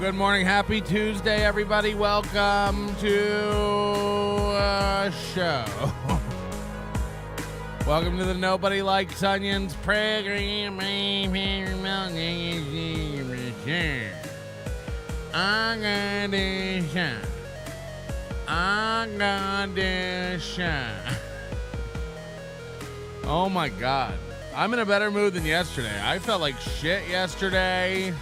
good morning. Happy Tuesday, everybody. Welcome to a show. Welcome to the Nobody Likes Onions program. I got this shot. Oh my God. I'm in a better mood than yesterday. I felt like shit yesterday.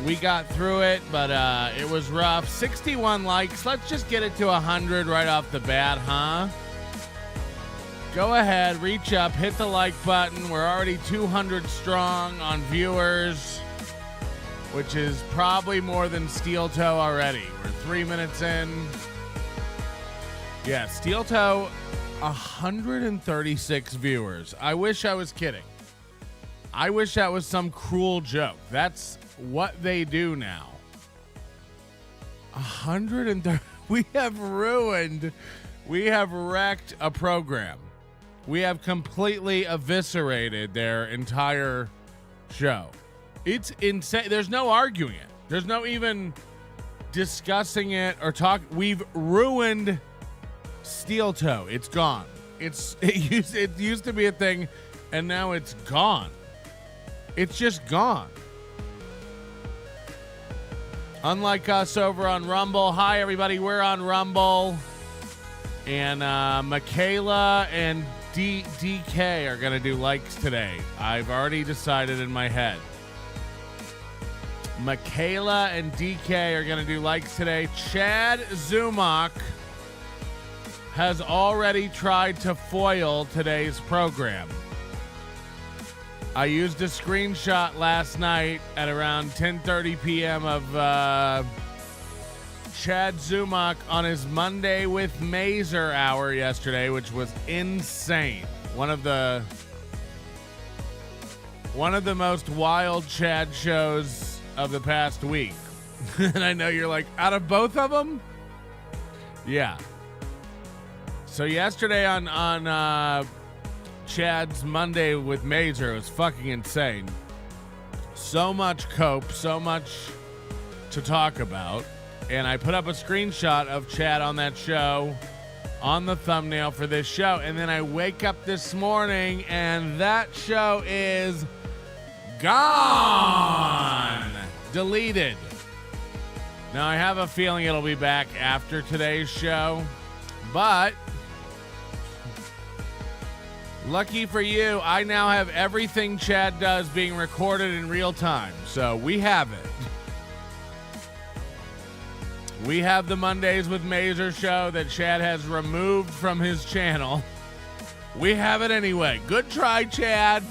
We got through it, but it was rough. 61 likes. Let's just get it to 100 right off the bat, huh? Go ahead, reach up, hit the like button. We're already 200 strong on viewers, which is probably more than Steel Toe already. We're 3 minutes in. Yeah, Steel Toe, 136 viewers. I wish I was kidding. I wish that was some cruel joke. That's what they do now. 130. We have wrecked a program. We have completely eviscerated their entire show. It's insane. There's no arguing it. There's no even discussing it or talk. We've ruined Steel Toe. It's gone. It used to be a thing, and now it's gone. It's just gone. Unlike us over on Rumble. Hi, everybody. We're on Rumble. And Michaela and DK are going to do likes today. I've already decided in my head. Michaela and DK are going to do likes today. Chad Zumock has already tried to foil today's program. I used a screenshot last night at around 10:30 p.m. of Chad Zumock on his Monday with Mazer hour yesterday, which was insane. One of the most wild Chad shows of the past week. And I know you're like, out of both of them? Yeah. So yesterday on Chad's Monday with Mazer was fucking insane. So much cope, so much to talk about. And I put up a screenshot of Chad on that show on the thumbnail for this show. And then I wake up this morning and that show is gone. Deleted. Now I have a feeling it'll be back after today's show. But lucky for you, I now have everything Chad does being recorded in real time. So we have it. We have the Mondays with Mazer show that Chad has removed from his channel. We have it anyway. Good try, Chad.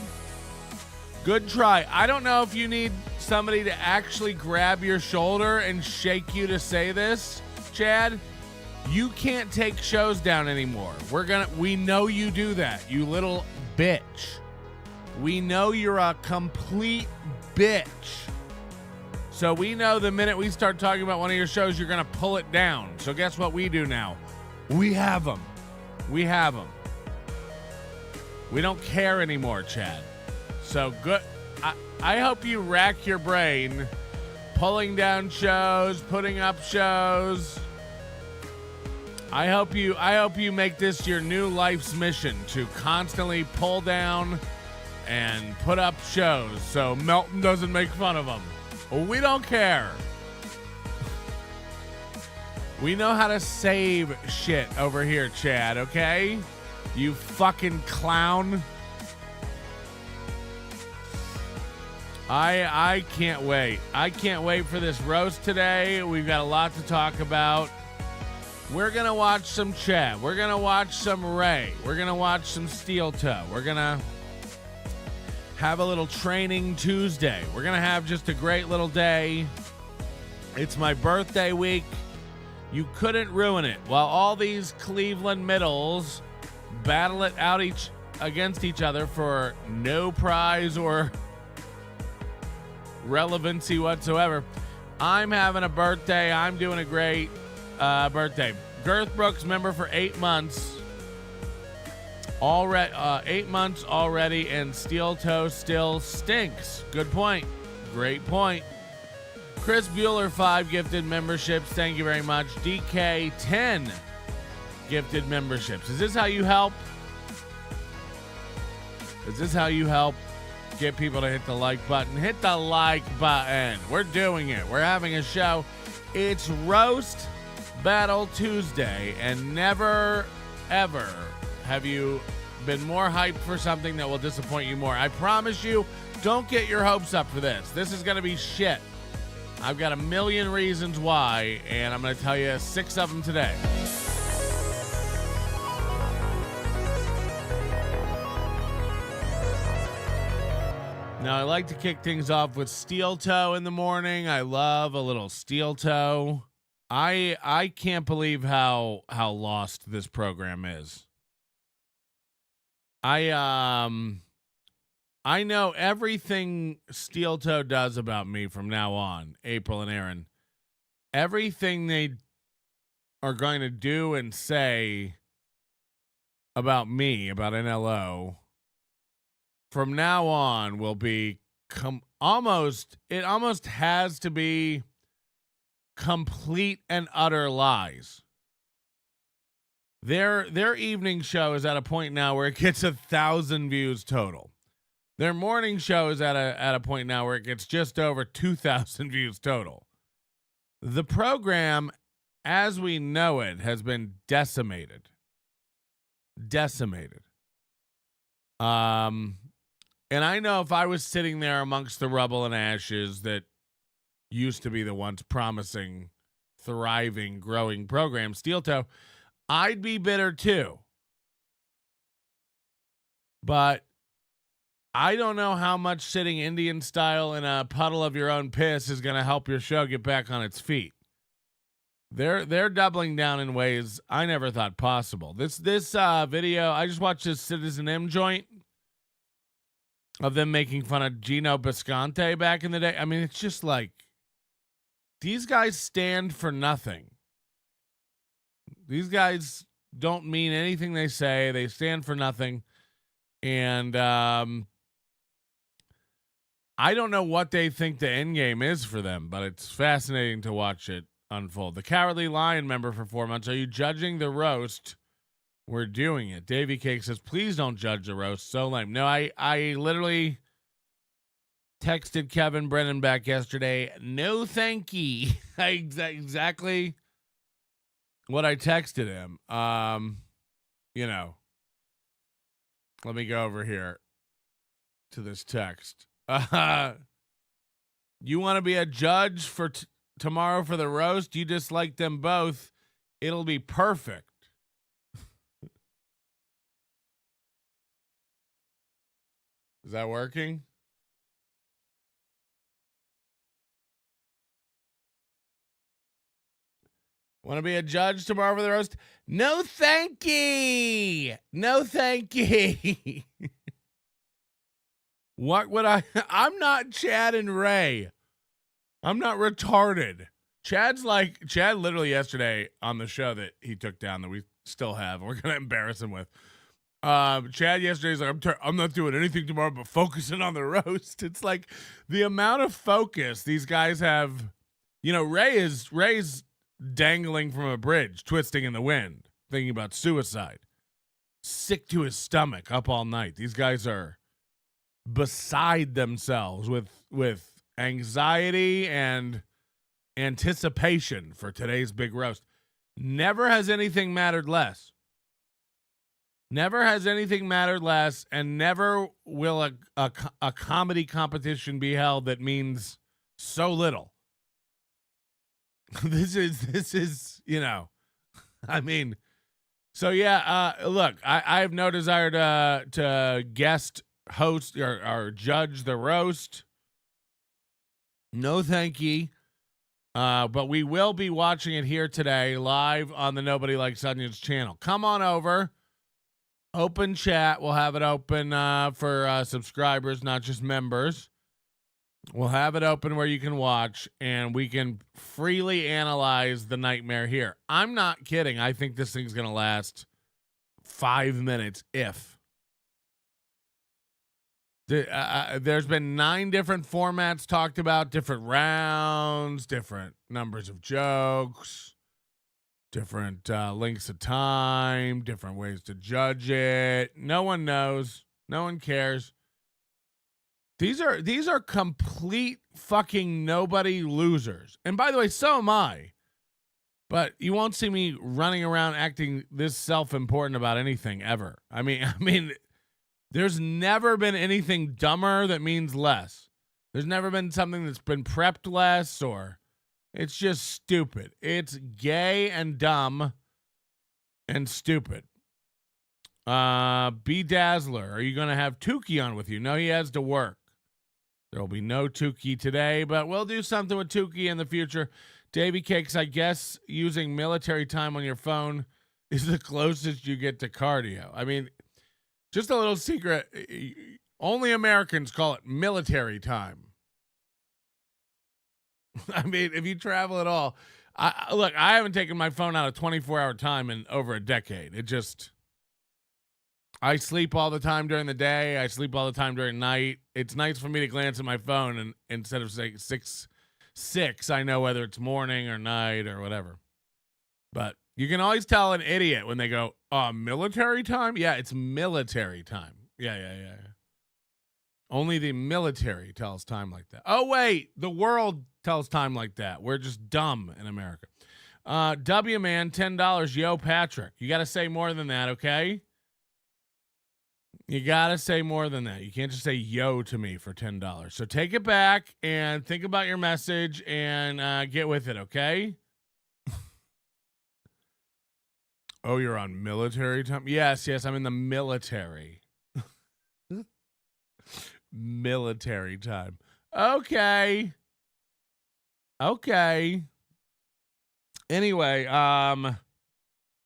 Good try. I don't know if you need somebody to actually grab your shoulder and shake you to say this, Chad. You can't take shows down anymore. We know you do that, you little bitch. We know you're a complete bitch. So we know the minute we start talking about one of your shows, you're going to pull it down. So guess what we do now? We have them. We have them. We don't care anymore, Chad. So good. I hope you rack your brain pulling down shows, putting up shows. I hope you make this your new life's mission to constantly pull down and put up shows so Melton doesn't make fun of them. We don't care. We know how to save shit over here, Chad, okay? You fucking clown. I can't wait. I can't wait for this roast today. We've got a lot to talk about. We're going to watch some Chad. We're going to watch some Ray. We're going to watch some Steel Toe. We're going to have a little training Tuesday. We're going to have just a great little day. It's my birthday week. You couldn't ruin it. While all these Cleveland middles battle it out against each other for no prize or relevancy whatsoever, I'm having a birthday. I'm doing a great birthday. Girth Brooks member for 8 months. 8 months already, and Steel Toe still stinks. Good point. Great point. Chris Bueller, 5 gifted memberships. Thank you very much. DK, 10 gifted memberships. Is this how you help? Is this how you help get people to hit the like button? Hit the like button. We're doing it. We're having a show. It's Roast Battle Tuesday, and never, ever have you been more hyped for something that will disappoint you more. I promise you, don't get your hopes up for this. This is going to be shit. I've got a million reasons why, and I'm going to tell you 6 of them today. Now, I like to kick things off with Steel Toe in the morning. I love a little Steel Toe. I can't believe how lost this program is. I know everything Steel Toe does about me from now on, April and Aaron. Everything they are going to do and say about me, about NLO, from now on will be almost has to be complete and utter lies. Their evening show is at a point now where it gets 1,000 views total. Their morning show is at a point now where it gets just over 2,000 views total. The program, as we know it, has been decimated. And I know if I was sitting there amongst the rubble and ashes that used to be the once promising, thriving, growing program, Steel Toe, I'd be bitter too. But I don't know how much sitting Indian style in a puddle of your own piss is going to help your show get back on its feet. They're doubling down in ways I never thought possible. This video, I just watched this Citizen M joint of them making fun of Gino Bisconte back in the day. I mean, it's just like, these guys stand for nothing. These guys don't mean anything they say. They stand for nothing. And I don't know what they think the end game is for them, but it's fascinating to watch it unfold. The Cowardly Lion member for 4 months. Are you judging the roast? We're doing it. Davy Cake says, please don't judge the roast. So lame. No, I literally texted Kevin Brennan back yesterday. No, thank you. Exactly what I texted him. Let me go over here to this text. You want to be a judge for tomorrow for the roast? You dislike them both. It'll be perfect. Is that working? Want to be a judge tomorrow for the roast? No, thank ye. No, thank ye. What would I'm not Chad and Ray. I'm not retarded. Chad literally yesterday on the show that he took down that we still have, we're going to embarrass him with. Chad yesterday's like, I'm not doing anything tomorrow but focusing on the roast. It's like the amount of focus these guys have. Ray's dangling from a bridge, twisting in the wind, thinking about suicide. Sick to his stomach, up all night. These guys are beside themselves with anxiety and anticipation for today's big roast. Never has anything mattered less. Never has anything mattered less, and never will a comedy competition be held that means so little. This is I mean, so yeah. Look, I have no desire to guest host or judge the roast. No, thank ye. But we will be watching it here today live on the Nobody Likes Onions channel. Come on over. Open chat. We'll have it open for subscribers, not just members. We'll have it open where you can watch, and we can freely analyze the nightmare here. I'm not kidding. I think this thing's going to last 5 minutes, if. There's been 9 different formats talked about, different rounds, different numbers of jokes, different lengths of time, different ways to judge it. No one knows. No one cares. These are complete fucking nobody losers. And by the way, so am I. But you won't see me running around acting this self-important about anything ever. I mean, there's never been anything dumber that means less. There's never been something that's been prepped less, or it's just stupid. It's gay and dumb and stupid. B Dazzler, are you going to have Tukey on with you? No, he has to work. There will be no Tukey today, but we'll do something with Tukey in the future. Davy Cakes, I guess using military time on your phone is the closest you get to cardio. I mean, just a little secret. Only Americans call it military time. I mean, if you travel at all, I haven't taken my phone out of 24-hour time in over a decade. I sleep all the time during the day. I sleep all the time during night. It's nice for me to glance at my phone and instead of saying 6, I know whether it's morning or night or whatever. But you can always tell an idiot when they go, military time? Yeah, it's military time. Yeah. Only the military tells time like that. Oh, wait, the world tells time like that. We're just dumb in America. W-Man, $10. Yo, Patrick. You got to say more than that, okay? You got to say more than that. You can't just say yo to me for $10. So take it back and think about your message and get with it, okay? Oh, you're on military time? Yes, I'm in the military. Military time. Okay. Anyway,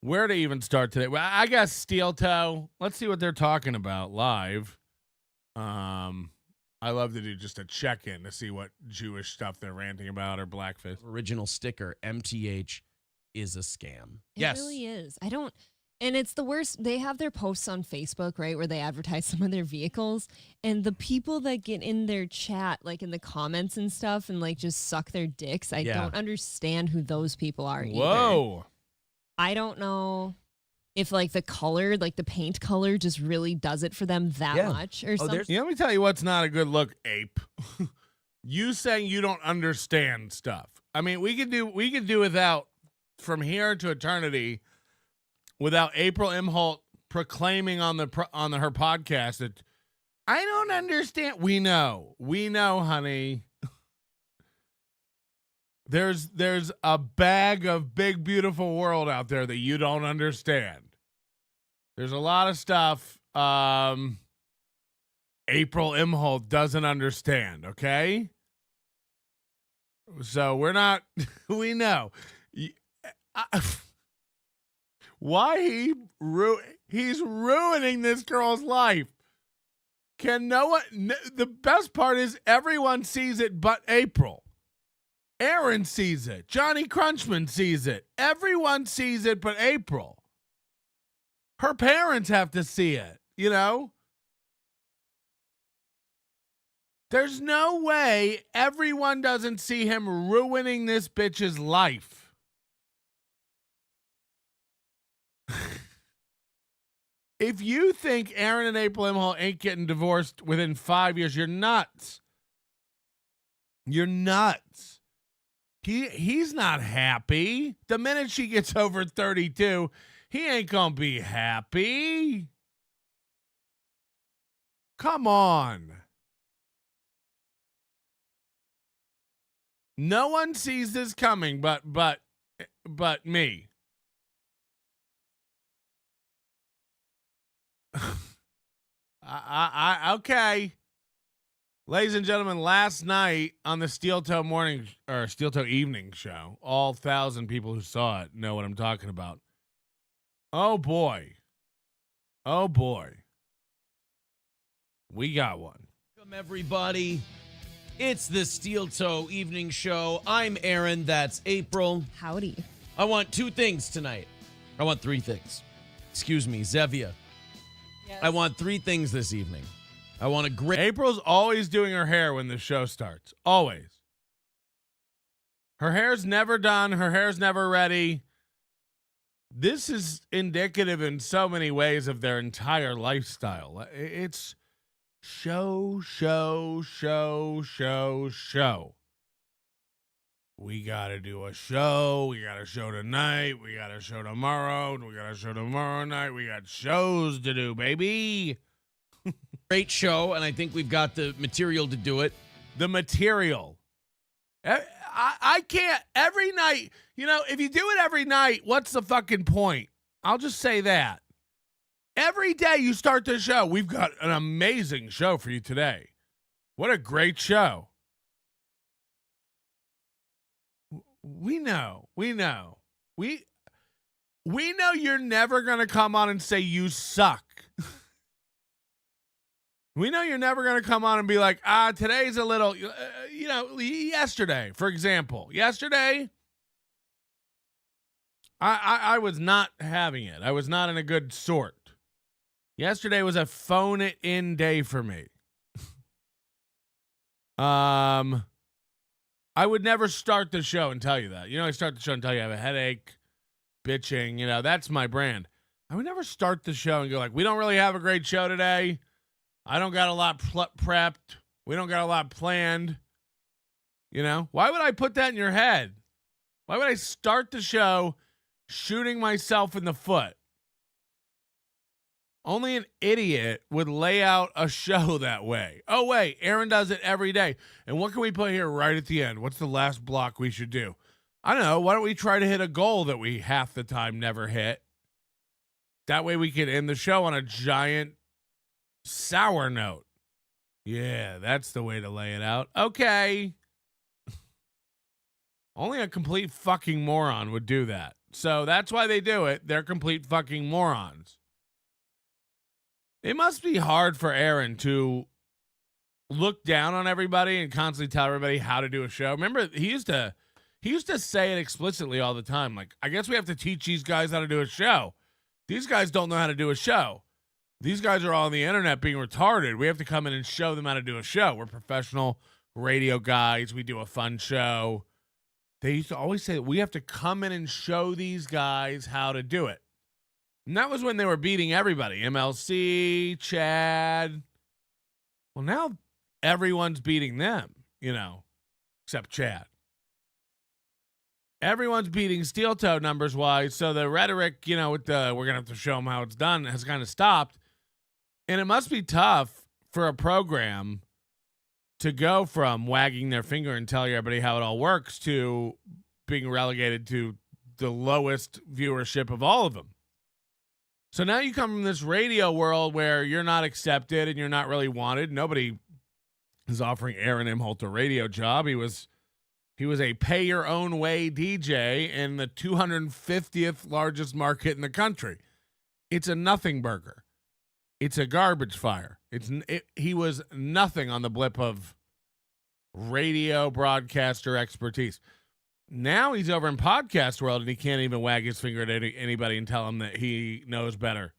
where to even start today? Well, I guess Steel Toe. Let's see what they're talking about live. I love to do just a check-in to see what Jewish stuff they're ranting about or blackface. Original sticker, MTH is a scam. It really is. And it's the worst. They have their posts on Facebook, right, where they advertise some of their vehicles. And the people that get in their chat, like in the comments and stuff, and like just suck their dicks, I don't understand who those people are either. Whoa. I don't know if like the color, like the paint color just really does it for them that much or something. Let me tell you what's not a good look, ape. You saying you don't understand stuff. I mean, we could do without from here to eternity without April Imholte proclaiming on her podcast that I don't understand. We know, honey. There's a bag of big, beautiful world out there that you don't understand. There's a lot of stuff April Imholte doesn't understand, okay? So we're not, we know. Why he's ruining this girl's life. Can no one, the best part is everyone sees it but April. Aaron sees it. Johnny Crunchman sees it. Everyone sees it but April. Her parents have to see it, you know? There's no way everyone doesn't see him ruining this bitch's life. If you think Aaron and April Imholte ain't getting divorced within 5 years, you're nuts. You're nuts. He's not happy. The minute she gets over 32, he ain't gonna be happy. Come on. No one sees this coming but me. Okay. Ladies and gentlemen, last night on the Steel Toe evening show, all 1,000 people who saw it know what I'm talking about. Oh boy. We got one. Welcome everybody. It's the Steel Toe evening show. I'm Aaron, that's April. Howdy. I want 2 things tonight. I want 3 things. Excuse me, Zevia. Yes. I want 3 things this evening. I want a great. April's always doing her hair when the show starts. Always. Her hair's never done. Her hair's never ready. This is indicative in so many ways of their entire lifestyle. It's show. We got to do a show. We got a show tonight. We got a show tomorrow. We got a show tomorrow night. We got shows to do, baby. Great show, and I think we've got the material to do it. The material. I can't every night. You know, if you do it every night, what's the fucking point? I'll just say that. Every day you start the show, we've got an amazing show for you today. What a great show. We know. We know you're never going to come on and say you suck. We know you're never going to come on and be like, today's a little, yesterday, for example. Yesterday, I was not having it. I was not in a good sort. Yesterday was a phone it in day for me. I would never start the show and tell you that. I start the show and tell you I have a headache, bitching, that's my brand. I would never start the show and go like, we don't really have a great show today. I don't got a lot prepped. We don't got a lot planned. Why would I put that in your head? Why would I start the show shooting myself in the foot? Only an idiot would lay out a show that way. Oh, wait, Aaron does it every day. And what can we put here right at the end? What's the last block we should do? I don't know. Why don't we try to hit a goal that we half the time never hit? That way we can end the show on a giant sour note. Yeah, that's the way to lay it out. Okay. Only a complete fucking moron would do that. So that's why they do it. They're complete fucking morons. It must be hard for Aaron to look down on everybody and constantly tell everybody how to do a show. Remember, he used to say it explicitly all the time. Like, I guess we have to teach these guys how to do a show. These guys don't know how to do a show. These guys are all on the internet being retarded. We have to come in and show them how to do a show. We're professional radio guys. We do a fun show. They used to always say, we have to come in and show these guys how to do it. And that was when they were beating everybody. MLC, Chad. Well, now everyone's beating them, except Chad. Everyone's beating Steel Toe numbers-wise, so the rhetoric, with the we're going to have to show them how it's done has kind of stopped. And it must be tough for a program to go from wagging their finger and telling everybody how it all works to being relegated to the lowest viewership of all of them. So now you come from this radio world where you're not accepted and you're not really wanted. Nobody is offering Aaron Imholte a radio job. He was a pay-your-own-way DJ in the 250th largest market in the country. It's a nothing burger. It's a garbage fire. He was nothing on the blip of radio broadcaster expertise. Now he's over in podcast world and he can't even wag his finger at anybody and tell them that he knows better.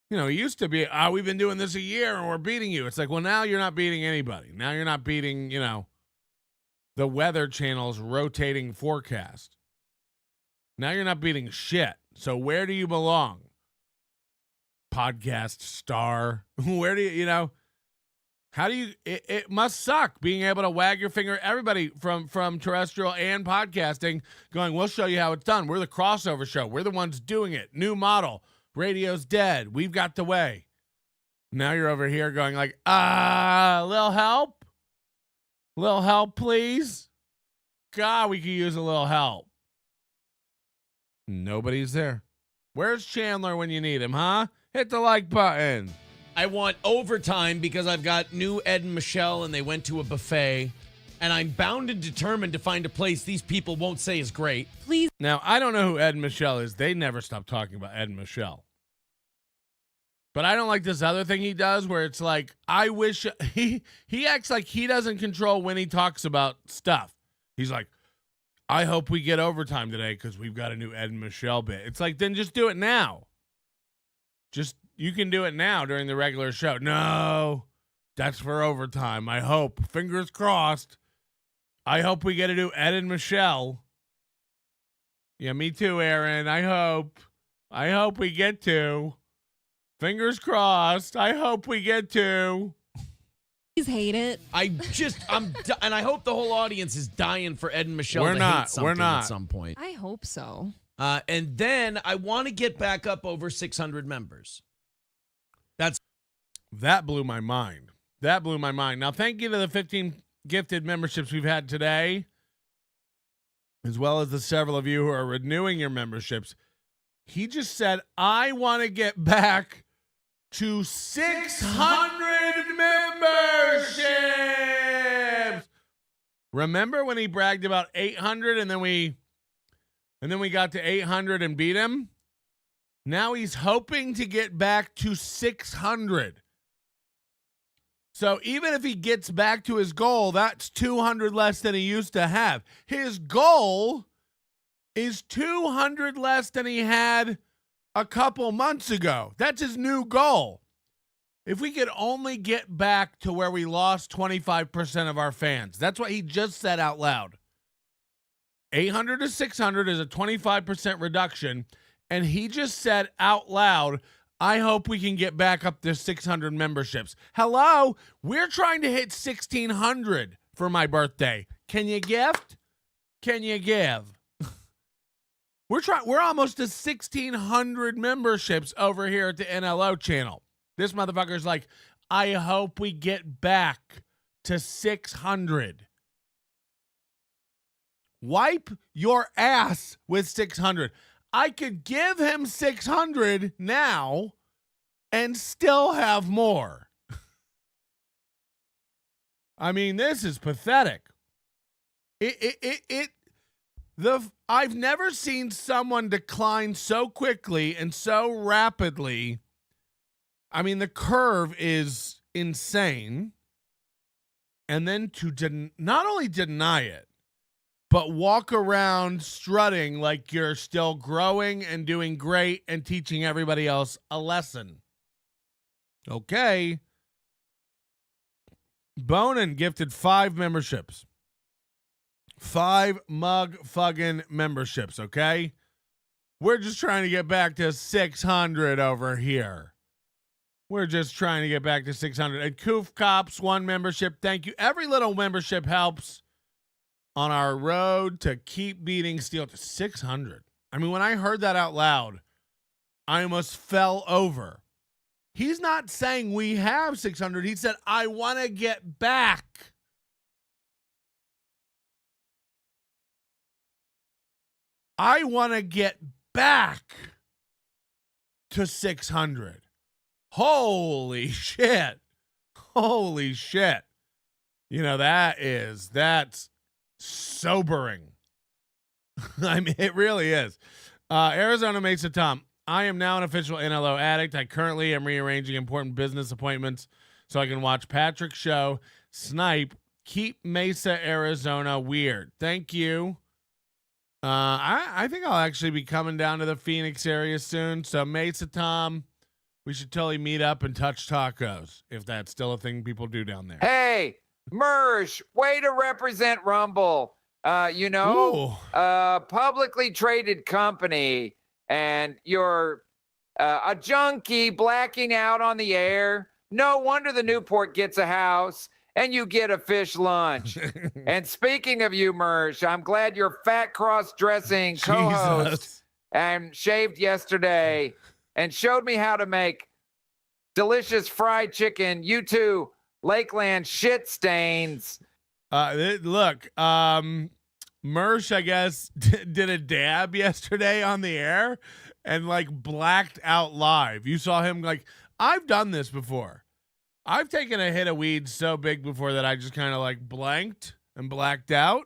He used to be, we've been doing this a year and we're beating you. It's like, well, now you're not beating anybody. Now you're not beating, the Weather Channel's rotating forecast. Now you're not beating shit. So where do you belong? Podcast star. Where do you, how do you, it must suck being able to wag your finger at everybody from terrestrial and podcasting going, we'll show you how it's done. We're the crossover show. We're the ones doing it. New model. Radio's dead. We've got the way. Now you're over here going like, little help? Little help, please? God, we could use a little help. Nobody's there. Where's Chandler when you need him, huh? Hit the like button. I want overtime because I've got new Ed and Michelle and they went to a buffet. And I'm bound and determined to find a place these people won't say is great. Please. Now, I don't know who Ed and Michelle is. They never stop talking about Ed and Michelle. But I don't like this other thing he does where it's like, I wish he acts like he doesn't control when he talks about stuff. He's like, I hope we get overtime today because we've got a new Ed and Michelle bit. It's like, then just do it now. You can do it now during the regular show. No, That's for overtime. I hope. Fingers crossed. I hope we get to do Ed and Michelle. Yeah, me too, Aaron. I hope. I hope we get to. Fingers crossed. I hope we get to. Please hate it. And I hope the whole audience is dying for Ed and Michelle We're to not. hate something We're not. at some point. I hope so. And then I want to get back up over 600 members. That blew my mind. That blew my mind. Now, thank you to the 15 gifted memberships we've had today, as well as the several of you who are renewing your memberships. He just said, I want to get back to 600 memberships. Remember when he bragged about 800 and then we got to 800 and beat him? Now he's hoping to get back to 600. So even if he gets back to his goal, that's 200 less than he used to have. His goal is 200 less than he had a couple months ago. That's his new goal. If we could only get back to where we lost 25% of our fans. That's what he just said out loud. 800 to 600 is a 25% reduction. And he just said out loud, I hope we can get back up to 600 memberships. Hello, we're trying to hit 1,600 for my birthday. Can you gift? Can you give? We're almost to 1,600 memberships over here at the NLO channel. This motherfucker's like, I hope we get back to 600. Wipe your ass with 600. I could give him 600 now and still have more. I mean, this is pathetic. I've never seen someone decline so quickly and so rapidly. I mean, the curve is insane. And then to not only deny it, but walk around strutting like you're still growing and doing great and teaching everybody else a lesson. Okay. Bonin gifted 5 memberships. 5 mug-fugging memberships, okay? We're just trying to get back to 600 over here. We're just trying to get back to 600. And Koof Cops, 1 membership. Thank you. Every little membership helps on our road to keep beating Steel to 600. I mean, when I heard that out loud, I almost fell over. He's not saying we have 600. He said, I want to get back. I want to get back to 600. Holy shit. Holy shit. You know, that's sobering. I mean, it really is. Arizona Mesa Tom, I am now an official NLO addict. I currently am rearranging important business appointments so I can watch Patrick's show. Snipe, keep Mesa, Arizona weird. Thank you. I think I'll actually be coming down to the Phoenix area soon. So Mesa Tom, we should totally meet up and touch tacos if that's still a thing people do down there. Hey, Mersh, way to represent Rumble. Publicly traded company, and you're a junkie blacking out on the air. No wonder the Newport gets a house and you get a fish lunch. And speaking of you, Mersh, I'm glad your fat cross-dressing co-host and shaved yesterday and showed me how to make delicious fried chicken. You two Lakeland shit stains. Look, Mersh, I guess, did a dab yesterday on the air and like blacked out live. You saw him like, I've done this before. I've taken a hit of weed so big before that I just kind of like blanked and blacked out.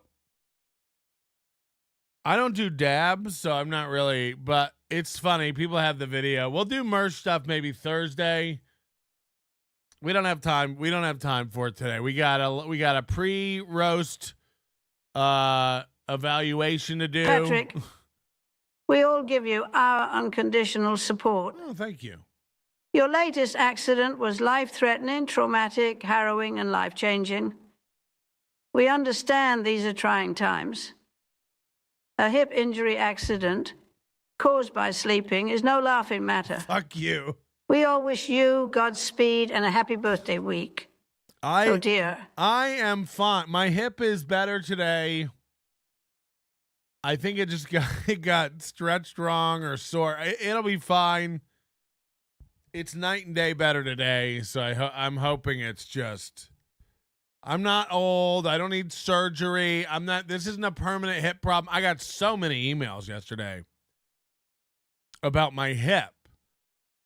I don't do dabs, so I'm not really, but it's funny. People have the video. We'll do Mersh stuff maybe Thursday. We don't have time. We don't have time for it today. We got a pre-roast evaluation to do. Patrick, we all give you our unconditional support. Oh, thank you. Your latest accident was life-threatening, traumatic, harrowing, and life-changing. We understand these are trying times. A hip injury accident caused by sleeping is no laughing matter. Fuck you. We all wish you Godspeed and a happy birthday week. Oh, dear. I am fine. My hip is better today. I think it just got stretched wrong or sore. It'll be fine. It's night and day better today, so I'm hoping it's just... I'm not old. I don't need surgery. This isn't a permanent hip problem. I got so many emails yesterday about my hip.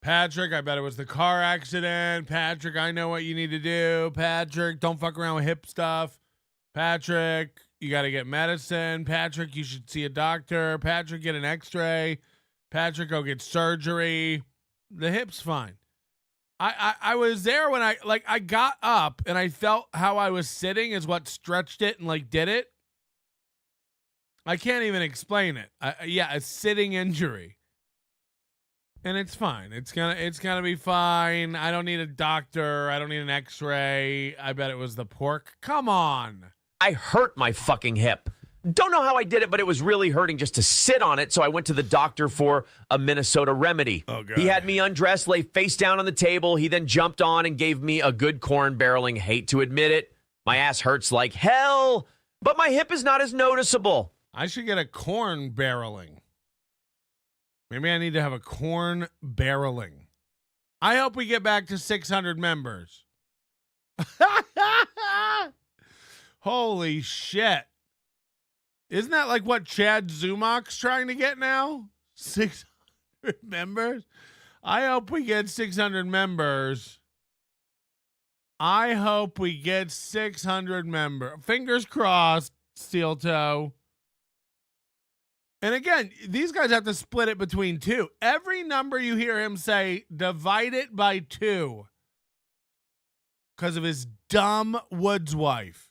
Patrick, I bet it was the car accident. Patrick, I know what you need to do. Patrick, don't fuck around with hip stuff. Patrick, you got to get medicine. Patrick, you should see a doctor. Patrick, get an x-ray. Patrick, go get surgery. The hip's fine. I was there when I got up and I felt how I was sitting is what stretched it and did it. I can't even explain it. A sitting injury. And it's fine. It's gonna be fine. I don't need a doctor. I don't need an x-ray. I bet it was the pork. Come on. I hurt my fucking hip. Don't know how I did it, but it was really hurting just to sit on it, so I went to the doctor for a Minnesota remedy. Oh, God. He had me undressed, lay face down on the table. He then jumped on and gave me a good corn barreling. Hate to admit it. My ass hurts like hell, but my hip is not as noticeable. I should get a corn barreling. Maybe I need to have a corn barreling. I hope we get back to 600 members. Holy shit. Isn't that like what Chad Zumock's trying to get now? 600 members? I hope we get 600 members. I hope we get 600 members. Fingers crossed, Steel Toe. And again, these guys have to split it between two. Every number you hear him say, divide it by 2. Because of his dumb Woods wife.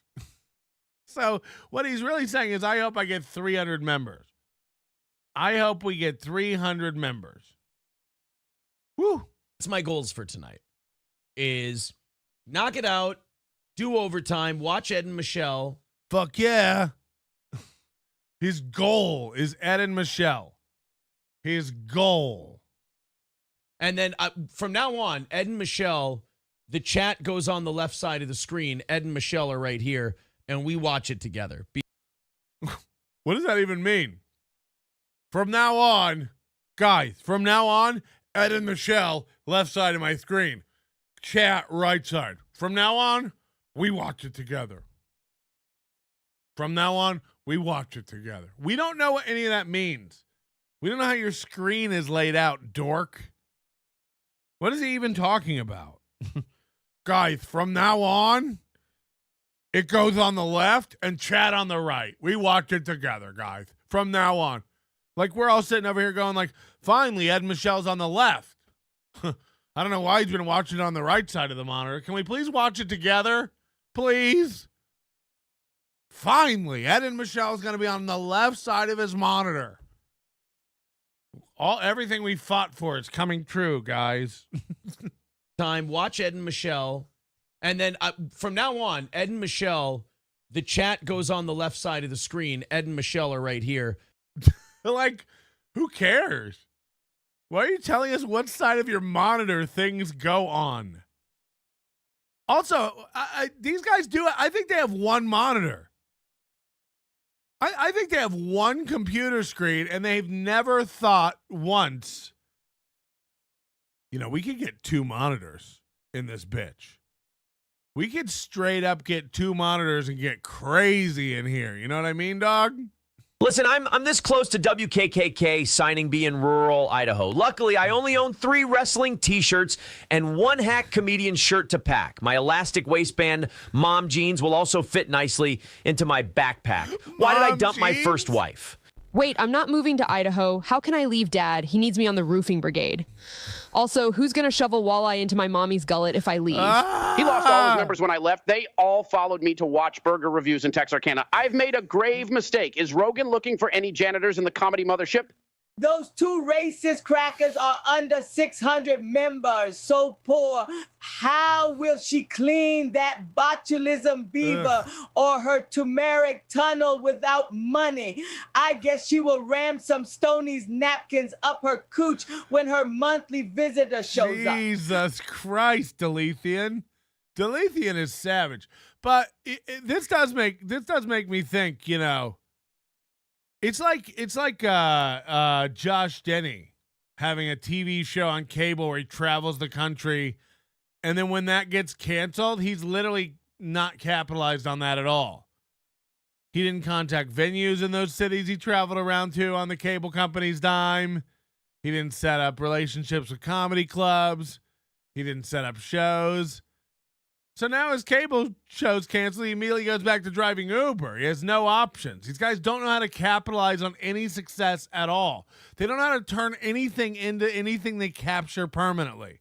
So what he's really saying is, I hope I get 300 members. I hope we get 300 members. Woo. That's my goals for tonight. Is knock it out, do overtime, watch Ed and Michelle. Fuck yeah. His goal is Ed and Michelle. His goal. And then from now on, Ed and Michelle, the chat goes on the left side of the screen. Ed and Michelle are right here, and we watch it together. What does that even mean? From now on, guys, Ed and Michelle, left side of my screen. Chat, right side. From now on, we watch it together. From now on, we watch it together. We don't know what any of that means. We don't know how your screen is laid out, dork. What is he even talking about? Guys, from now on, it goes on the left and chat on the right. We watch it together, guys. From now on. Like, we're all sitting over here going like, finally, Ed and Michelle's on the left. I don't know why he's been watching it on the right side of the monitor. Can we please watch it together? Please? Finally, Ed and Michelle's going to be on the left side of his monitor. Everything we fought for is coming true, guys. Time, watch Ed and Michelle. And then from now on, Ed and Michelle, the chat goes on the left side of the screen. Ed and Michelle are right here. Like, who cares? Why are you telling us what side of your monitor things go on? Also, these guys do it. I think they have one monitor. I think they have one computer screen, and they've never thought once, we could get 2 monitors in this bitch. We could straight up get 2 monitors and get crazy in here. You know what I mean, dog? Listen, I'm this close to WKKK signing bee in rural Idaho. Luckily, I only own 3 wrestling t-shirts and 1 hack comedian shirt to pack. My elastic waistband mom jeans will also fit nicely into my backpack. Why did I dump my first wife? Wait, I'm not moving to Idaho. How can I leave Dad? He needs me on the roofing brigade. Also, who's going to shovel walleye into my mommy's gullet if I leave? He lost all his members when I left. They all followed me to watch burger reviews in Texarkana. I've made a grave mistake. Is Rogan looking for any janitors in the comedy mothership? Those two racist crackers are under 600 members, so poor. How will she clean that botulism beaver or her turmeric tunnel without money? I guess she will ram some Stoney's napkins up her cooch when her monthly visitor shows up. Jesus Christ, Delethian. Delethian is savage. But this does make me think, you know, it's like Josh Denny having a TV show on cable where he travels the country, and then when that gets canceled, he's literally not capitalized on that at all. He didn't contact venues in those cities he traveled around to on the cable company's dime. He didn't set up relationships with comedy clubs. He didn't set up shows. So now his cable show's canceled. He immediately goes back to driving Uber. He has no options. These guys don't know how to capitalize on any success at all. They don't know how to turn anything into anything they capture permanently.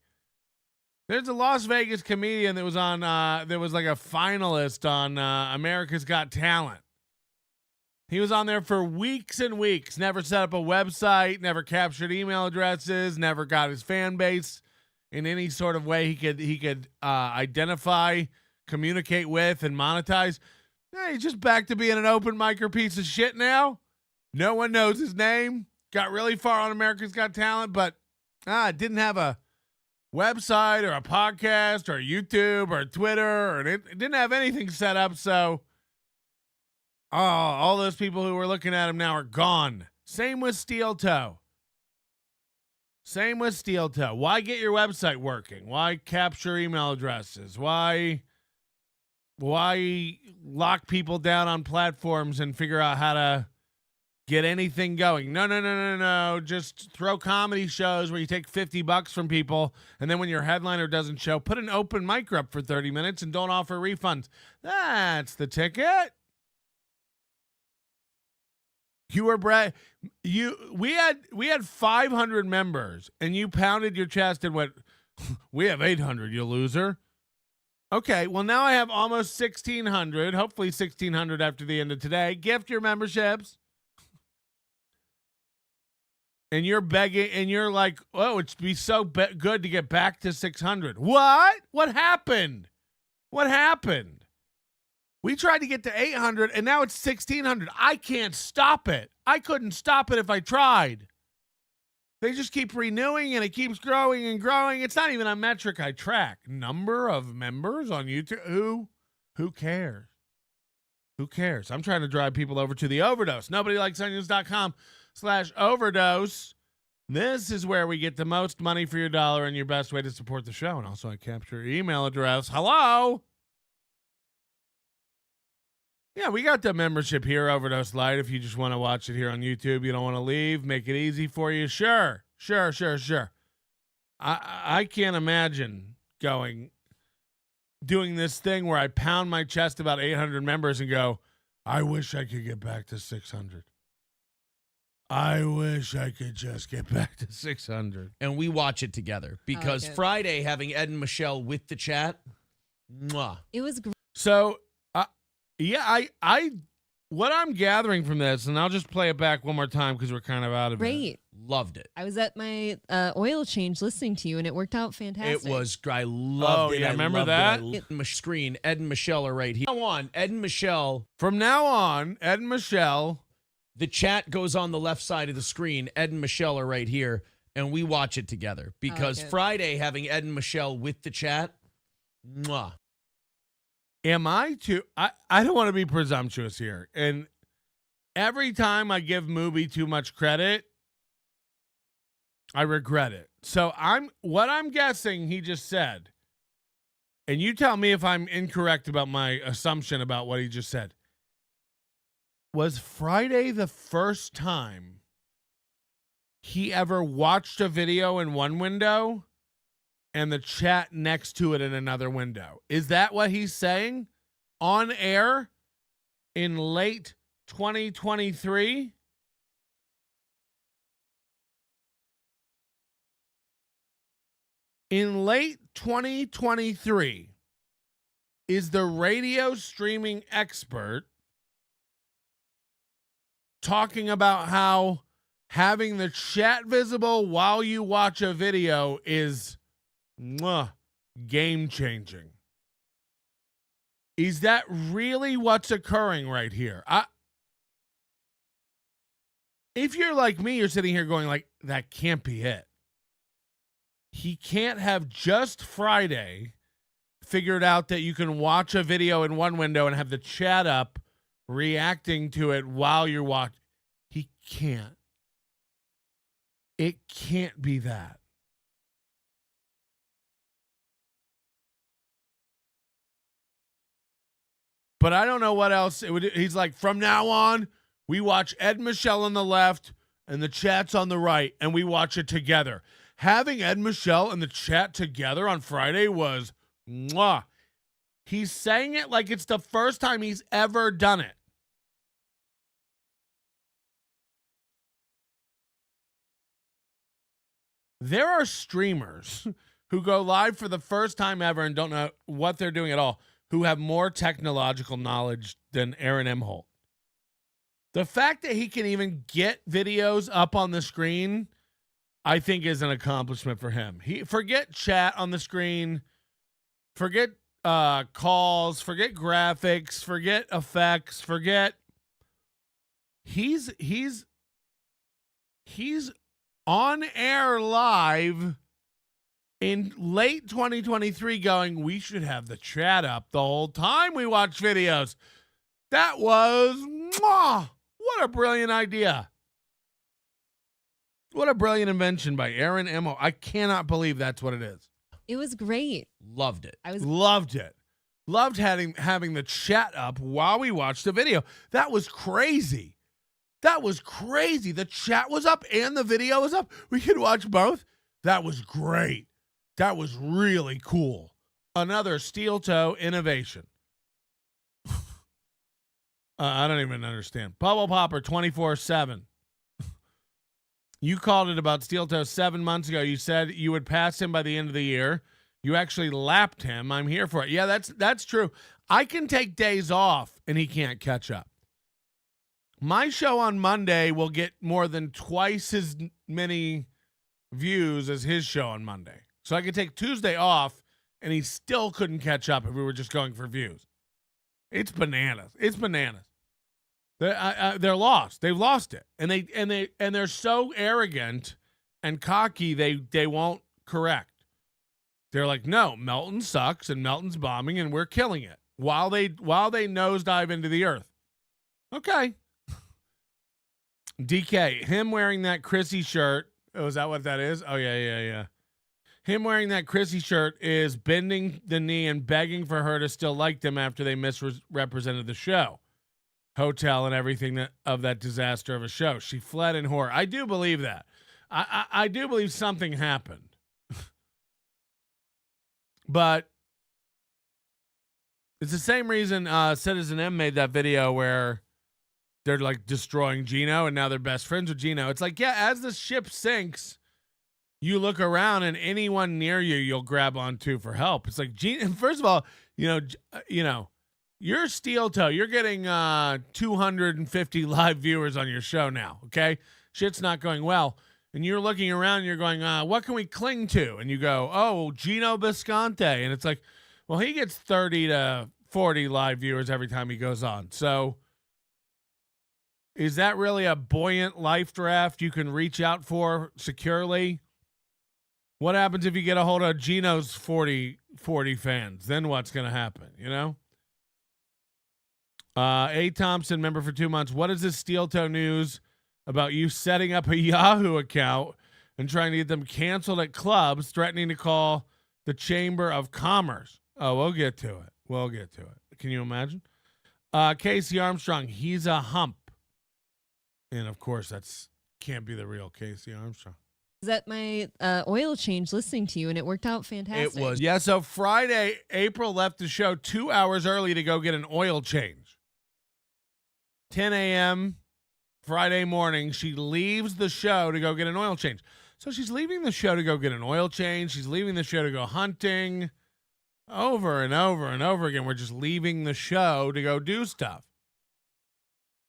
There's a Las Vegas comedian that was on, that was like a finalist on America's Got Talent. He was on there for weeks and weeks, never set up a website, never captured email addresses, never got his fan base in any sort of way he could identify, communicate with, and monetize. He's just back to being an open micer piece of shit now. No one knows his name. Got really far on America's Got Talent, but didn't have a website or a podcast or YouTube or Twitter, or it didn't have anything set up. So all those people who were looking at him now are gone. Same with Steel Toe. Why get your website working? Why capture email addresses? Why lock people down on platforms and figure out how to get anything going? No. Just throw comedy shows where you take $50 from people, and then when your headliner doesn't show, put an open mic up for 30 minutes and don't offer refunds. That's the ticket. You were we had 500 members, and you pounded your chest and went, "We have 800, you loser." Okay, well now I have almost 1,600. Hopefully 1,600 after the end of today. Gift your memberships, and you're begging, and you're like, "Oh, it'd be so good to get back to 600." What? What happened? What happened? We tried to get to 800, and now it's 1,600. I can't stop it. I couldn't stop it if I tried. They just keep renewing, and it keeps growing and growing. It's not even a metric I track. Number of members on YouTube. Who cares? Who cares? I'm trying to drive people over to the Overdose. NobodyLikesOnions.com/overdose. This is where we get the most money for your dollar and your best way to support the show. And also I capture your email address. Hello? Yeah, we got the membership here, Overdose Light. If you just want to watch it here on YouTube, you don't want to leave, make it easy for you. Sure. I can't imagine doing this thing where I pound my chest about 800 members and go, I wish I could get back to 600. I wish I could just get back to 600. And we watch it together because Friday having Ed and Michelle with the chat, mwah. It was great. So, yeah, I what I'm gathering from this, and I'll just play it back one more time because we're kind of out of it. Great. Loved it. I was at my oil change listening to you, and it worked out fantastic. It was. I loved it. Yeah, I remember loved that? It. My screen. Ed and Michelle are right here. From now on, Ed and Michelle. The chat goes on the left side of the screen. Ed and Michelle are right here, and we watch it together because Friday having Ed and Michelle with the chat, mwah. Am I too? I don't want to be presumptuous here. And every time I give Mubi too much credit, I regret it. So what I'm guessing he just said, and you tell me if I'm incorrect about my assumption about what he just said. Was Friday the first time he ever watched a video in one window and the chat next to it in another window? Is that what he's saying? On air in late 2023? In late 2023, is the radio streaming expert talking about how having the chat visible while you watch a video is game changing. Is that really what's occurring right here? If you're like me, you're sitting here going like, that can't be it. He can't have just Friday figured out that you can watch a video in one window and have the chat up reacting to it while you're watching. He can't. It can't be that. But I don't know what else. He's like, from now on, we watch Ed and Michelle on the left and the chat's on the right, and we watch it together. Having Ed and Michelle and the chat together on Friday was mwah. He's saying it like it's the first time he's ever done it. There are streamers who go live for the first time ever and don't know what they're doing at all, who have more technological knowledge than Aaron Imholte. The fact that he can even get videos up on the screen, I think, is an accomplishment for him. Forget chat on the screen, forget calls, forget graphics, forget effects, forget. He's on air live in late 2023 going, we should have the chat up the whole time we watch videos. That was, what a brilliant idea. What a brilliant invention by Aaron Imholte. I cannot believe that's what it is. It was great. Loved it. Loved it. Loved having the chat up while we watched the video. That was crazy. That was crazy. The chat was up and the video was up. We could watch both. That was great. That was really cool. Another steel toe innovation. I don't even understand. Bubble Popper 24/7. You called it about steel toe 7 months ago. You said you would pass him by the end of the year. You actually lapped him. I'm here for it. Yeah, that's true. I can take days off and he can't catch up. My show on Monday will get more than twice as many views as his show on Monday. So I could take Tuesday off and he still couldn't catch up if we were just going for views. It's bananas. It's bananas. They're lost. They've lost it. And they're so arrogant and cocky they won't correct. They're like, no, Melton sucks and Melton's bombing and we're killing it while they nosedive into the earth. Okay. DK, him wearing that Chrissy shirt. Oh, is that what that is? Oh, yeah. Him wearing that Chrissy shirt is bending the knee and begging for her to still like them after they misrepresented the show. Hotel and everything of that disaster of a show. She fled in horror. I do believe that. I do believe something happened. But it's the same reason Citizen M made that video where they're like destroying Gino and now they're best friends with Gino. It's like, yeah, as the ship sinks, you look around and anyone near you'll grab onto for help. It's like, Gino, first of all, you're steel toe. You're getting 250 live viewers on your show now, okay? Shit's not going well. And you're looking around and you're going, what can we cling to? And you go, oh, Gino Bisconte. And it's like, well, he gets 30 to 40 live viewers every time he goes on. So is that really a buoyant life draft you can reach out for securely? What happens if you get a hold of Gino's 40 fans? Then what's going to happen, you know? A. Thompson, member for 2 months. What is this steel toe news about you setting up a Yahoo account and trying to get them canceled at clubs, threatening to call the Chamber of Commerce? Oh, we'll get to it. Can you imagine? Casey Armstrong, he's a hump. And of course, can't be the real Casey Armstrong. Is that my oil change listening to you, and it worked out fantastic. It was. Yeah, so Friday, April left the show 2 hours early to go get an oil change. 10 a.m. Friday morning, she leaves the show to go get an oil change. So she's leaving the show to go get an oil change. She's leaving the show to go hunting. Over and over and over again, we're just leaving the show to go do stuff.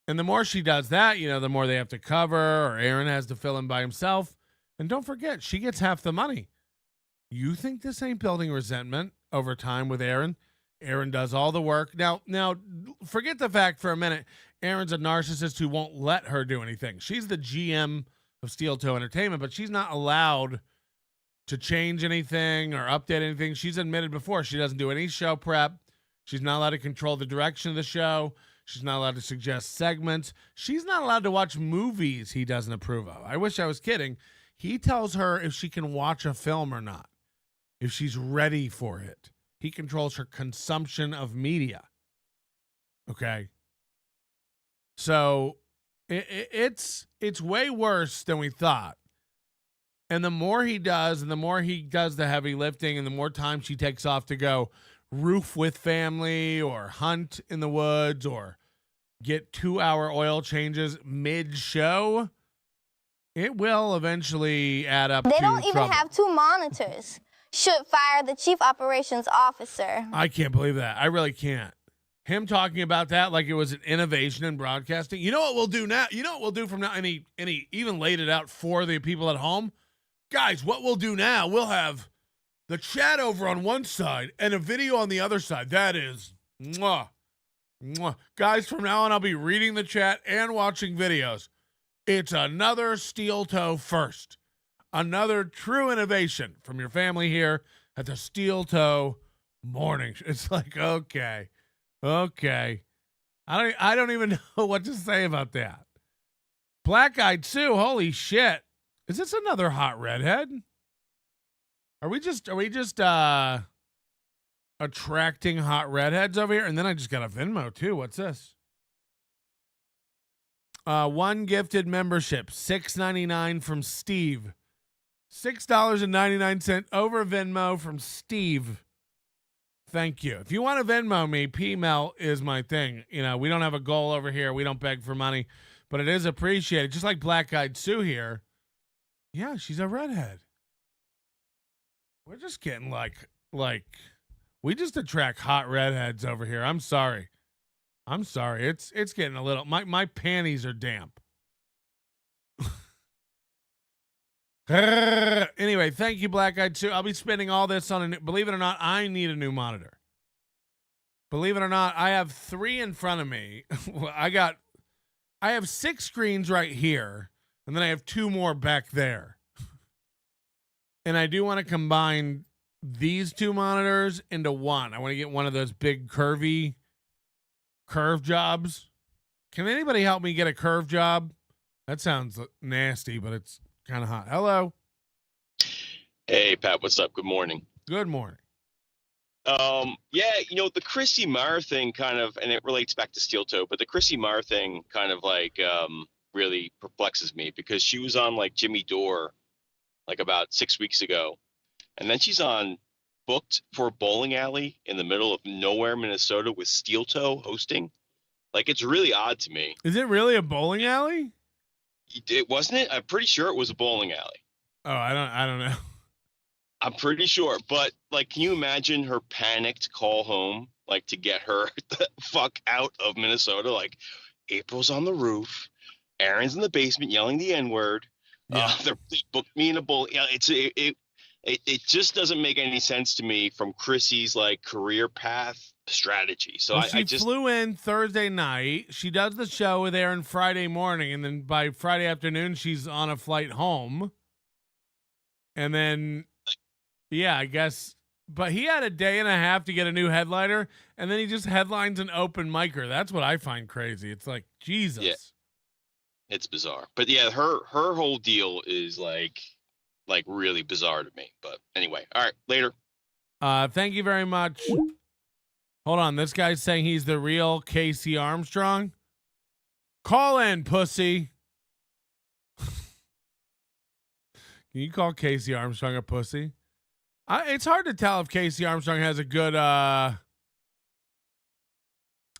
And the more she does that, the more they have to cover, or Aaron has to fill in by himself. And don't forget, she gets half the money. You think this ain't building resentment over time with Aaron? Aaron does all the work. Now, forget the fact for a minute. Aaron's a narcissist who won't let her do anything. She's the GM of Steel Toe Entertainment, but she's not allowed to change anything or update anything. She's admitted before she doesn't do any show prep. She's not allowed to control the direction of the show. She's not allowed to suggest segments. She's not allowed to watch movies he doesn't approve of. I wish I was kidding. He tells her if she can watch a film or not, if she's ready for it. He controls her consumption of media. Okay? So it's way worse than we thought. And the more he does, and the more he does the heavy lifting, and the more time she takes off to go roof with family or hunt in the woods or get 2-hour oil changes mid-show, it will eventually add up. They don't even have 2 monitors. Should fire the chief operations officer. I can't believe that. I really can't. Him talking about that like it was an innovation in broadcasting. You know what we'll do now? You know what we'll do from now? And he even laid it out for the people at home. Guys, what we'll do now, we'll have the chat over on one side and a video on the other side. That is, mwah, mwah. Guys, from now on, I'll be reading the chat and watching videos. It's another Steel Toe first. Another true innovation from your family here at the Steel Toe Morning. It's like, okay. I don't even know what to say about that. Black Eyed Sue, holy shit. Is this another hot redhead? Are we just attracting hot redheads over here? And then I just got a Venmo too. What's this? One gifted membership, $6.99 from Steve. $6.99 over Venmo from Steve. Thank you. If you want to Venmo me, P-Mel is my thing. We don't have a goal over here. We don't beg for money, but it is appreciated. Just like Black Eyed Sue here. Yeah, she's a redhead. We're just getting like we just attract hot redheads over here. I'm sorry. It's getting a little, my panties are damp. Anyway, thank you, Black Eyed Sue. I'll be spending all this on believe it or not, I need a new monitor. Believe it or not, I have 3 in front of me. I have 6 screens right here, and then I have 2 more back there. And I do want to combine these 2 monitors into one. I want to get one of those big curve jobs. Can anybody help me get a curve job? That sounds nasty, but it's kind of hot. Hello. Hey, Pat, what's up? Good morning. Good morning. Yeah, the Chrissy Meyer thing kind of, and it relates back to Steel Toe, but the Chrissy Meyer thing kind of really perplexes me because she was on Jimmy Dore about 6 weeks ago. And then she's on booked for a bowling alley in the middle of nowhere, Minnesota with Steel Toe hosting. It's really odd to me. Is it really a bowling alley? It wasn't it? I'm pretty sure it was a bowling alley. Oh, I don't know. I'm pretty sure. But can you imagine her panicked call home, to get her the fuck out of Minnesota? April's on the roof. Aaron's in the basement yelling the N-word. Yeah. They booked me in a bowl. Yeah, it just doesn't make any sense to me from Chrissy's career path strategy. So she flew in Thursday night. She does the show with Aaron Friday morning, and then by Friday afternoon, she's on a flight home. And then, yeah, I guess. But he had a day and a half to get a new headliner, and then he just headlines an open micer. That's what I find crazy. It's like, Jesus. Yeah. It's bizarre. But yeah, her whole deal is really bizarre to me. But anyway, all right, later. Thank you very much. Hold on, this guy's saying he's the real Casey Armstrong. Call in, pussy. Can you call Casey Armstrong a pussy? It's hard to tell if Casey Armstrong has a good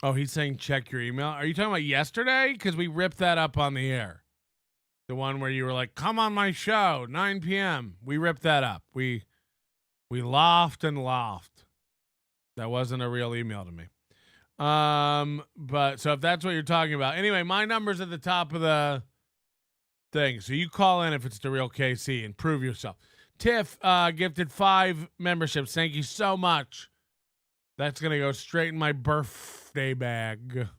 Oh, he's saying check your email. Are you talking about yesterday? Because we ripped that up on the air. The one where you were like, come on my show, 9 p.m. We ripped that up. We laughed and laughed. That wasn't a real email to me. But so if that's what you're talking about. Anyway, my number's at the top of the thing. So you call in if it's the real KC and prove yourself. Tiff gifted 5 memberships. Thank you so much. That's going to go straight in my birthday bag.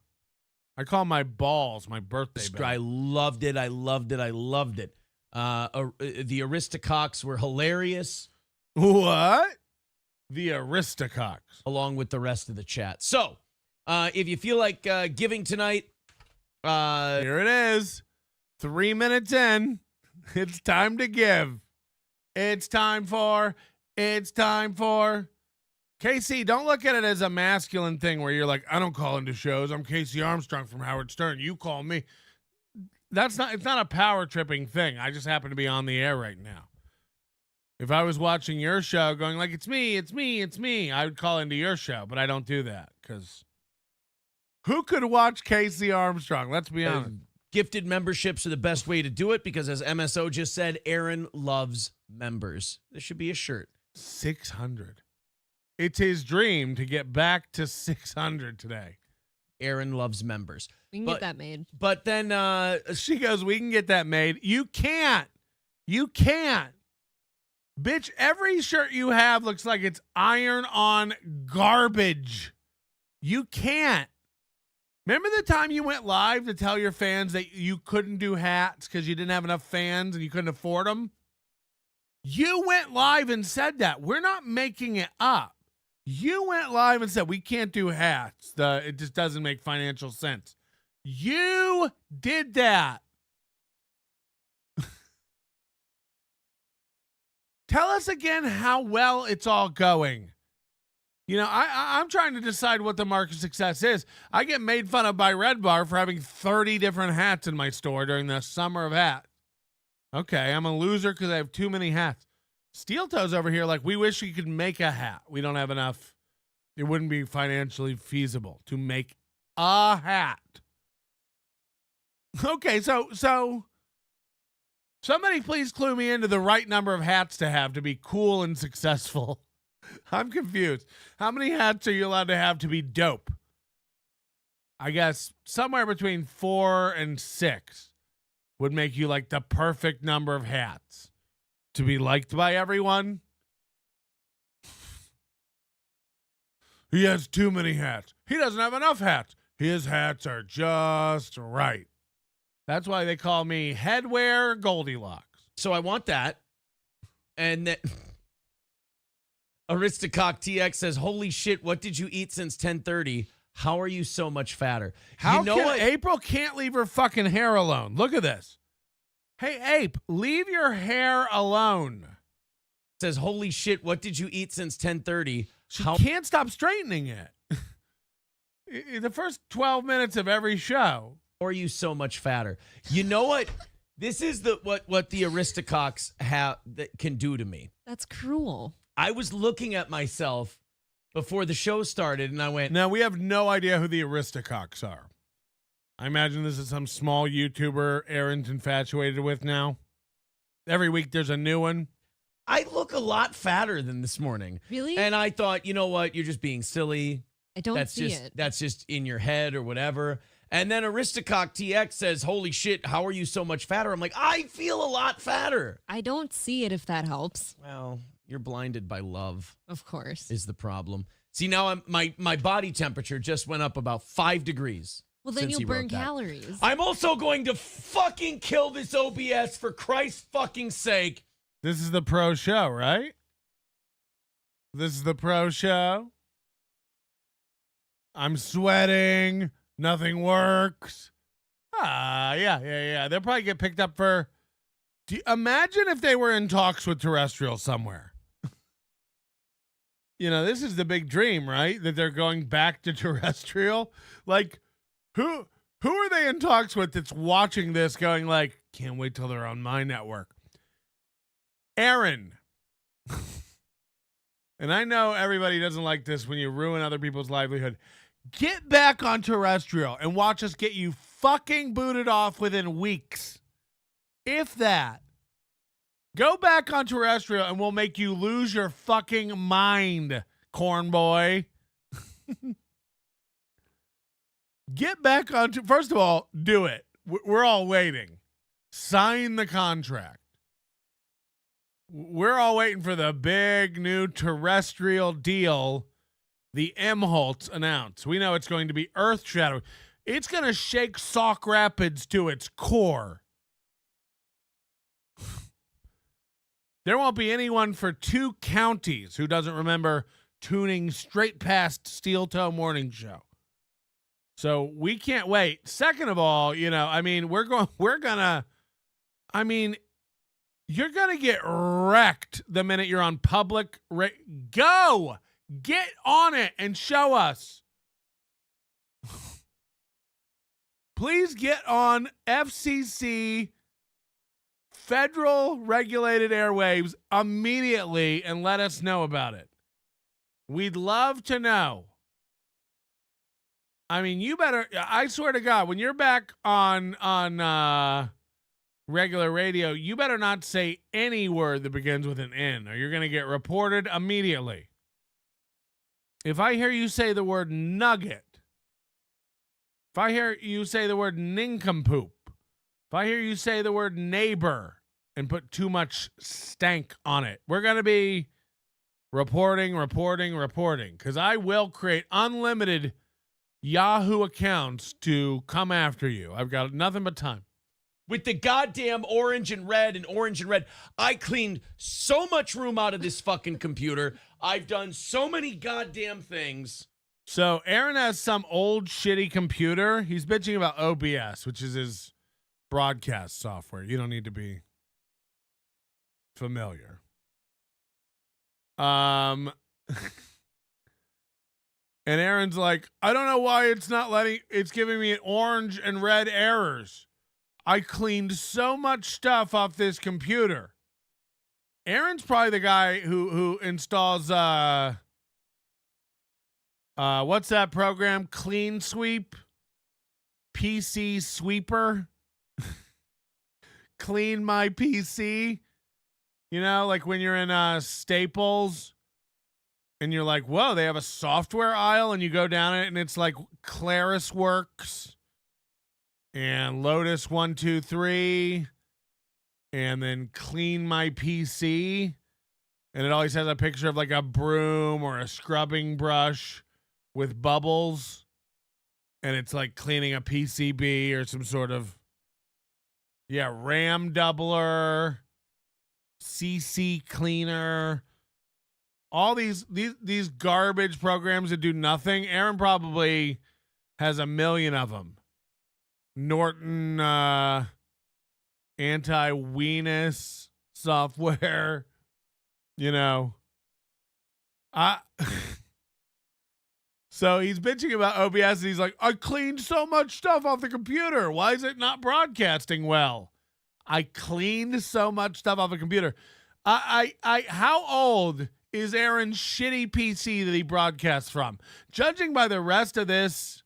I call my balls my birthday bag. I loved it. I loved it. I loved it. The Aristococks were hilarious. What? The Aristococks. Along with the rest of the chat. So, if you feel like giving tonight. Here it is. 3 minutes in. It's time to give. It's time for. KC, don't look at it as a masculine thing where you're like, I don't call into shows. I'm Casey Armstrong from Howard Stern. You call me. It's not a power tripping thing. I just happen to be on the air right now. If I was watching your show going like, it's me, I would call into your show, but I don't do that because who could watch Casey Armstrong? Let's be honest. Gifted memberships are the best way to do it because as MSO just said, Aaron loves members. There should be a shirt. 600. It's his dream to get back to 600 today. Aaron loves members. We can get that made. But then she goes, we can get that made. You can't. Bitch, every shirt you have looks like it's iron-on garbage. You can't. Remember the time you went live to tell your fans that you couldn't do hats because you didn't have enough fans and you couldn't afford them? You went live and said that. We're not making it up. You went live and said, we can't do hats. It just doesn't make financial sense. You did that. Tell us again how well it's all going. You know, I'm trying to decide what the mark of success is. I get made fun of by Red Bar for having 30 different hats in my store during the summer of hats. Okay, I'm a loser because I have too many hats. Steel Toes over here, like, we wish we could make a hat. We don't have enough. It wouldn't be financially feasible to make a hat. Okay, so somebody please clue me into the right number of hats to have to be cool and successful. I'm confused. How many hats are you allowed to have to be dope? I guess somewhere between 4 and 6 would make you like the perfect number of hats to be liked by everyone. He has too many hats. He doesn't have enough hats. His hats are just right. That's why they call me Headwear Goldilocks. So I want that. And then Aristocock TX says, holy shit, what did you eat since 10:30? How are you so much fatter? How April can't leave her fucking hair alone. Look at this. Hey, Ape, leave your hair alone. Says, holy shit, what did you eat since 10:30? She can't stop straightening it. The first 12 minutes of every show. How are you so much fatter? You know what? This is what the Aristococks that can do to me. That's cruel. I was looking at myself before the show started, and I went... Now, we have no idea who the Aristococks are. I imagine this is some small YouTuber Aaron's infatuated with now. Every week there's a new one. I look a lot fatter than this morning. Really? And I thought, you know what? You're just being silly. I don't see it. That's just in your head or whatever. And then Aristocock TX says, holy shit, how are you so much fatter? I'm like, I feel a lot fatter. I don't see it, if that helps. Well, you're blinded by love. Of course. Is the problem. See, now my body temperature just went up about 5 degrees. Well, then you'll burn calories. I'm also going to fucking kill this OBS for Christ's fucking sake. This is the pro show, right? This is the pro show. I'm sweating. Nothing works. Yeah. They'll probably get picked up for... Imagine if they were in talks with terrestrial somewhere. You know, this is the big dream, right? That they're going back to terrestrial. Like, who are they in talks with that's watching this going like, can't wait till they're on my network? Aaron. And I know everybody doesn't like this when you ruin other people's livelihood. Get back on terrestrial and watch us get you fucking booted off within weeks. If that. Go back on terrestrial and we'll make you lose your fucking mind, corn boy. Get back onto. First of all, do it. We're all waiting. Sign the contract. We're all waiting for the big new terrestrial deal the Imholtes announced. We know it's going to be earth-shattering. It's going to shake Sauk Rapids to its core. There won't be anyone for 2 counties who doesn't remember tuning straight past Steel Toe Morning Show. So we can't wait. Second of all, you're gonna get wrecked the minute you're on public. Go get on it and show us. Please get on FCC federal regulated airwaves immediately and let us know about it. We'd love to know. I mean, you better, I swear to God, when you're back on regular radio, you better not say any word that begins with an N, or you're going to get reported immediately. If I hear you say the word nugget, if I hear you say the word nincompoop, if I hear you say the word neighbor and put too much stank on it, we're going to be reporting, because I will create unlimited Yahoo accounts to come after you. I've got nothing but time. With the goddamn orange and red, I cleaned so much room out of this fucking computer. I've done so many goddamn things. So Aaron has some old shitty computer. He's bitching about OBS, which is his broadcast software. You don't need to be familiar. And Aaron's like, I don't know why it's giving me orange and red errors. I cleaned so much stuff off this computer. Aaron's probably the guy who installs what's that program? Clean Sweep? PC Sweeper? Clean My PC? You know, like when you're in Staples and you're like, whoa, they have a software aisle, and you go down it and it's like Claris Works and Lotus 123 and then Clean My PC. And it always has a picture of like a broom or a scrubbing brush with bubbles. And it's like cleaning a PCB or some sort of, RAM doubler, CC cleaner. All these garbage programs that do nothing. Aaron probably has 1 million of them. Norton anti-weenus software. So he's bitching about OBS and he's like, I cleaned so much stuff off the computer. Why is it not broadcasting well? I cleaned so much stuff off the computer. How old is Aaron's shitty PC that he broadcasts from? Judging by the rest of this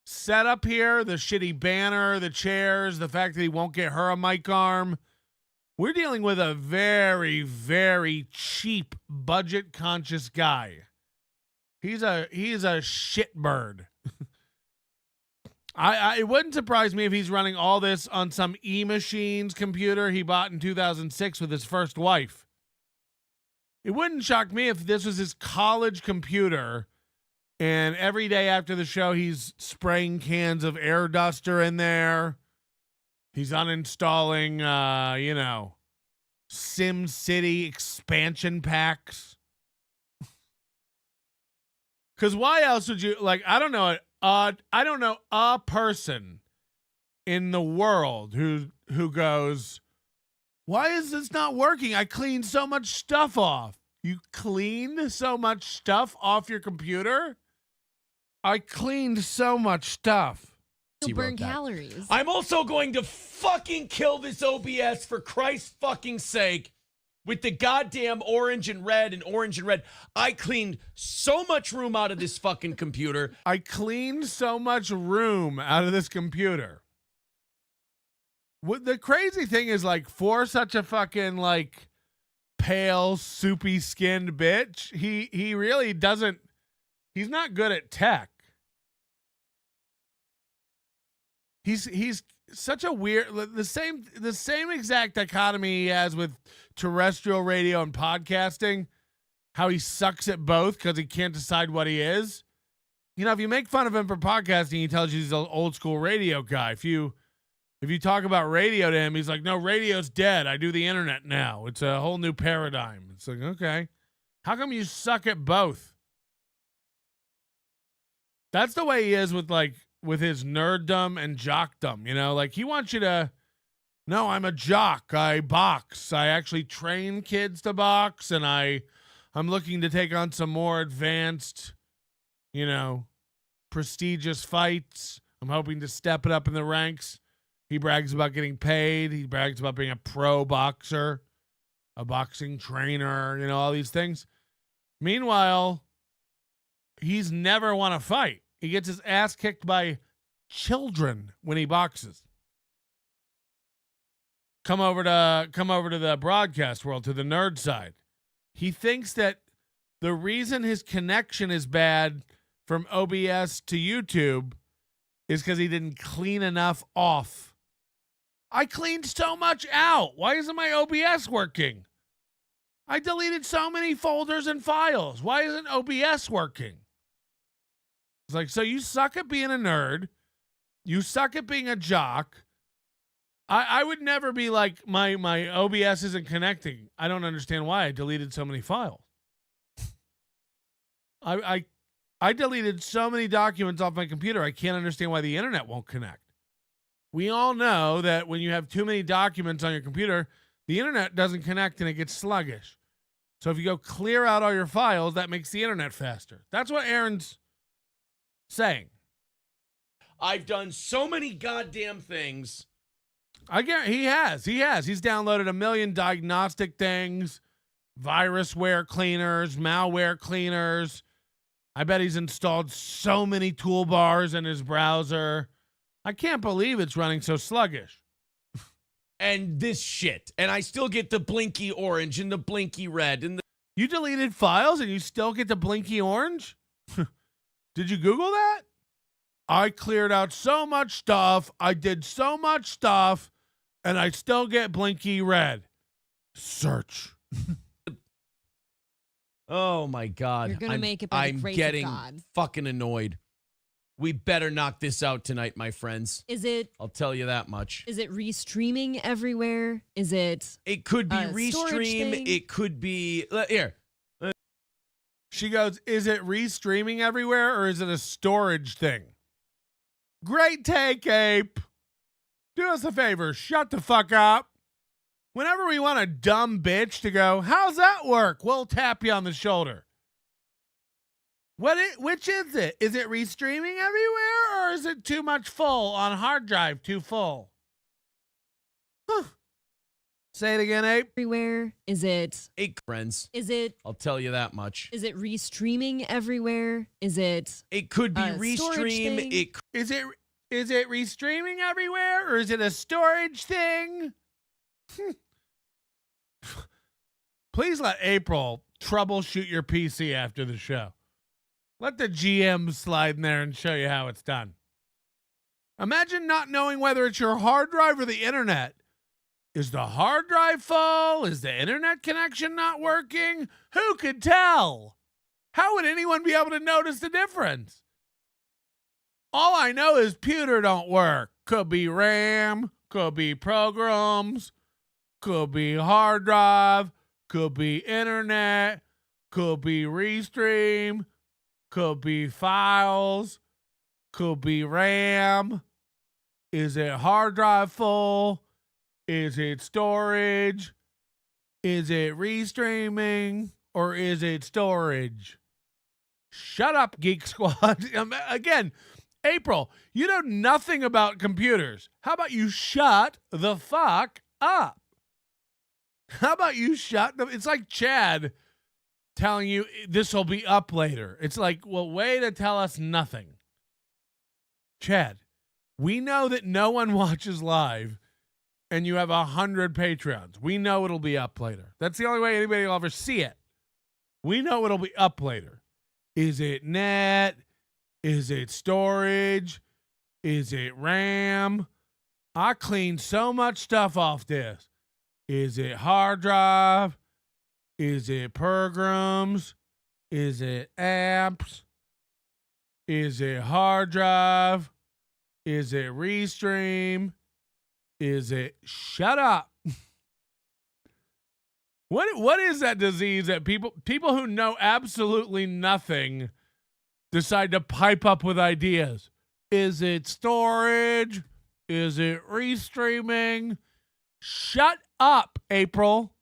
setup here, the shitty banner, the chairs, the fact that he won't get her a mic arm, we're dealing with a very, very cheap, budget-conscious guy. He's a shitbird. It wouldn't surprise me if he's running all this on some E-Machines computer he bought in 2006 with his first wife. It wouldn't shock me if this was his college computer and every day after the show he's spraying cans of air duster in there. He's uninstalling, Sim City expansion packs. Because why else would you, I don't know a person in the world who goes, why is this not working? I cleaned so much stuff off. You cleaned so much stuff off your computer? I cleaned so much stuff. You'll burn calories. I'm also going to fucking kill this OBS for Christ's fucking sake. With the goddamn orange and red. I cleaned so much room out of this fucking computer. I cleaned so much room out of this computer. What the crazy thing is, for such a fucking, pale, soupy skinned bitch, he really doesn't, he's not good at tech. he's such a weird, the same exact dichotomy he has with terrestrial radio and podcasting, how he sucks at both because he can't decide what he is. You know, if you make fun of him for podcasting, he tells you he's an old school radio guy. If you talk about radio to him, he's like, no, radio's dead. I do the internet now. It's a whole new paradigm. It's like, okay, how come you suck at both? That's the way he is with his nerddom and jockdom, you know? Like, he wants you to, no, I'm a jock. I box. I actually train kids to box, and I'm looking to take on some more advanced, you know, prestigious fights. I'm hoping to step it up in the ranks. He brags about getting paid. He brags about being a pro boxer, a boxing trainer, you know, all these things. Meanwhile, he's never won a fight. He gets his ass kicked by children when he boxes. Come over to the broadcast world, to the nerd side. He thinks that the reason his connection is bad from OBS to YouTube is because he didn't clean enough off. I cleaned so much out. Why isn't my OBS working? I deleted so many folders and files. Why isn't OBS working? It's like, so you suck at being a nerd. You suck at being a jock. I would never be like, my OBS isn't connecting. I don't understand why I deleted so many files. I deleted so many documents off my computer. I can't understand why the internet won't connect. We all know that when you have too many documents on your computer, the internet doesn't connect and it gets sluggish. So if you go clear out all your files, that makes the internet faster. That's what Aaron's saying. I've done so many goddamn things. I guarantee he has. He's downloaded a million diagnostic things, virusware cleaners, malware cleaners. I bet he's installed so many toolbars in his browser. I can't believe it's running so sluggish. And this shit. And I still get the blinky orange and the blinky red. And you deleted files and you still get the blinky orange? Did you Google that? I cleared out so much stuff. I did so much stuff. And I still get blinky red. Search. Oh, my God. You're going to make it by the grace of God. I'm getting fucking annoyed. We better knock this out tonight, my friends. Is it? I'll tell you that much. Is it restreaming everywhere? Is it? It could be restream. It could be here. She goes, is it restreaming everywhere or is it a storage thing? Great take, Ape. Do us a favor. Shut the fuck up. Whenever we want a dumb bitch to go, how's that work? We'll tap you on the shoulder. Which is it? Is it restreaming everywhere or is it too much full on hard drive? Too full? Huh. Say it again, Ape. Everywhere? Is it? Friends. Is it? I'll tell you that much. Is it restreaming everywhere? Is it? It could be restream. Is it restreaming everywhere or is it a storage thing? Please let April troubleshoot your PC after the show. Let the GM slide in there and show you how it's done. Imagine not knowing whether it's your hard drive or the internet. Is the hard drive full? Is the internet connection not working? Who could tell? How would anyone be able to notice the difference? All I know is pewter don't work. Could be RAM, could be programs, could be hard drive, could be internet, could be restream, could be files, could be RAM. Is it hard drive full? Is it storage? Is it restreaming? Or is it storage? Shut up, Geek Squad. Again, April, you know nothing about computers. How about you shut the fuck up? How about you shut the... It's like Chad telling you this will be up later. It's like, well, way to tell us nothing. Chad, we know that no one watches live and you have 100 Patreons. We know it'll be up later. That's the only way anybody will ever see it. We know it'll be up later. Is it net? Is it storage? Is it RAM? I cleaned so much stuff off this. Is it hard drive? Is it programs? Is it apps? Is it hard drive? Is it Restream? Is it shut up? What is that disease that people who know absolutely nothing decide to pipe up with ideas? Is it storage? Is it restreaming? Shut up, April.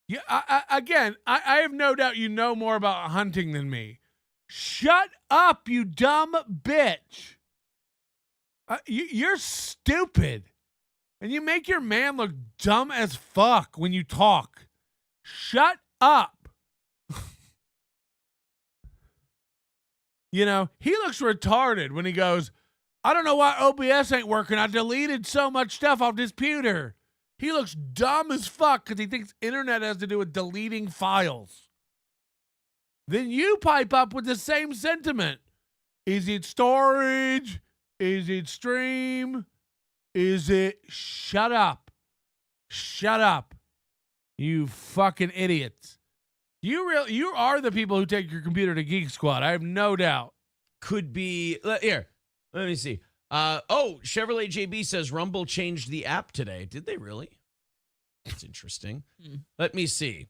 Yeah, I have no doubt you know more about hunting than me. Shut up, you dumb bitch. You're stupid. And you make your man look dumb as fuck when you talk. Shut up. You know, he looks retarded when he goes, I don't know why OBS ain't working. I deleted so much stuff off this computer. He looks dumb as fuck because he thinks internet has to do with deleting files. Then you pipe up with the same sentiment. Is it storage? Is it stream? Is it shut up? Shut up. You fucking idiots. You are the people who take your computer to Geek Squad. I have no doubt. Could be here. Let me see. Chevrolet JB says Rumble changed the app today. Did they really? That's interesting. Let me see.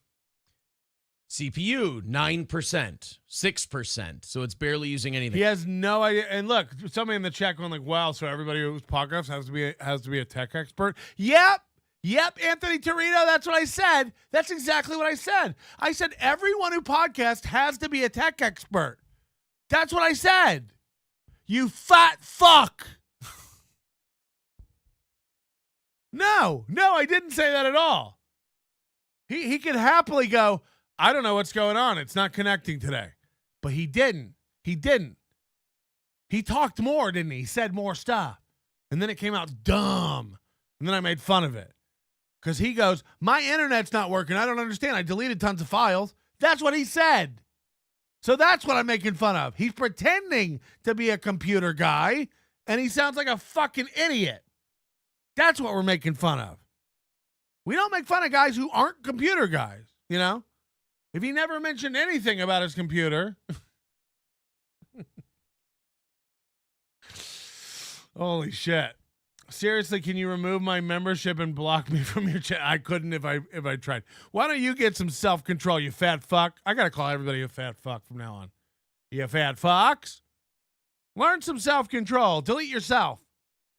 CPU 9%, 6%. So it's barely using anything. He has no idea. And look, somebody in the chat going like, "Wow, so everybody who's podcasts has to be a tech expert." Yep, Anthony Torito. That's what I said. That's exactly what I said. I said everyone who podcasts has to be a tech expert. That's what I said. You fat fuck. No, I didn't say that at all. He could happily go, I don't know what's going on. It's not connecting today. But he didn't. He talked more, didn't he? He said more stuff. And then it came out dumb. And then I made fun of it. Because he goes, my internet's not working. I don't understand. I deleted tons of files. That's what he said. So that's what I'm making fun of. He's pretending to be a computer guy, and he sounds like a fucking idiot. That's what we're making fun of. We don't make fun of guys who aren't computer guys, you know? If he never mentioned anything about his computer. Holy shit. Seriously, can you remove my membership and block me from your chat? I couldn't if I tried. Why don't you get some self-control, you fat fuck? I got to call everybody a fat fuck from now on. You fat fucks. Learn some self-control. Delete yourself.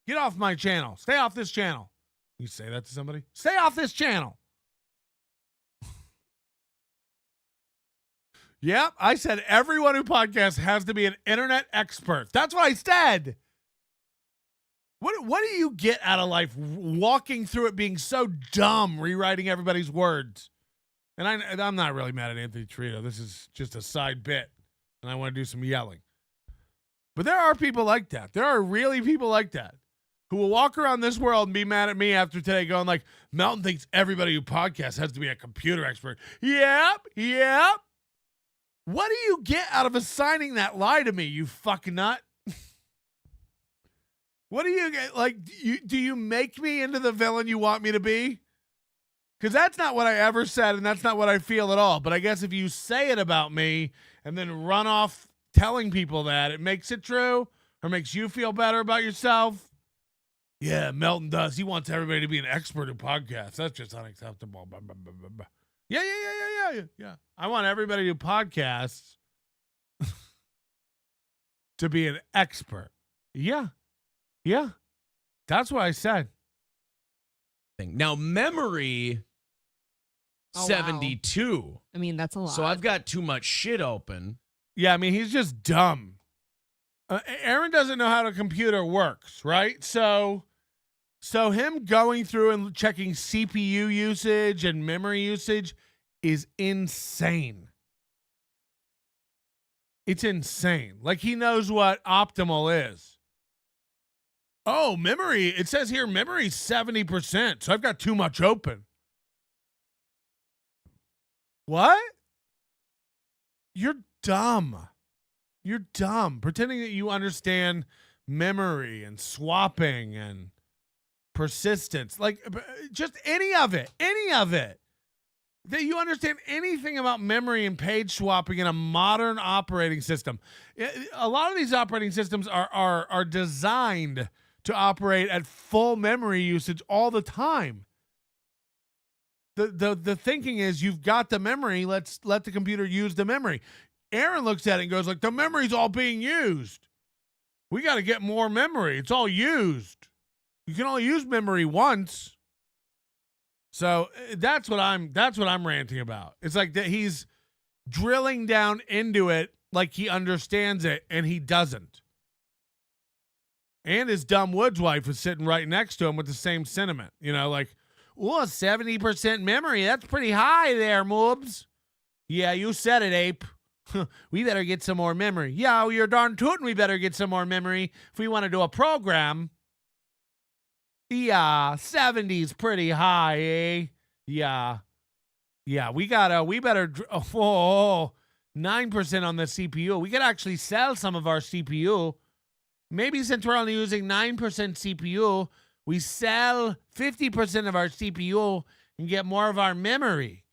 Get off my channel. Stay off this channel. You say that to somebody? Stay off this channel. Yep, I said everyone who podcasts has to be an internet expert. That's what I said. What do you get out of life walking through it being so dumb, rewriting everybody's words? And I'm not really mad at Anthony Torito. This is just a side bit, and I want to do some yelling. But there are people like that. There are really people like that who will walk around this world and be mad at me after today going like, Melton thinks everybody who podcasts has to be a computer expert. Yep. What do you get out of assigning that lie to me, you fucking nut? What do you get? Like, do you make me into the villain you want me to be? Because that's not what I ever said, and that's not what I feel at all. But I guess if you say it about me and then run off telling people that, it makes it true or makes you feel better about yourself. Yeah, Melton does. He wants everybody to be an expert in podcasts. That's just unacceptable. Blah, blah, blah, blah, blah. Yeah. I want everybody who podcasts to be an expert. Yeah. That's what I said. Now, memory 72. Wow. I mean, that's a lot. So I've got too much shit open. Yeah, I mean, he's just dumb. Aaron doesn't know how the computer works, right? So him going through and checking CPU usage and memory usage is insane. It's insane. Like, he knows what optimal is. Oh, memory. It says here memory 70%. So I've got too much open. What? You're dumb. Pretending that you understand memory and swapping and persistence, like just any of it, that you understand anything about memory and page swapping in a modern operating system. A lot of these operating systems are designed to operate at full memory usage all the time. The thinking is, you've got the memory, let's let the computer use the memory. Aaron looks at it and goes like, the memory's all being used. We got to get more memory. It's all used. You can only use memory once. So that's what I'm ranting about. It's like that he's drilling down into it like he understands it, and he doesn't. And his dumb Woods wife is sitting right next to him with the same sentiment. You know, like, oh, 70% memory. That's pretty high there, Moobs. Yeah, you said it, Ape. We better get some more memory. Yeah, well, you're darn tootin' we better get some more memory if we want to do a program. Yeah, 70's pretty high, eh? Yeah, we better, 9% on the CPU. We could actually sell some of our CPU. Maybe since we're only using 9% CPU, we sell 50% of our CPU and get more of our memory.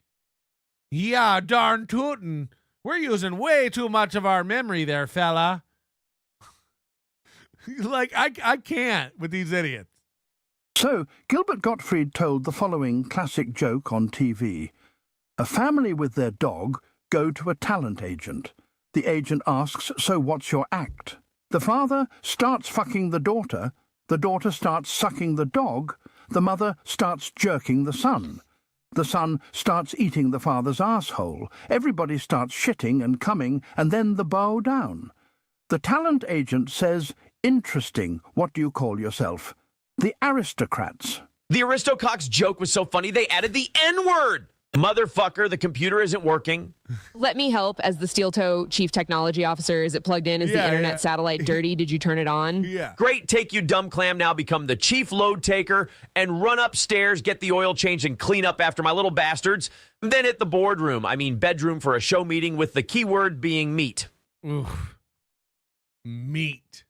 Yeah, darn tootin'. We're using way too much of our memory there, fella. Like, I can't with these idiots. So, Gilbert Gottfried told the following classic joke on TV. A family with their dog go to a talent agent. The agent asks, so what's your act? The father starts fucking the daughter starts sucking the dog, the mother starts jerking the son starts eating the father's asshole, everybody starts shitting and coming, and then the bow down. The talent agent says, interesting, what do you call yourself? The aristocrats. The Aristococks joke was so funny, they added the N-word. Motherfucker, the computer isn't working. Let me help as the Steel Toe Chief Technology Officer. Is it plugged in? Is the internet satellite dirty? Did you turn it on? Yeah. Great, take you dumb clam, now become the chief load taker and run upstairs, get the oil changed and clean up after my little bastards. Then hit the bedroom for a show meeting with the keyword being meat. Oof. Meat.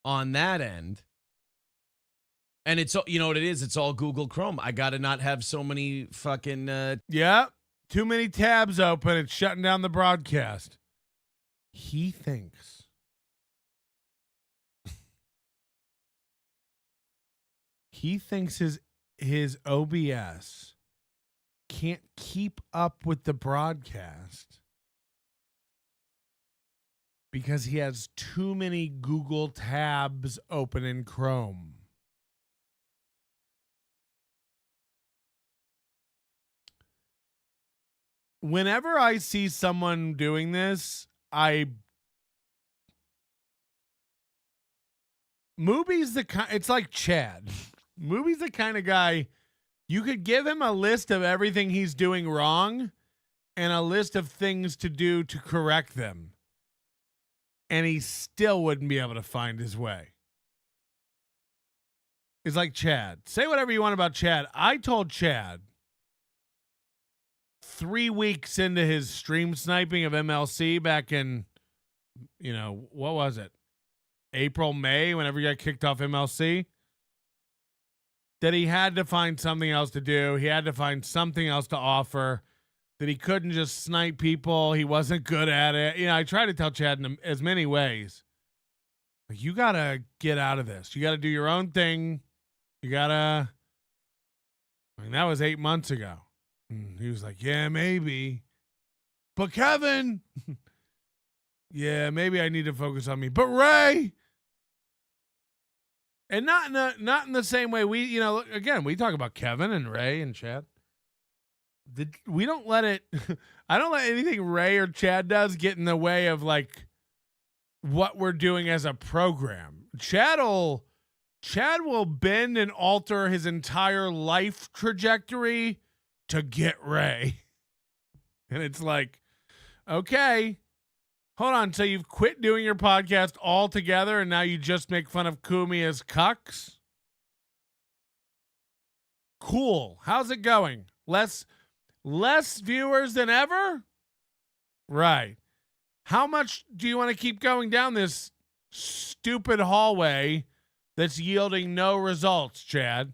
On that end. And it's, you know what it is? It's all Google Chrome. I got to not have so many fucking... Yeah, too many tabs open. It's shutting down the broadcast. He thinks his OBS can't keep up with the broadcast because he has too many Google tabs open in Chrome. Whenever I see someone doing this, it's like Chad. Mooby's the kind of guy, you could give him a list of everything he's doing wrong and a list of things to do to correct them, and he still wouldn't be able to find his way. It's like Chad. Say whatever you want about Chad. I told Chad 3 weeks into his stream sniping of MLC back in, what was it? April, May, whenever he got kicked off MLC, that he had to find something else to do. He had to find something else to offer, that he couldn't just snipe people. He wasn't good at it. I try to tell Chad in as many ways. Like, you got to get out of this. You got to do your own thing. You got to, that was 8 months ago. He was like, yeah, maybe. But Kevin, yeah, maybe I need to focus on me. But Ray, and not in the same way we, again, we talk about Kevin and Ray and Chad. We don't let it, I don't let anything Ray or Chad does get in the way of like what we're doing as a program. Chad will bend and alter his entire life trajectory to get Ray. And it's like, okay, hold on. So you've quit doing your podcast altogether and now you just make fun of Kumi as cucks? Cool. How's it going? Less viewers than ever? Right. How much do you want to keep going down this stupid hallway that's yielding no results, Chad.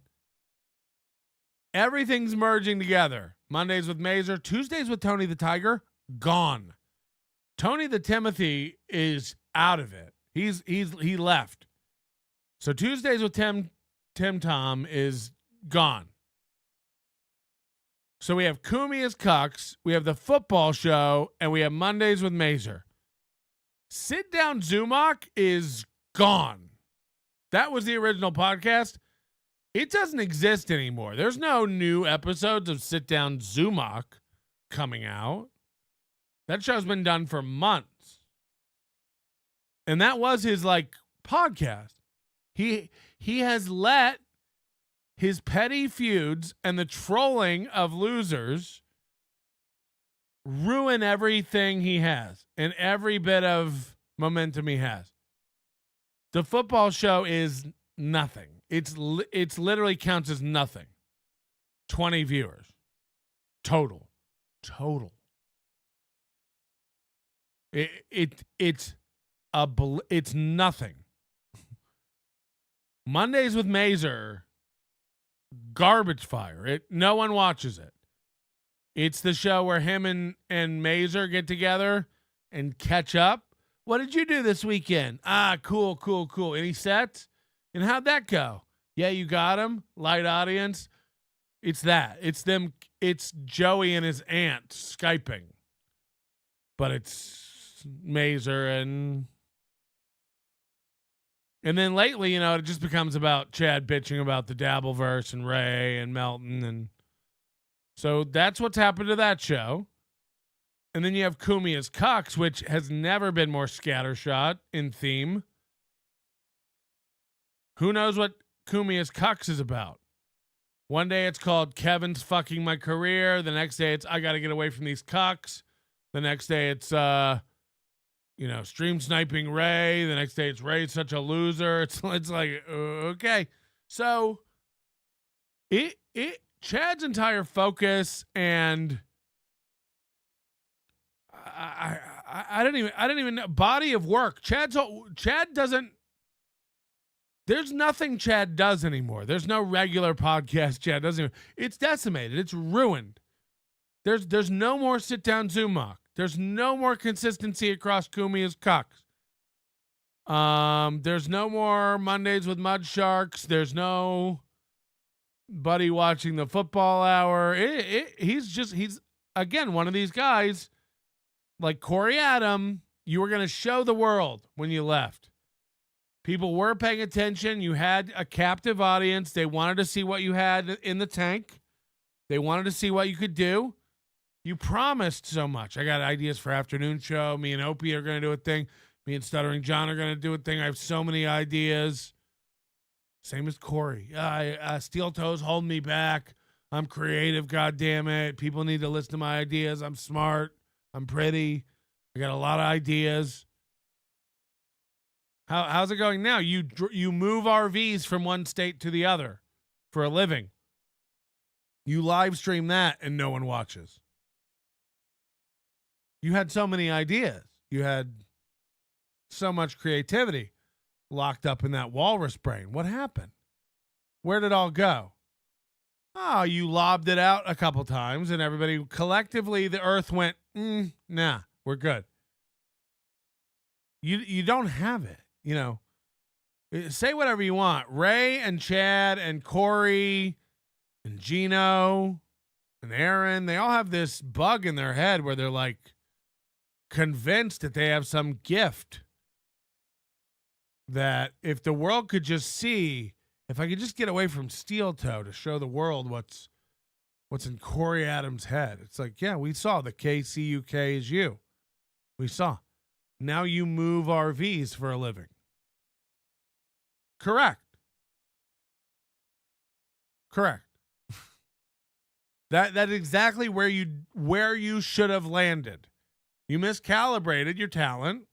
Everything's merging together. Mondays with Mazer, Tuesdays with Tony the Tiger, gone. Tony the Timothy is out of it. He left. So Tuesdays with Tim Tom is gone. So we have Kumi as Cucks, we have the football show, and we have Mondays with Mazer. Sit Down Zumach is gone. That was the original podcast. It doesn't exist anymore. There's no new episodes of Sit Down Zumach coming out. That show's been done for months. And that was his podcast. He has let his petty feuds and the trolling of losers ruin everything he has and every bit of momentum he has. The football show is nothing. It's literally counts as nothing. 20 viewers. Total. It's nothing. Mondays with Mazer, garbage fire. No one watches it. It's the show where him and Mazer get together and catch up. What did you do this weekend? Cool. Any sets? And how'd that go? Yeah, you got him. Light audience. It's that. It's them. It's Joey and his aunt Skyping. But it's Mazer and then lately, it just becomes about Chad bitching about the Dabbleverse and Ray and Melton. And so that's what's happened to that show. And then you have Kumi as Cox, which has never been more scattershot in theme. Who knows what Kumi as Cox is about? One day it's called Kevin's fucking my career. The next day it's I got to get away from these cucks. The next day it's stream sniping Ray. The next day it's Ray's such a loser. It's like okay. So Chad's entire focus and I didn't even know body of work. Chad doesn't. There's nothing Chad does anymore. There's no regular podcast Chad doesn't. It's decimated. It's ruined. There's no more sit down Zumach. There's no more consistency across Kumi as Cucks. There's no more Mondays with Mud Sharks. There's no Buddy watching the football hour. He's again one of these guys like Corey Adam. You were going to show the world when you left. People were paying attention. You had a captive audience. They wanted to see what you had in the tank. They wanted to see what you could do. You promised so much. I got ideas for afternoon show. Me and Opie are going to do a thing. Me and Stuttering John are going to do a thing. I have so many ideas. Same as Corey. Steel toes hold me back. I'm creative, God damn it. People need to listen to my ideas. I'm smart. I'm pretty. I got a lot of ideas. How's it going now? You move RVs from one state to the other for a living. You live stream that and no one watches. You had so many ideas. You had so much creativity locked up in that walrus brain. What happened? Where did it all go? Oh, you lobbed it out a couple times and everybody collectively, the earth went, nah, we're good. You don't have it. Say whatever you want. Ray and Chad and Corey and Gino and Aaron, they all have this bug in their head where they're like convinced that they have some gift that if the world could just see, if I could just get away from Steel Toe to show the world what's in Corey Adams' head. It's like, yeah, we saw the KCUK is you. We saw. Now you move RVs for a living. Correct. That's exactly where you should have landed. You miscalibrated your talent.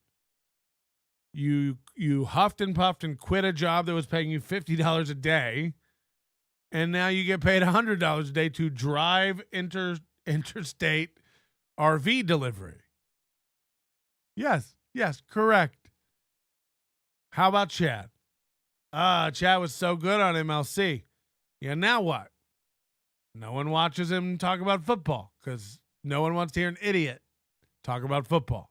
You huffed and puffed and quit a job that was paying you $50 a day, and now you get paid $100 a day to drive interstate RV delivery. Yes, correct. How about Chad? Chad was so good on MLC. Yeah, now what? No one watches him talk about football because no one wants to hear an idiot talk about football.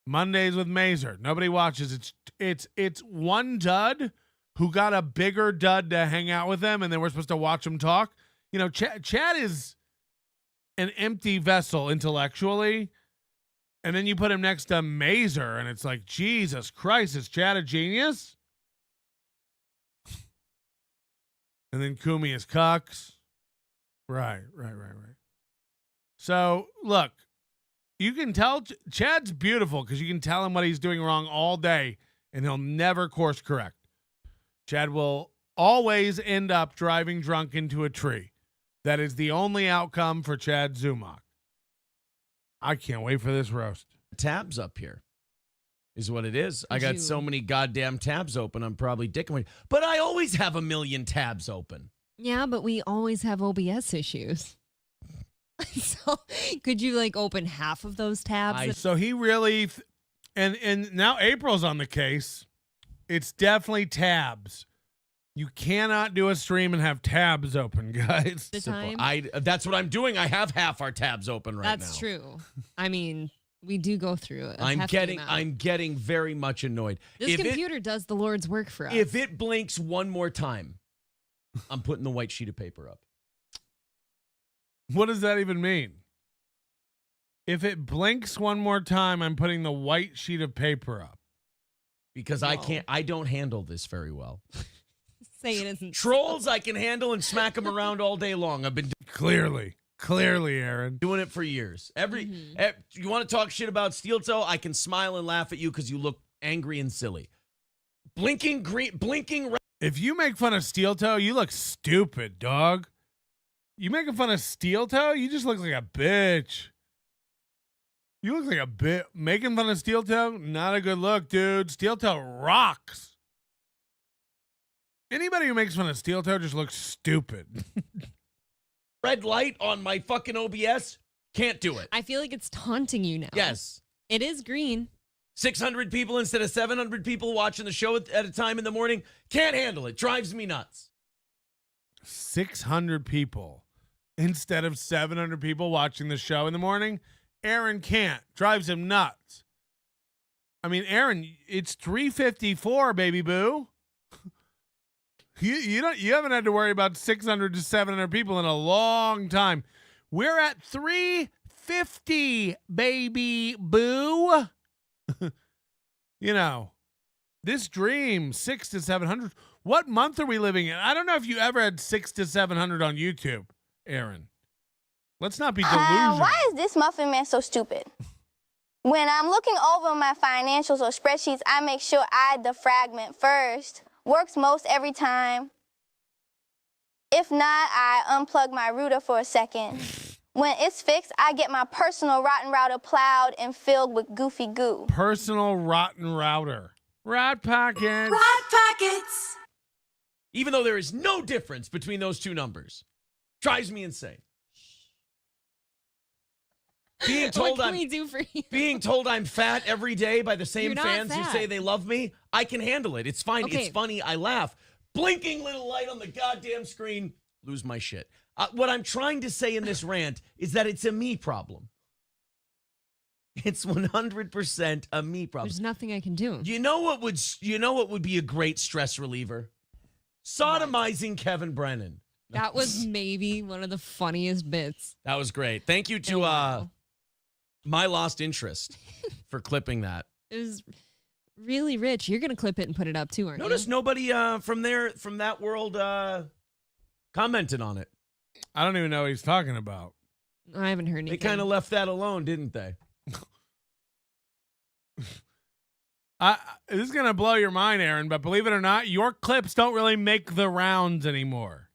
Mondays with Mazer. Nobody watches. It's one dud who got a bigger dud to hang out with them, and then we're supposed to watch him talk. You know, Chad is an empty vessel intellectually, and then you put him next to Mazer, and it's like, Jesus Christ, is Chad a genius? And then Kumi is cucks. Right. So, look, you can tell Chad's beautiful because you can tell him what he's doing wrong all day, and he'll never course correct. Chad will always end up driving drunk into a tree. That is the only outcome for Chad Zumock. I can't wait for this roast. Tabs up here is what it is. I got so many goddamn tabs open, I'm probably dicking. But I always have a million tabs open. Yeah, but we always have OBS issues. So could you like open half of those tabs? So he really, and now April's on the case. It's definitely tabs. You cannot do a stream and have tabs open, guys. That's what I'm doing. I have half our tabs open right now. That's true. I mean, we do go through it. I'm getting very much annoyed. This computer does the Lord's work for us. If it blinks one more time, I'm putting the white sheet of paper up. What does that even mean? If it blinks one more time, I'm putting the white sheet of paper up. Because I don't handle this very well. Say it isn't. Trolls I can handle and smack them around all day long. I've been clearly, Aaron, doing it for years. You want to talk shit about Steel Toe? I can smile and laugh at you because you look angry and silly. Blinking red. If you make fun of Steel Toe, you look stupid, dog. You making fun of Steel Toe? You just look like a bitch. You look like a bit. Making fun of Steel Toe? Not a good look, dude. Steel Toe rocks. Anybody who makes fun of Steel Toe just looks stupid. Red light on my fucking OBS? Can't do it. I feel like it's taunting you now. Yes. It is green. 600 people instead of 700 people watching the show at a time in the morning. Can't handle it. Drives me nuts. 600 people instead of 700 people watching the show in the morning. Aaron can't. Drives him nuts. I mean, Aaron, it's 3:54, baby boo. You haven't had to worry about 600 to 700 people in a long time. We're at 350, baby boo. You know, this dream 600 to 700. What month are we living in? I don't know if you ever had 600 to 700 on YouTube, Aaron. Let's not be delusional. Why is this muffin man so stupid? When I'm looking over my financials or spreadsheets, I make sure I defragment first. Works most every time. If not, I unplug my router for a second. When it's fixed, I get my personal rotten router plowed and filled with goofy goo. Personal rotten router. Rat packets. Rat packets. Even though there is no difference between those two numbers. Drives me insane. Being told what can we do for you? Being told I'm fat every day by the same You're not fans who fat. say they love me, I can handle it. It's fine. Okay. It's funny. I laugh. Blinking little light on the goddamn screen. Lose my shit. What I'm trying to say in this rant is that it's a me problem. It's 100% a me problem. There's nothing I can do. You know what would be a great stress reliever? Sodomizing Kevin Brennan. That was maybe one of the funniest bits. That was great. Thank you to My Lost Interest for clipping that. It was really rich. You're going to clip it and put it up too, aren't Notice you? nobody from that world commented on it. I don't even know what he's talking about. I haven't heard anything. They kind of left that alone, didn't they? This is going to blow your mind, Aaron, but believe it or not, your clips don't really make the rounds anymore.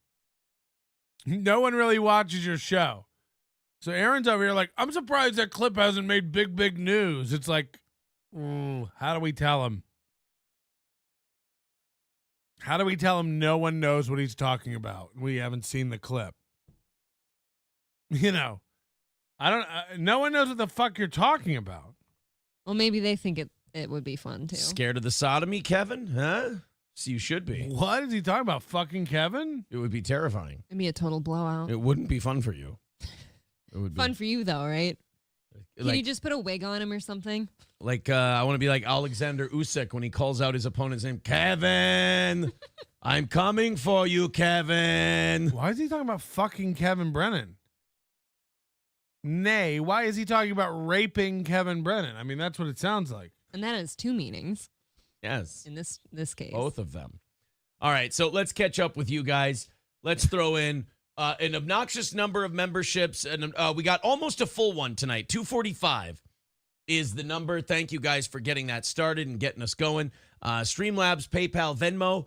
No one really watches your show. So Aaron's over here like, I'm surprised that clip hasn't made big news. It's like, how do we tell him? How do we tell him no one knows what he's talking about? We haven't seen the clip. You know, no one knows what the fuck you're talking about. Well, maybe they think it It would be fun too. Scared of the sodomy, Kevin? Huh? So you should be. What is he talking about? Fucking Kevin? It would be terrifying. It'd be a total blowout. It wouldn't be fun for you. It would be Fun for you though, right? Can like, you just put a wig on him or something? like I want to be like Alexander Usyk when he calls out his opponent's name, Kevin. I'm coming for you, Kevin. Why is he talking about fucking Kevin Brennan? Nay, why is he talking about raping Kevin Brennan? I mean, that's what it sounds like. And that has two meanings. Yes. In this case. Both of them. All right, so let's catch up with you guys. Let's throw in an obnoxious number of memberships. And we got almost a full one tonight. 245 is the number. Thank you guys for getting that started and getting us going. Streamlabs, PayPal, Venmo.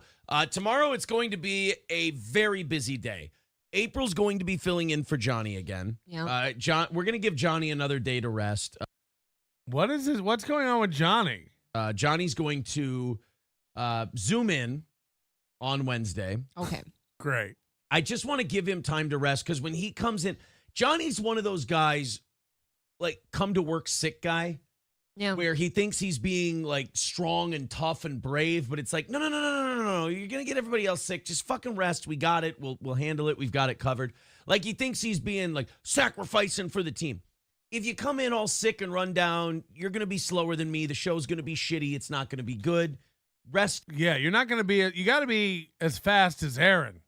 Tomorrow it's going to be a very busy day. April's going to be filling in for Johnny again. Yeah. John, we're going to give Johnny another day to rest. What is this? What's going on with Johnny? Johnny's going to Zoom in on Wednesday. Okay. Great. I just want to give him time to rest because when he comes in, Johnny's one of those guys, like come to work sick guy. Yeah. Where he thinks he's being like strong and tough and brave, but it's like, no. You're gonna get everybody else sick. Just fucking rest. We got it. We'll handle it. We've got it covered. Like he thinks he's being like sacrificing for the team. If you come in all sick and run down, you're gonna be slower than me. The show's gonna be shitty. It's not gonna be good. Rest. Yeah, you're not gonna be. You got to be as fast as Aaron.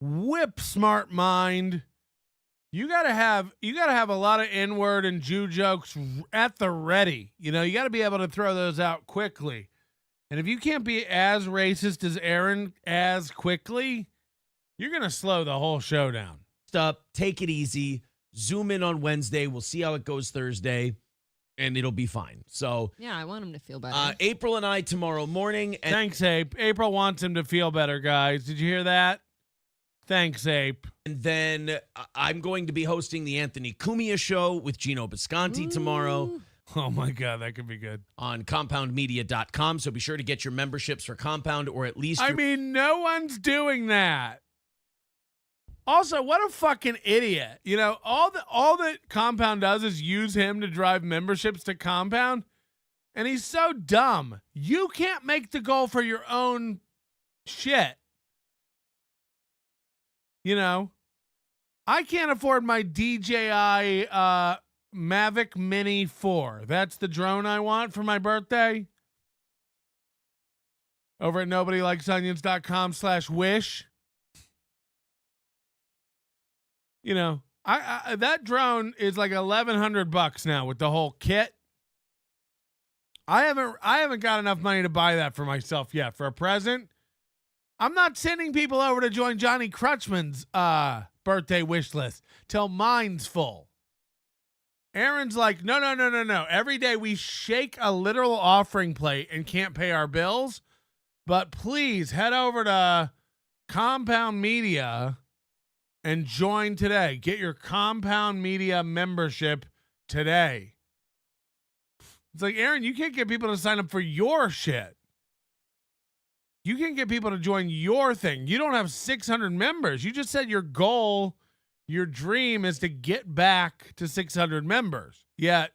Whip smart mind. You gotta have a lot of N-word and Jew jokes at the ready. You know, you got to be able to throw those out quickly. And if you can't be as racist as Aaron as quickly, you're gonna slow the whole show down. Up, take it easy. Zoom in on Wednesday. We'll see how it goes Thursday, and it'll be fine. So yeah, I want him to feel better. April and I tomorrow morning. And thanks, Ape. April wants him to feel better, guys. Did you hear that? Thanks, Ape. And then I'm going to be hosting the Anthony Cumia show with Gino Bisconti tomorrow. Oh, my God. That could be good. On compoundmedia.com. So be sure to get your memberships for Compound or at least... I mean, no one's doing that. Also, what a fucking idiot. You know, all that Compound does is use him to drive memberships to Compound. And he's so dumb. You can't make the goal for your own shit. You know, I can't afford my DJI Mavic Mini 4. That's the drone I want for my birthday. Over at nobodylikesonions.com/wish. You know, I that drone is like $1,100 now with the whole kit. I haven't got enough money to buy that for myself yet for a present. I'm not sending people over to join Johnny Crutchman's birthday wish list till mine's full. Aaron's like, no. Every day we shake a literal offering plate and can't pay our bills. But please head over to Compound Media and join today. Get your Compound Media membership today. It's like, Aaron, you can't get people to sign up for your shit. You can get people to join your thing. You don't have 600 members. You just said your goal, your dream is to get back to 600 members. Yet,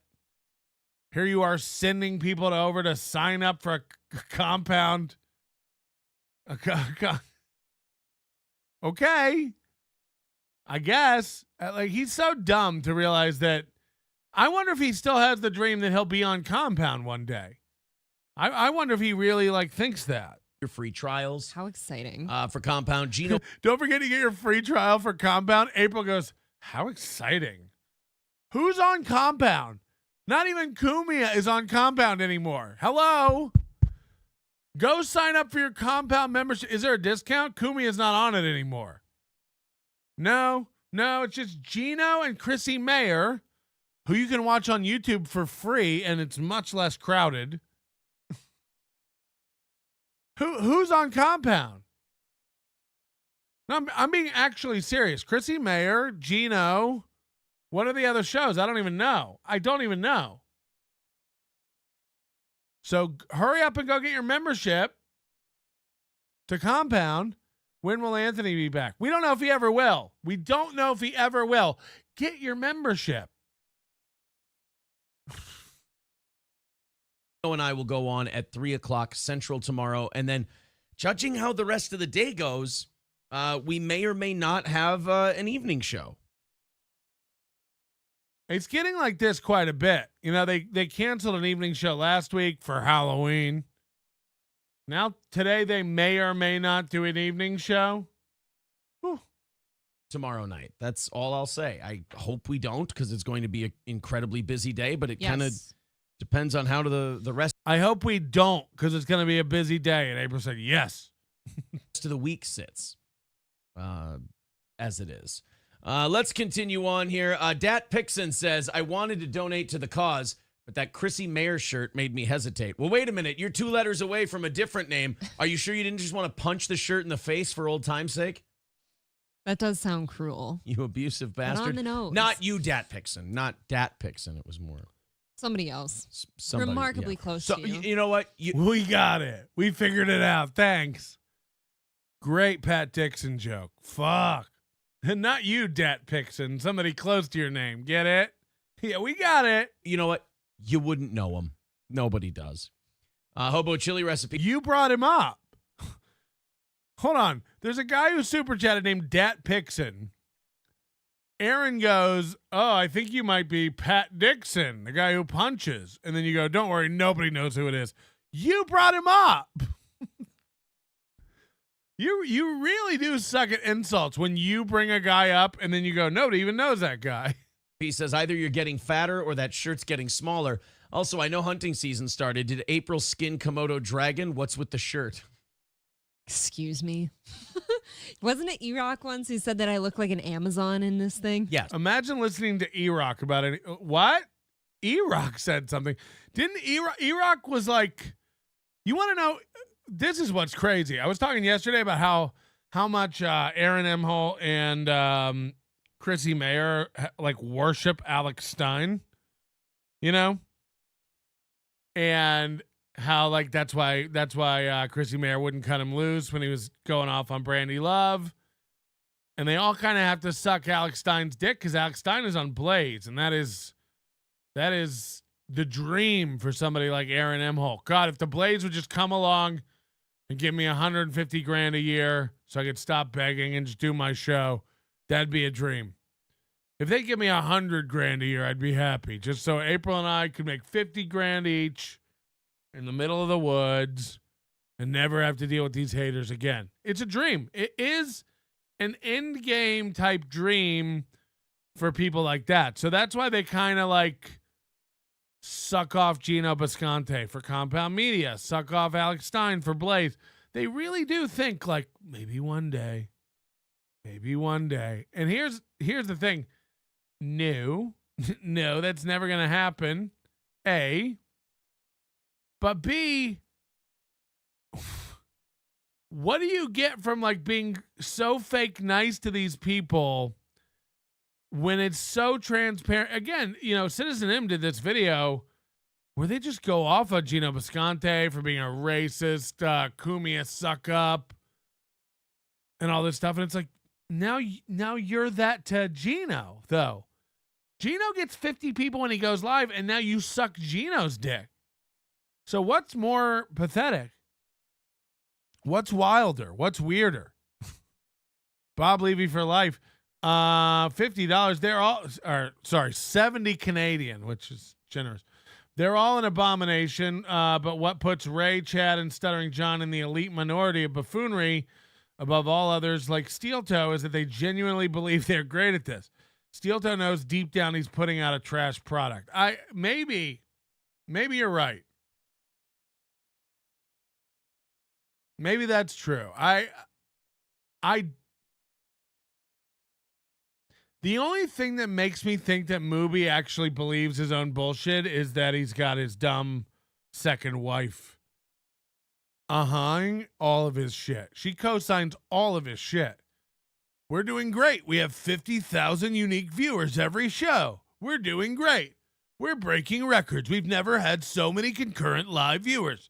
here you are sending people over to sign up for a Compound. Okay. I guess. Like, he's so dumb to realize that. I wonder if he still has the dream that he'll be on Compound one day. I wonder if he really, like, thinks that. Your free trials. How exciting. For Compound. Gino. Don't forget to get your free trial for Compound. April goes, how exciting. Who's on Compound? Not even Cumia is on Compound anymore. Hello? Go sign up for your Compound membership. Is there a discount? Cumia is not on it anymore. No, it's just Gino and Chrissy Mayer, who you can watch on YouTube for free, and it's much less crowded. Who's on Compound? No, I'm being actually serious. Chrissy Mayer, Gino. What are the other shows? I don't even know. So hurry up and go get your membership to Compound. When will Anthony be back? We don't know if he ever will. Get your membership. and I will go on at 3 o'clock Central tomorrow. And then, judging how the rest of the day goes, we may or may not have an evening show. It's getting like this quite a bit. You know, they canceled an evening show last week for Halloween. Now, today, they may or may not do an evening show. Whew. Tomorrow night. That's all I'll say. I hope we don't, because it's going to be an incredibly busy day, but it kind of depends on how the rest. I hope we don't, because it's going to be a busy day. And April said yes. Rest of the week sits as it is. Let's continue on here. Dat Pixon says, I wanted to donate to the cause, but that Chrissy Mayer shirt made me hesitate. Well, wait a minute. You're 2 letters away from a different name. Are you sure you didn't just want to punch the shirt in the face for old time's sake? That does sound cruel. You abusive bastard. On the nose. Not you, Dat Pixon. Not Dat Pixon. It was more somebody else. Somebody, remarkably close to you. You know what? We got it. We figured it out. Thanks. Great Pat Dixon joke. Fuck. Not you, Dat Pixon. Somebody close to your name. Get it? Yeah, we got it. You know what? You wouldn't know him. Nobody does. Hobo chili recipe. You brought him up. Hold on. There's a guy who super chatted named Dat Pixon. Aaron goes, oh, I think you might be Pat Dixon, the guy who punches. And then you go, don't worry, nobody knows who it is. You brought him up. You really do suck at insults when you bring a guy up and then you go, nobody even knows that guy. He says either you're getting fatter or that shirt's getting smaller. Also, I know hunting season started. Did April skin Komodo dragon? What's with the shirt? Excuse me. Wasn't it E-Rock once who said that I look like an Amazon in this thing? Yes. Imagine listening to E-Rock about it. What? E-Rock said something. Didn't E-Rock was like, you want to know, this is what's crazy. I was talking yesterday about how much Aaron Imholte and Chrissy Mayer like worship Alex Stein, you know? And how like that's why Chrissy Mayer wouldn't cut him loose when he was going off on Brandy Love, and they all kind of have to suck Alex Stein's dick because Alex Stein is on Blaze, and that is the dream for somebody like Aaron Imholte. God, if the Blaze would just come along and give me $150,000 a year so I could stop begging and just do my show, that'd be a dream. If they give me $100,000 a year, I'd be happy. Just so April and I could make $50,000 each in the middle of the woods and never have to deal with these haters again. It's a dream. It is an end game type dream for people like that. So that's why they kind of like suck off Gino Bisconte for Compound Media, suck off Alex Stein for Blaze. They really do think like maybe one day. And here's the thing. No, that's never going to happen. A. But B, what do you get from like being so fake nice to these people when it's so transparent? Again, you know, Citizen M did this video where they just go off on Gino Bisconte for being a racist, Kumia suck up, and all this stuff. And it's like, now you're that to Gino, though. Gino gets 50 people when he goes live, and now you suck Gino's dick. So what's more pathetic? What's wilder? What's weirder? Bob Levy for life. $50. They're all, or sorry, 70 Canadian, which is generous. They're all an abomination. But what puts Ray, Chad, and Stuttering John in the elite minority of buffoonery above all others like Steel Toe is that they genuinely believe they're great at this. Steel Toe knows deep down he's putting out a trash product. Maybe you're right. Maybe that's true. The only thing that makes me think that Mubi actually believes his own bullshit is that he's got his dumb second wife all of his shit. She co-signs all of his shit. We're doing great. We have 50,000 unique viewers every show. We're doing great. We're breaking records. We've never had so many concurrent live viewers.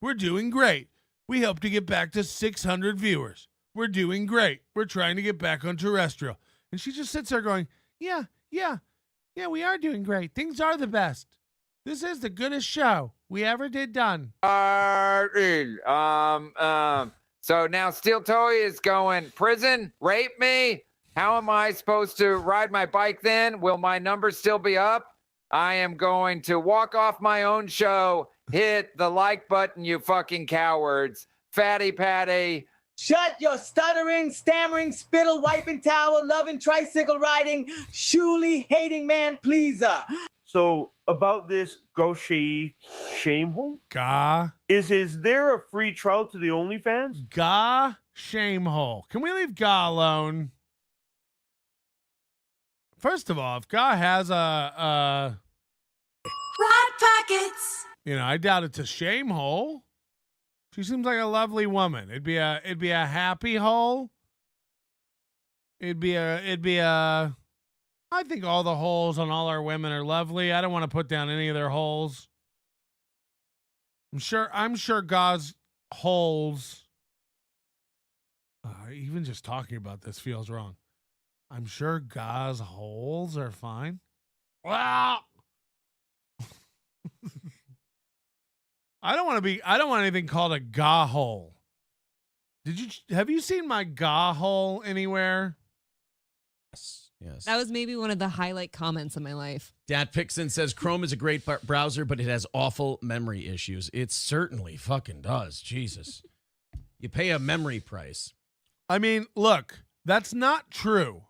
We're doing great. We hope to get back to 600 viewers. We're doing great. We're trying to get back on terrestrial. And she just sits there going, yeah, we are doing great. Things are the best. This is the goodest show. we ever did done. So now Steel Toe is going prison, rape me. How am I supposed to ride my bike then? Will my number still be up? I am going to walk off my own show. Hit the like button, you fucking cowards. Fatty Patty. Shut your stuttering, stammering, spittle, wiping towel, loving, tricycle riding, shoely hating man pleaser. So about this Gaucher Shamehole, Gah. is there a free trial to the OnlyFans? Gah Shamehole. Can we leave Gah alone? First of all, if Gah has a Rat Pockets. I doubt it's a shame hole. She seems like a lovely woman. It'd be a happy hole. It'd be a I think all the holes on all our women are lovely. I don't want to put down any of their holes. I'm sure Gah's holes. Even just talking about this feels wrong. I'm sure Gah's holes are fine. Wow. I don't want anything called a Gah hole. Have you seen my Gah hole anywhere? Yes. That was maybe one of the highlight comments of my life. Dat Pixon says Chrome is a great browser, but it has awful memory issues. It certainly fucking does. Jesus. You pay a memory price. I mean, look, that's not true.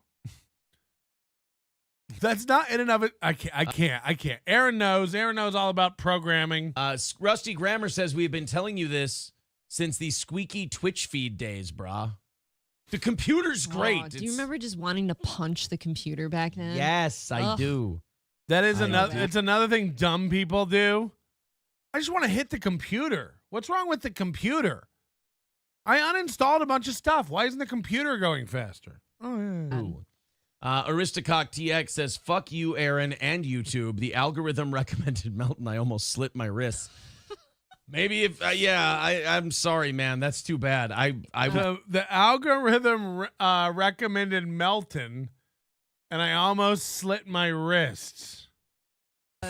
That's not in and of it. I can't. Aaron knows all about programming. Rusty Grammar says we've been telling you this since the squeaky Twitch feed days, brah. The computer's great. Do you remember just wanting to punch the computer back then? Yes, I do. That is it's another thing dumb people do. I just want to hit the computer. What's wrong with the computer? I uninstalled a bunch of stuff. Why isn't the computer going faster? Oh, yeah. Aristocock TX says, fuck you, Aaron, and YouTube. The algorithm recommended Melton. I almost slit my wrists. Maybe if, I'm sorry, man. That's too bad. The algorithm recommended Melton, and I almost slit my wrists.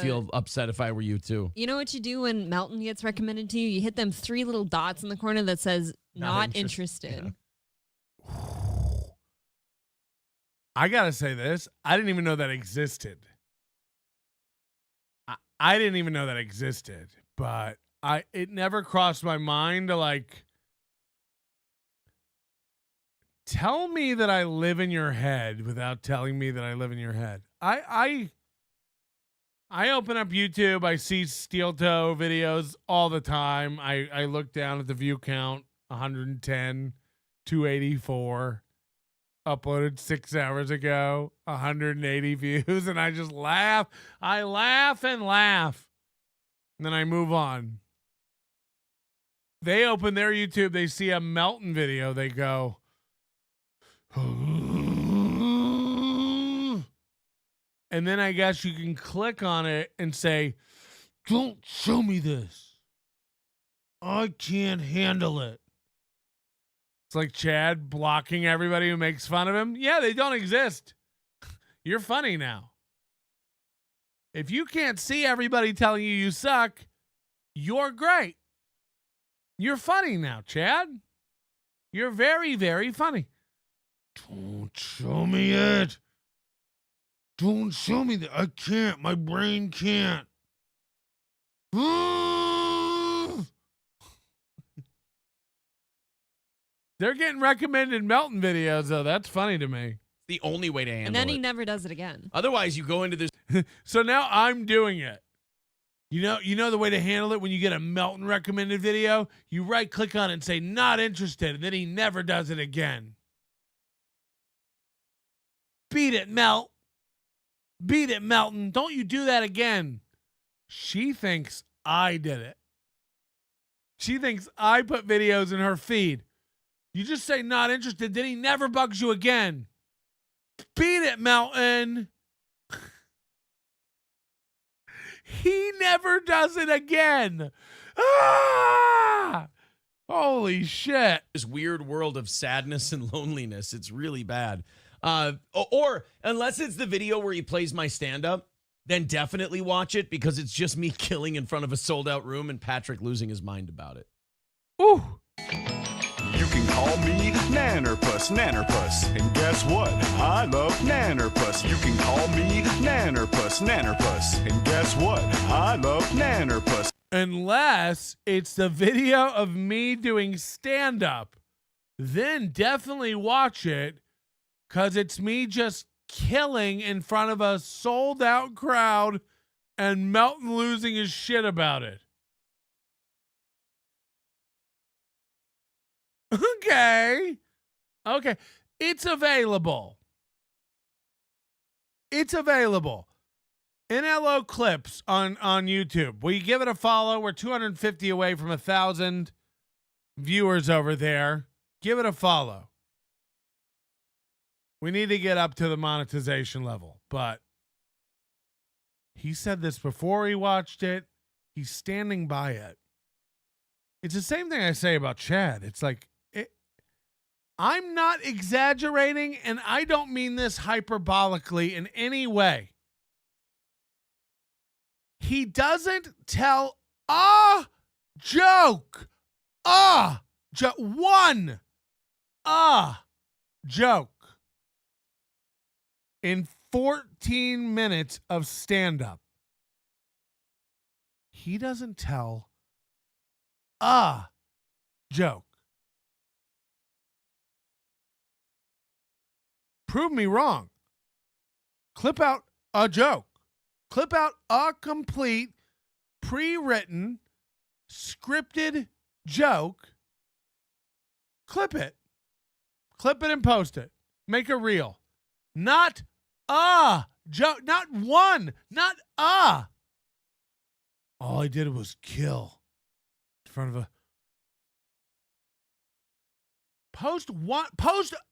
Feel upset if I were you, too. You know what you do when Melton gets recommended to you? You hit them 3 little dots in the corner that says, not interested. Yeah. I gotta say this. I didn't even know that existed. I didn't even know that existed, but it never crossed my mind to tell me that I live in your head without telling me that I live in your head. I open up YouTube, I see Steel Toe videos all the time. I look down at the view count, 110, 284. Uploaded 6 hours ago, 180 views, and I just laugh. I laugh and laugh. And then I move on. They open their YouTube, they see a Melton video, they go, and then I guess you can click on it and say, don't show me this. I can't handle it. It's like Chad blocking everybody who makes fun of him. Yeah, they don't exist. You're funny now. If you can't see everybody telling you suck, you're great. You're funny now, Chad. You're very, very funny. Don't show me it. Don't show me that. I can't. My brain can't. They're getting recommended Melton videos, though. That's funny to me. The only way to handle it. And then he never does it again. Otherwise, you go into this. So now I'm doing it. You know the way to handle it when you get a Melton recommended video? You right-click on it and say, not interested, and then he never does it again. Beat it, Melt. Beat it, Melton. Don't you do that again. She thinks I did it. She thinks I put videos in her feed. You just say not interested, then he never bugs you again. Beat it, Melton. He never does it again. Ah! Holy shit. This weird world of sadness and loneliness. It's really bad. Or unless it's the video where he plays my stand-up, then definitely watch it because it's just me killing in front of a sold-out room and Patrick losing his mind about it. Ooh. You can call me Nannerpuss, Nannerpuss. And guess what? I love Nannerpuss. You can call me Nannerpuss, Nannerpuss. And guess what? I love Nannerpuss. Unless it's the video of me doing stand-up, then definitely watch it because it's me just killing in front of a sold-out crowd and Melton losing his shit about it. Okay. It's available. NLO Clips on YouTube. Will you give it a follow? We're 250 away from 1,000 viewers over there. Give it a follow. We need to get up to the monetization level, but he said this before he watched it. He's standing by it. It's the same thing I say about Chad. It's like, I'm not exaggerating, and I don't mean this hyperbolically in any way. He doesn't tell a joke. One joke in 14 minutes of stand-up. He doesn't tell a joke. Prove me wrong. Clip out a joke. Clip out a complete, pre-written, scripted joke. Clip it. Clip it and post it. Make a reel. Not a joke. Not one. Not a. All I did was kill in front of a. Post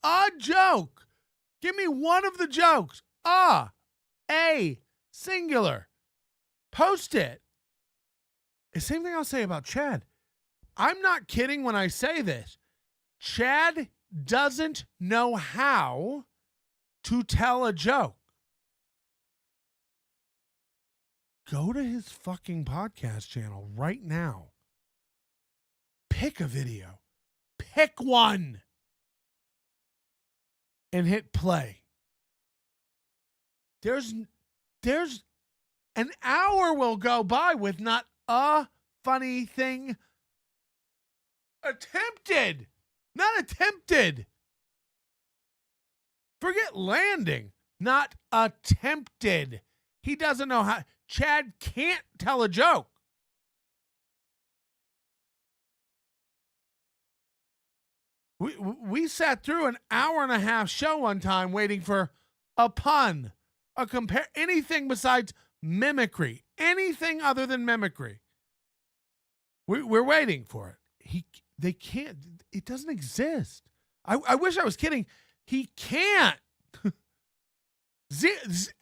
a joke. Give me one of the jokes. A singular. Post it. The same thing I'll say about Chad. I'm not kidding when I say this. Chad doesn't know how to tell a joke. Go to his fucking podcast channel right now. Pick a video. Pick one. And hit play. There's an hour will go by with not a funny thing attempted. Not attempted. Forget landing. Not attempted. He doesn't know how. Chad can't tell a joke. We sat through an hour and a half show one time waiting for a pun, anything besides mimicry, anything other than mimicry. We're waiting for it. They can't. It doesn't exist. I wish I was kidding. He can't.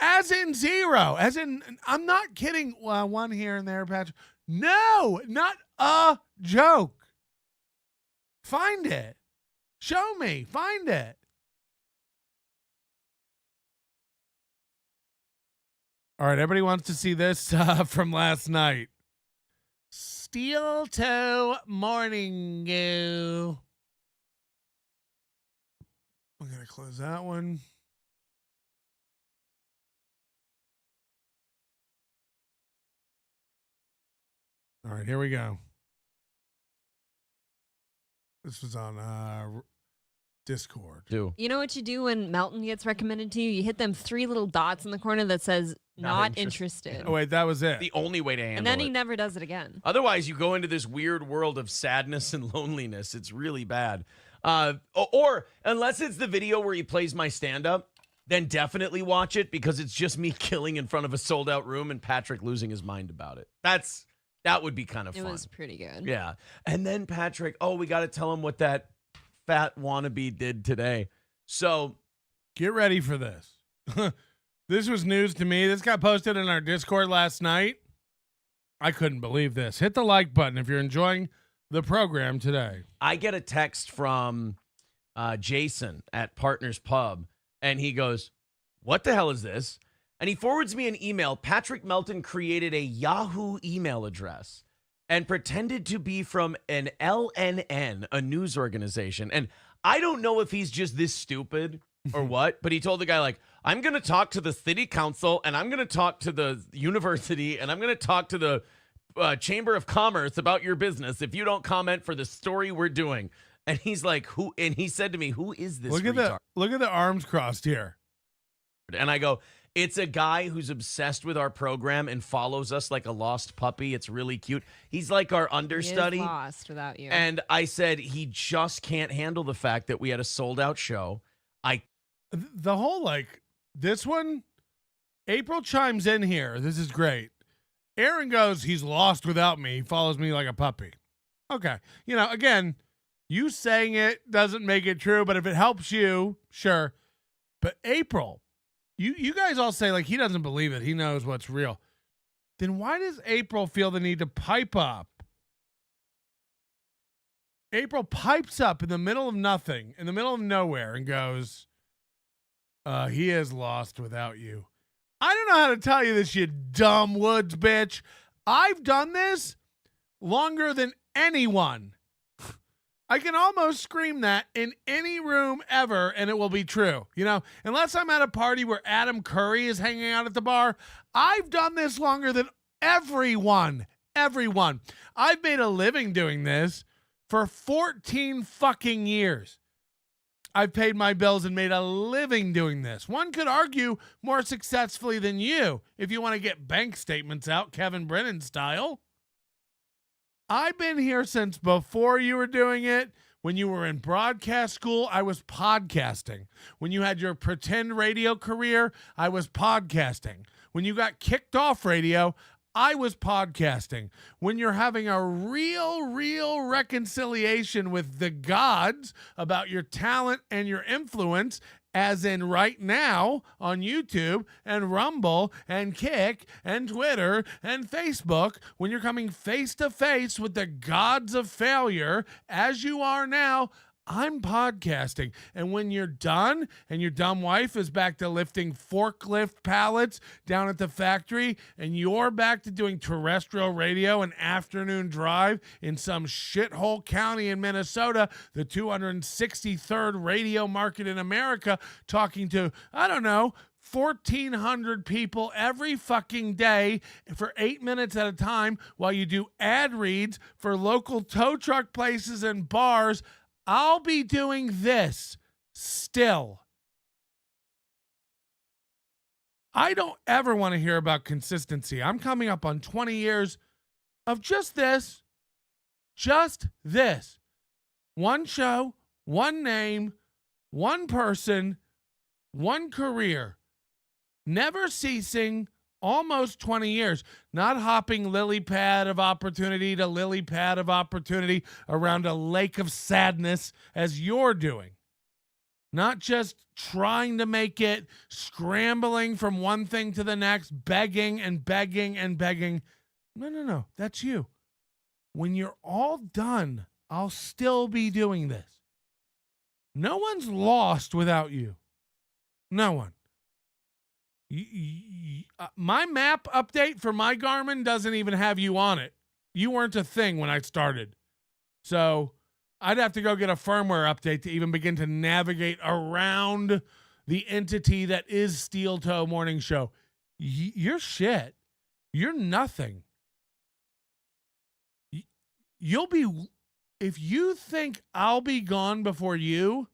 As in zero. As in, I'm not kidding. Well, one here and there, Patrick. No, not a joke. Find it. Show me. Find it. All right, everybody wants to see this from last night. Steel toe morning goo. I'm going to close that one. All right, here we go. This was on Discord. You know what you do when Melton gets recommended to you? You hit them three little dots in the corner that says not interested. Oh, wait, that was it. The only way to handle it. And then he never does it again. Otherwise, you go into this weird world of sadness and loneliness. It's really bad. Or unless it's the video where he plays my stand-up, then definitely watch it because it's just me killing in front of a sold-out room and Patrick losing his mind about it. That would be kind of fun. It was pretty good. Yeah. And then Patrick, we got to tell him what that fat wannabe did today. So get ready for this. This was news to me. This got posted in our Discord last night. I couldn't believe this. Hit the like button if you're enjoying the program today. I get a text from Jason at Partners Pub, and he goes, "What the hell is this?" And he forwards me an email. Patrick Melton created a Yahoo email address and pretended to be from an LNN, a news organization. And I don't know if he's just this stupid or what, but he told the guy, like, I'm going to talk to the city council and I'm going to talk to the university and I'm going to talk to the Chamber of Commerce about your business if you don't comment for the story we're doing. And he's like, who? And he said to me, who is this retard? Look at the arms crossed here. And I go, it's a guy who's obsessed with our program and follows us like a lost puppy. It's really cute. He's like our understudy. He is lost without you. And I said, he just can't handle the fact that we had a sold out show. The whole, like, this one, April chimes in here. This is great. Aaron goes, he's lost without me. He follows me like a puppy. Okay. You know, again, you saying it doesn't make it true, but if it helps you, sure. But April, you guys all say, like, he doesn't believe it. He knows what's real. Then why does April feel the need to pipe up? April pipes up in the middle of nothing, in the middle of nowhere, and goes, he is lost without you. I don't know how to tell you this, you dumb woods bitch. I've done this longer than anyone. I can almost scream that in any room ever, and it will be true. You know, unless I'm at a party where Adam Curry is hanging out at the bar, I've done this longer than everyone. Everyone. I've made a living doing this for 14 fucking years. I've paid my bills and made a living doing this. One could argue more successfully than you if you want to get bank statements out, Kevin Brennan style. I've been here since before you were doing it. When you were in broadcast school, I was podcasting. When you had your pretend radio career, I was podcasting. When you got kicked off radio, I was podcasting. When you're having a real reconciliation with the gods about your talent and your influence, as in right now on YouTube and Rumble and Kick and Twitter and Facebook, when you're coming face to face with the gods of failure, as you are now, I'm podcasting. And when you're done and your dumb wife is back to lifting forklift pallets down at the factory and you're back to doing terrestrial radio and afternoon drive in some shithole county in Minnesota, the 263rd radio market in America, talking to, I don't know, 1,400 people every fucking day for 8 minutes at a time while you do ad reads for local tow truck places and bars, I'll be doing this still. I don't ever want to hear about consistency. I'm coming up on 20 years of just this. Just this. One show, one name, one person, one career. Never ceasing, almost 20 years. Not hopping lily pad of opportunity to lily pad of opportunity around a lake of sadness as you're doing. Not just trying to make it, scrambling from one thing to the next, begging and begging and begging. No. That's you. When you're all done, I'll still be doing this. No one's lost without you. No one. My map update for my Garmin doesn't even have you on it. You weren't a thing when I started. So I'd have to go get a firmware update to even begin to navigate around the entity that is Steel Toe Morning Show. You're shit. You're nothing. You'll be, if you think I'll be gone before you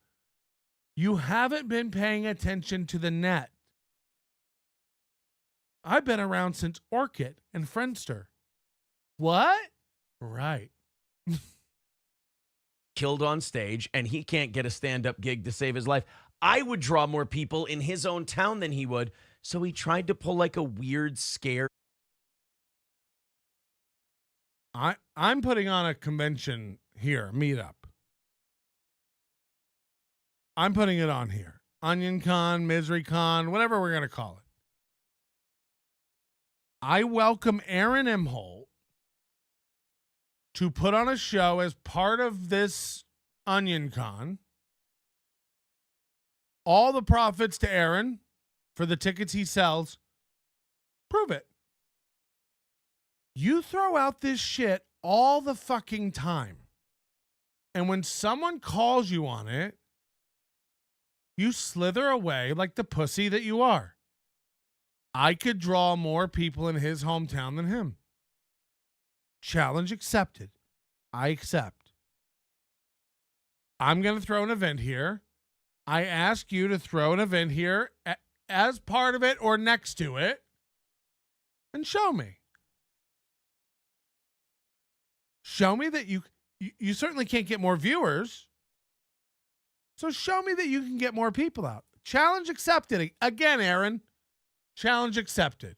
haven't been paying attention to the net. I've been around since Orkut and Friendster. What? Right. Killed on stage, and he can't get a stand-up gig to save his life. I would draw more people in his own town than he would, so he tried to pull like a weird scare. I'm putting on a convention here, meetup. I'm putting it on here. Onion Con, Misery Con, whatever we're going to call it. I welcome Aaron Imholte to put on a show as part of this Onion Con. All the profits to Aaron for the tickets he sells Prove it. You throw out this shit all the fucking time. And when someone calls you on it, you slither away like the pussy that you are. I could draw more people in his hometown than him. Challenge accepted. I accept. I'm going to throw an event here. I ask you to throw an event here as part of it or next to it and show me. Show me that you certainly can't get more viewers. So show me that you can get more people out. Challenge accepted. Again, Aaron. Challenge accepted.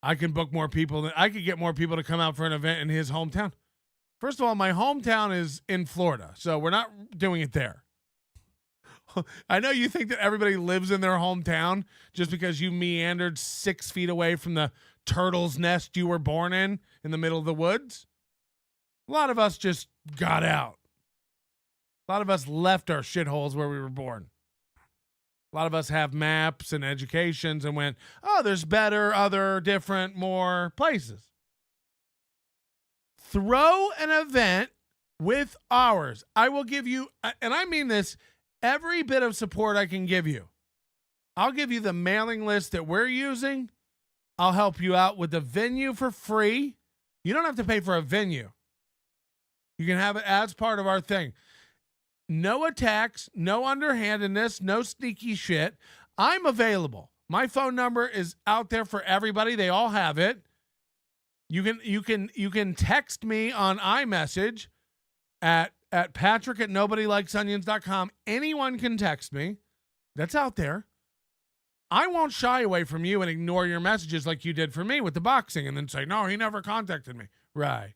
I can book more people. I could get more people to come out for an event in his hometown. First of all, my hometown is in Florida, so we're not doing it there. I know you think that everybody lives in their hometown just because you meandered 6 feet away from the turtle's nest you were born in the middle of the woods. A lot of us just got out. A lot of us left our shitholes where we were born. A lot of us have maps and educations and went, oh, there's better, other, different, more places. Throw an event with ours. I will give you, and I mean this, every bit of support I can give you. I'll give you the mailing list that we're using. I'll help you out with the venue for free. You don't have to pay for a venue. You can have it as part of our thing. No attacks, no underhandedness, no sneaky shit. I'm available. My phone number is out there for everybody. They all have it. You can text me on iMessage at patrick@nobodylikesonions.com. Anyone can text me. That's out there. I won't shy away from you and ignore your messages like you did for me with the boxing and then say, no, he never contacted me. Right.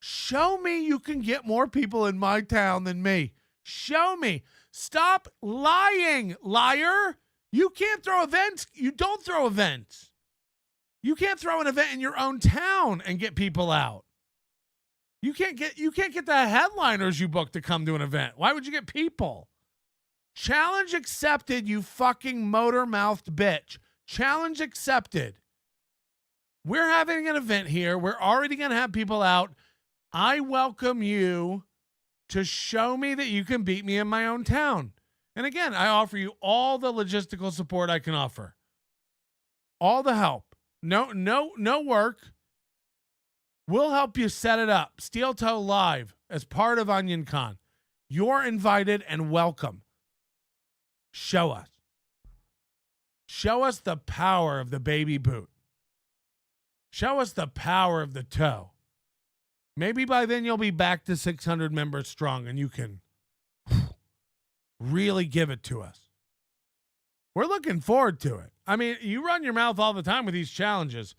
Show me you can get more people in my town than me. Show me. Stop lying, liar. You can't throw events. You don't throw events. You can't throw an event in your own town and get people out. You can't get the headliners you booked to come to an event. Why would you get people? Challenge accepted, you fucking motor-mouthed bitch. Challenge accepted. We're having an event here. We're already going to have people out. I welcome you to show me that you can beat me in my own town. And again, I offer you all the logistical support I can offer. All the help. No work. We'll help you set it up. Steel Toe Live as part of Onion Con. You're invited and welcome. Show us. Show us the power of the baby boot. Show us the power of the toe. Maybe by then you'll be back to 600 members strong and you can really give it to us. We're looking forward to it. I mean, you run your mouth all the time with these challenges.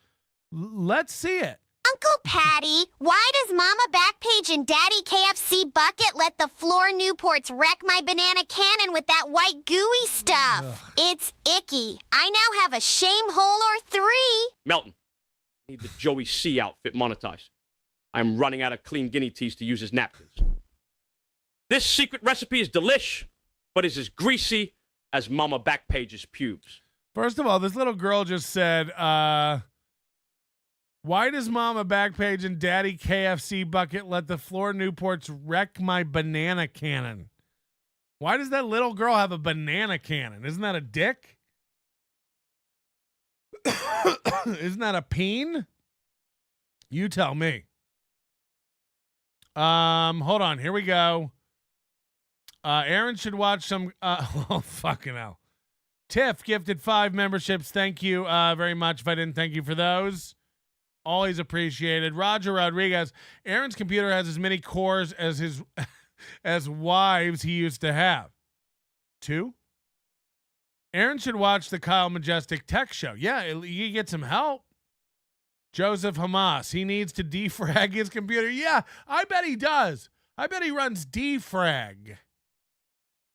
Let's see it. Uncle Patty, why does Mama Backpage and Daddy KFC Bucket let the Floor Newports wreck my banana cannon with that white gooey stuff? Ugh. It's icky. I now have a shame hole or 3. Melton, need the Joey C outfit monetized. I'm running out of clean guinea teas to use as napkins. This secret recipe is delish, but is as greasy as Mama Backpage's pubes. First of all, this little girl just said, why does Mama Backpage and Daddy KFC Bucket let the Floor Newports wreck my banana cannon? Why does that little girl have a banana cannon? Isn't that a dick? Isn't that a peen? You tell me. Hold on. Here we go. Aaron should watch some. Oh, fucking hell. Tiff gifted 5 memberships. Thank you very much. If I didn't thank you for those, always appreciated. Roger Rodriguez. Aaron's computer has as many cores as his as wives he used to have. 2. Aaron should watch the Kyle Majestic Tech Show. Yeah, you get some help. Joseph Hamas, he needs to defrag his computer. Yeah, I bet he does. I bet he runs defrag,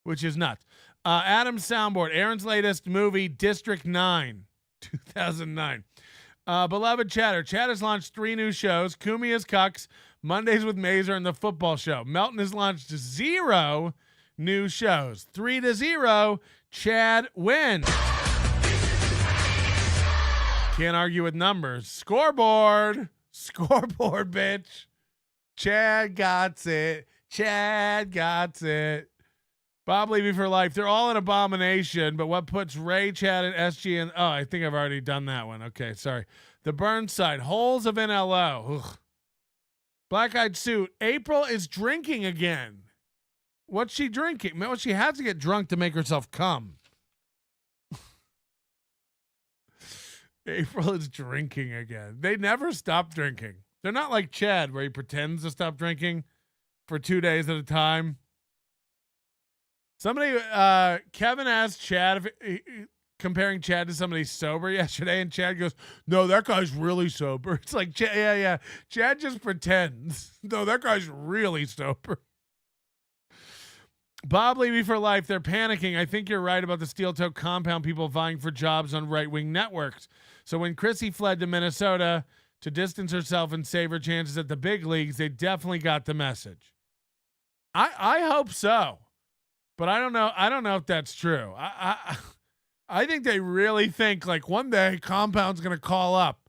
which is nuts. Adam Soundboard, Aaron's latest movie, District 9, 2009. Beloved Chatter, Chat has launched 3 new shows, Kumi as Cucks, Mondays with Mazer, and The Football Show. Melton has launched 0 new shows. 3-0, Chad wins. Can't argue with numbers. Scoreboard. Scoreboard, bitch. Chad got it. Chad got it. Bob Levy for life. They're all an abomination, but what puts Ray, Chad, and SG in... Oh, I think I've already done that one. Okay, sorry. The Burnside. Holes of NLO. Ugh. Black-eyed suit. April is drinking again. What's she drinking? Well, she has to get drunk to make herself come. April is drinking again. They never stop drinking. They're not like Chad, where he pretends to stop drinking for 2 days at a time. Somebody, Kevin asked Chad if comparing Chad to somebody sober yesterday, and Chad goes, "No, that guy's really sober." It's like, yeah. Chad just pretends. No, that guy's really sober. Bob Levy for life. They're panicking. I think you're right about the steel toe compound people vying for jobs on right-wing networks. So when Chrissy fled to Minnesota to distance herself and save her chances at the big leagues, they definitely got the message. I hope so. But I don't know. I don't know if that's true. I think they really think like one day Compound's going to call up.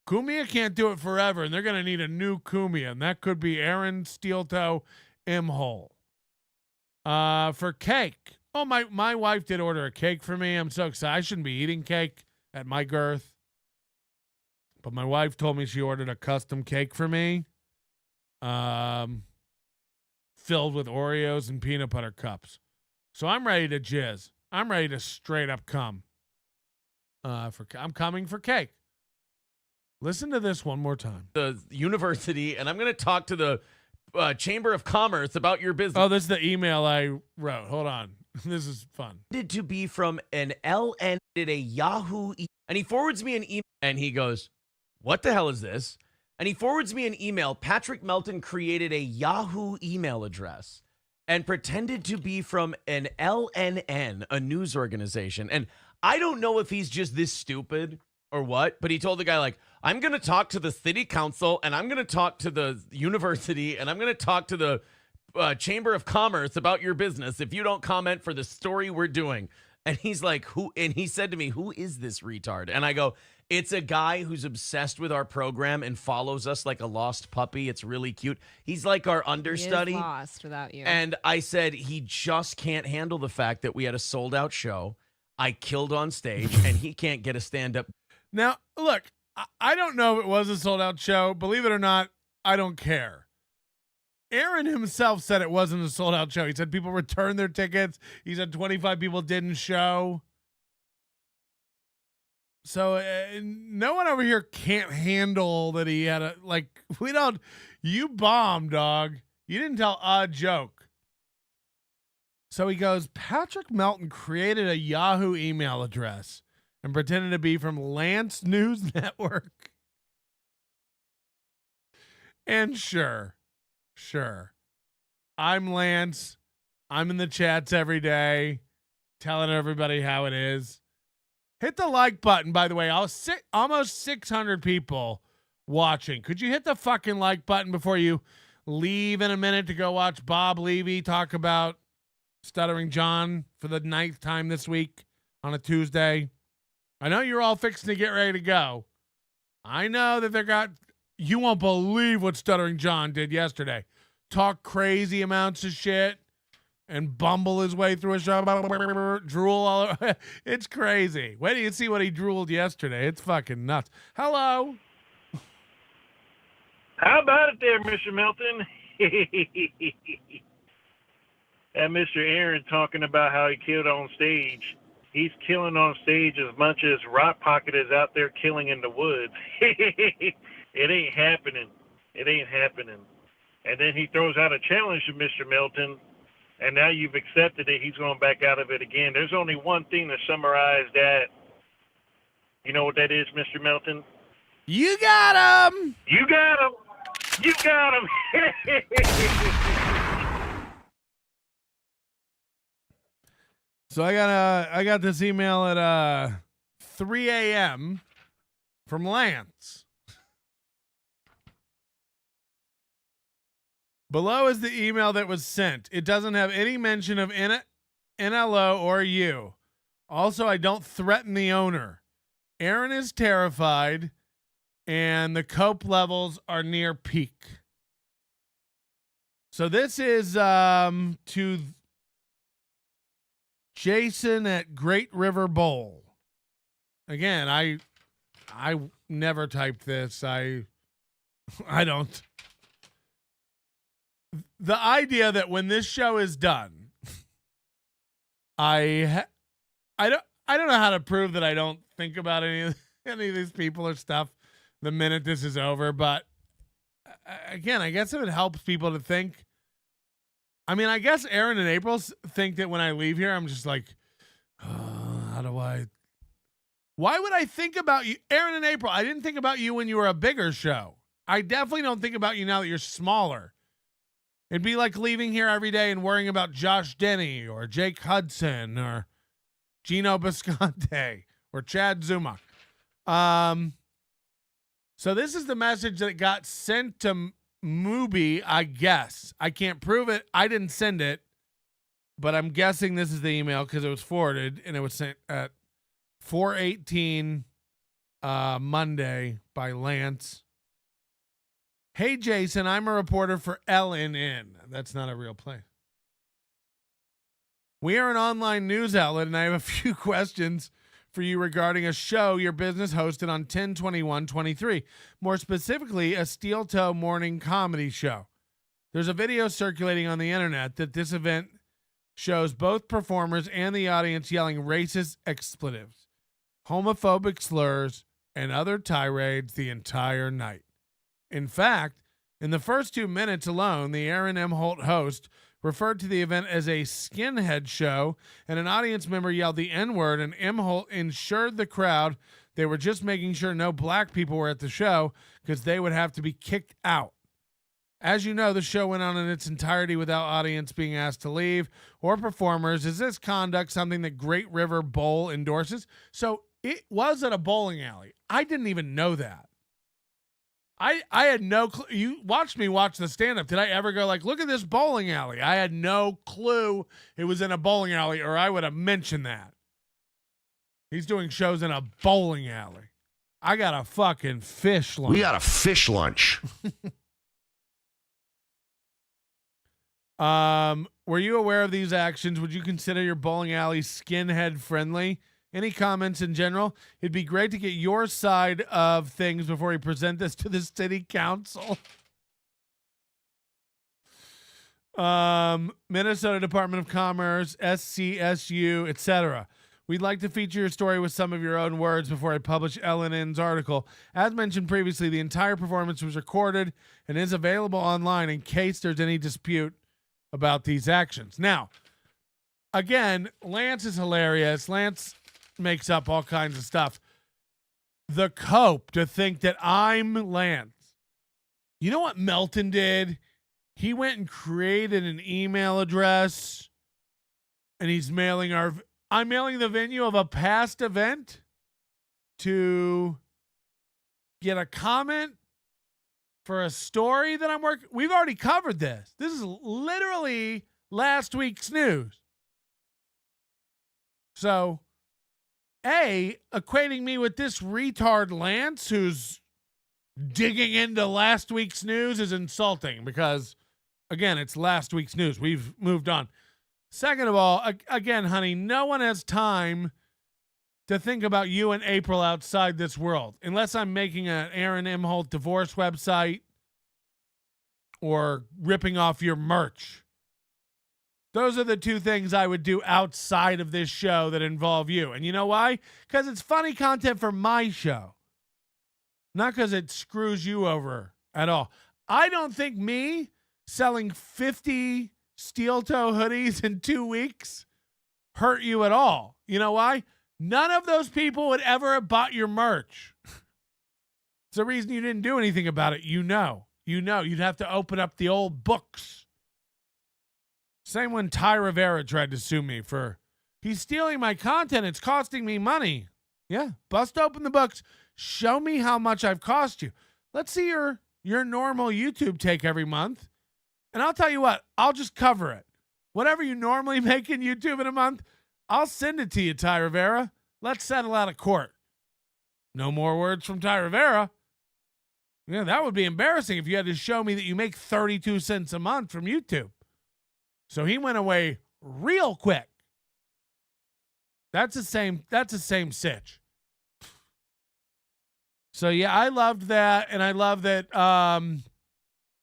Cumia can't do it forever, and they're going to need a new Cumia, and that could be Aaron Steeltoe Imholte. For cake. Oh, my wife did order a cake for me. I'm so excited. I shouldn't be eating cake at my girth. But my wife told me she ordered a custom cake for me. Filled with Oreos and peanut butter cups. So I'm ready to jizz. I'm ready to straight up come. I'm coming for cake. Listen to this one more time. The university, and I'm going to talk to the Chamber of Commerce about your business. Oh, this is the email I wrote. Hold on. This is fun. To be from an LN did a Yahoo, and he forwards me an email, and he goes, "What the hell is this?" And he forwards me an email. Patrick Melton created a Yahoo email address and pretended to be from an LNN, a news organization. And I don't know if he's just this stupid or what, but he told the guy, like, I'm going to talk to the city council, and I'm going to talk to the university, and I'm going to talk to the Chamber of Commerce about your business if you don't comment for the story we're doing. And he's like, who? And he said to me, who is this retard? And I go, it's a guy who's obsessed with our program and follows us like a lost puppy. It's really cute. He's like our understudy. He is lost without you. And I said, he just can't handle the fact that we had a sold out show. I killed on stage and he can't get a stand up. Now, look, I don't know if it was a sold out show. Believe it or not, I don't care. Aaron himself said it wasn't a sold out show. He said people returned their tickets. He said 25 people didn't show. So no one over here can't handle that he had you bombed, dog. You didn't tell a joke. So he goes, Patrick Melton created a Yahoo email address and pretended to be from Lance News Network. And sure. I'm Lance. I'm in the chats every day telling everybody how it is. Hit the like button, by the way. Almost 600 people watching. Could you hit the fucking like button before you leave in a minute to go watch Bob Levy talk about Stuttering John for the 9th time this week on a Tuesday? I know you're all fixing to get ready to go. I know that you won't believe what Stuttering John did yesterday. Talk crazy amounts of shit and bumble his way through a show, drool all over. It's crazy. Wait till you see what he drooled yesterday. It's fucking nuts. Hello. How about it there, Mr. Melton? And Mr. Aaron talking about how he killed on stage. He's killing on stage as much as Rock Pocket is out there killing in the woods. It ain't happening. It ain't happening. And then he throws out a challenge to Mr. Melton, and now you've accepted it. He's going back out of it again. There's only one thing to summarize that. You know what that is, Mr. Melton? You got him. You got him. You got him. So I got this email at 3 a.m. from Lance. Below is the email that was sent. It doesn't have any mention of NLO or you. Also, I don't threaten the owner. Aaron is terrified, and the cope levels are near peak. So this is to Jason at Great River Bowl. Again, I never typed this. I don't. The idea that when this show is done, I don't know how to prove that I don't think about any of these people or stuff the minute this is over, but again, I guess if it helps people to think. I mean, I guess Aaron and April think that when I leave here, I'm just like, how do I? Why would I think about you, Aaron and April? I didn't think about you when you were a bigger show. I definitely don't think about you now that you're smaller. It'd be like leaving here every day and worrying about Josh Denny or Jake Hudson or Gino Bisconte or Chad Zumock. So this is the message that got sent to Mubi, I guess. I can't prove it. I didn't send it, but I'm guessing this is the email because it was forwarded and it was sent at 4:18 Monday by Lance. Hey, Jason, I'm a reporter for LNN. That's not a real place. We are an online news outlet, and I have a few questions for you regarding a show your business hosted on 10/21/23. More specifically, a Steel Toe morning comedy show. There's a video circulating on the internet that this event shows both performers and the audience yelling racist expletives, homophobic slurs, and other tirades the entire night. In fact, in the first 2 minutes alone, the Aaron Imholte host referred to the event as a skinhead show, and an audience member yelled the N-word, and Imholte assured the crowd they were just making sure no black people were at the show because they would have to be kicked out. As you know, the show went on in its entirety without audience being asked to leave or performers. Is this conduct something that Great River Bowl endorses? So it was at a bowling alley. I didn't even know that. I had no clue. You watched me watch the stand-up. Did I ever go like, look at this bowling alley? I had no clue it was in a bowling alley, or I would have mentioned that. He's doing shows in a bowling alley. I got a fucking fish lunch. We got a fish lunch. Were you aware of these actions? Would you consider your bowling alley skinhead friendly? Any comments in general? It'd be great to get your side of things before we present this to the city council. Minnesota Department of Commerce, SCSU, etc. We'd like to feature your story with some of your own words before I publish LNN's article. As mentioned previously, the entire performance was recorded and is available online in case there's any dispute about these actions. Now, again, Lance is hilarious. Lance makes up all kinds of stuff. The cope to think that I'm Lance. You know what Melton did? He went and created an email address, and he's mailing I'm mailing the venue of a past event to get a comment for a story that I'm working. We've already covered this. This is literally last week's news. So, equating me with this retard Lance who's digging into last week's news is insulting because, again, it's last week's news. We've moved on. Second of all, again, honey, no one has time to think about you and April outside this world unless I'm making an Aaron Imholte divorce website or ripping off your merch. Those are the two things I would do outside of this show that involve you. And you know why? Because it's funny content for my show. Not because it screws you over at all. I don't think me selling 50 steel toe hoodies in 2 weeks hurt you at all. You know why? None of those people would ever have bought your merch. It's the reason you didn't do anything about it. You know, you'd have to open up the old books. Same when Ty Rivera tried to sue me for, he's stealing my content. It's costing me money. Yeah. Bust open the books. Show me how much I've cost you. Let's see your normal YouTube take every month. And I'll tell you what, I'll just cover it. Whatever you normally make in YouTube in a month, I'll send it to you, Ty Rivera. Let's settle out of court. No more words from Ty Rivera. Yeah, that would be embarrassing if you had to show me that you make 32 cents a month from YouTube. So he went away real quick. That's the same sitch. So yeah, I loved that, and I love that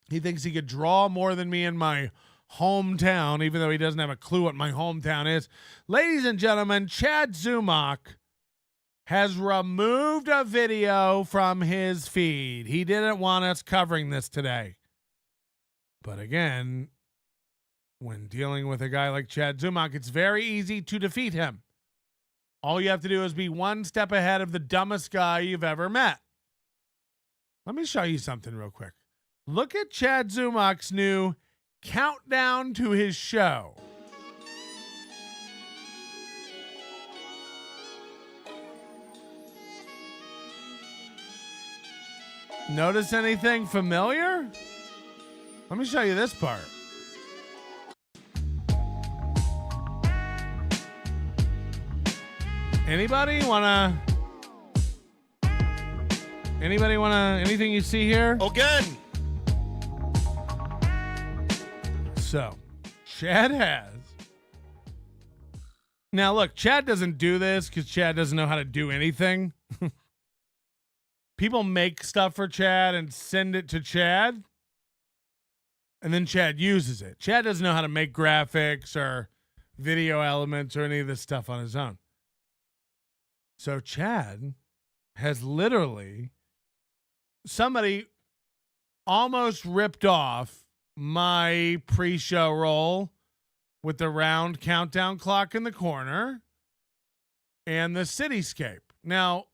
he thinks he could draw more than me in my hometown, even though he doesn't have a clue what my hometown is. Ladies and gentlemen, Chad Zumock has removed a video from his feed. He didn't want us covering this today. But again, when dealing with a guy like Chad Zumock, it's very easy to defeat him. All you have to do is be one step ahead of the dumbest guy you've ever met. Let me show you something real quick. Look at Chad Zumock's new countdown to his show. Notice anything familiar? Let me show you this part. Anything you see here? Again. So, Chad has. Now, look, Chad doesn't do this because Chad doesn't know how to do anything. People make stuff for Chad and send it to Chad, and then Chad uses it. Chad doesn't know how to make graphics or video elements or any of this stuff on his own. So Chad has literally, somebody almost ripped off my pre-show roll with the round countdown clock in the corner and the cityscape. Now,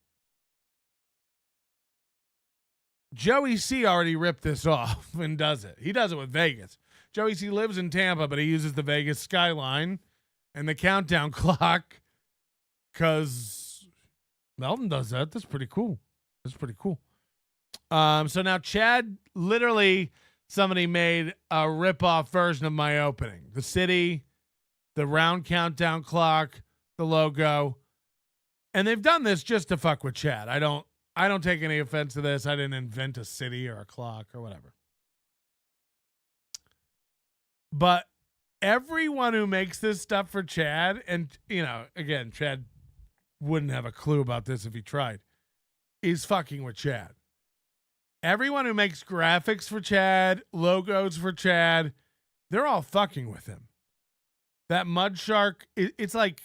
Joey C already ripped this off and does it. He does it with Vegas. Joey C lives in Tampa, but he uses the Vegas skyline and the countdown clock because Melton does that. That's pretty cool. So now Chad, literally somebody made a rip-off version of my opening. The city, the round countdown clock, the logo. And they've done this just to fuck with Chad. I don't take any offense to this. I didn't invent a city or a clock or whatever. But everyone who makes this stuff for Chad, and, you know, again, Chad wouldn't have a clue about this if he tried, is fucking with Chad. Everyone who makes graphics for Chad, logos for Chad, they're all fucking with him. That mud shark, it's like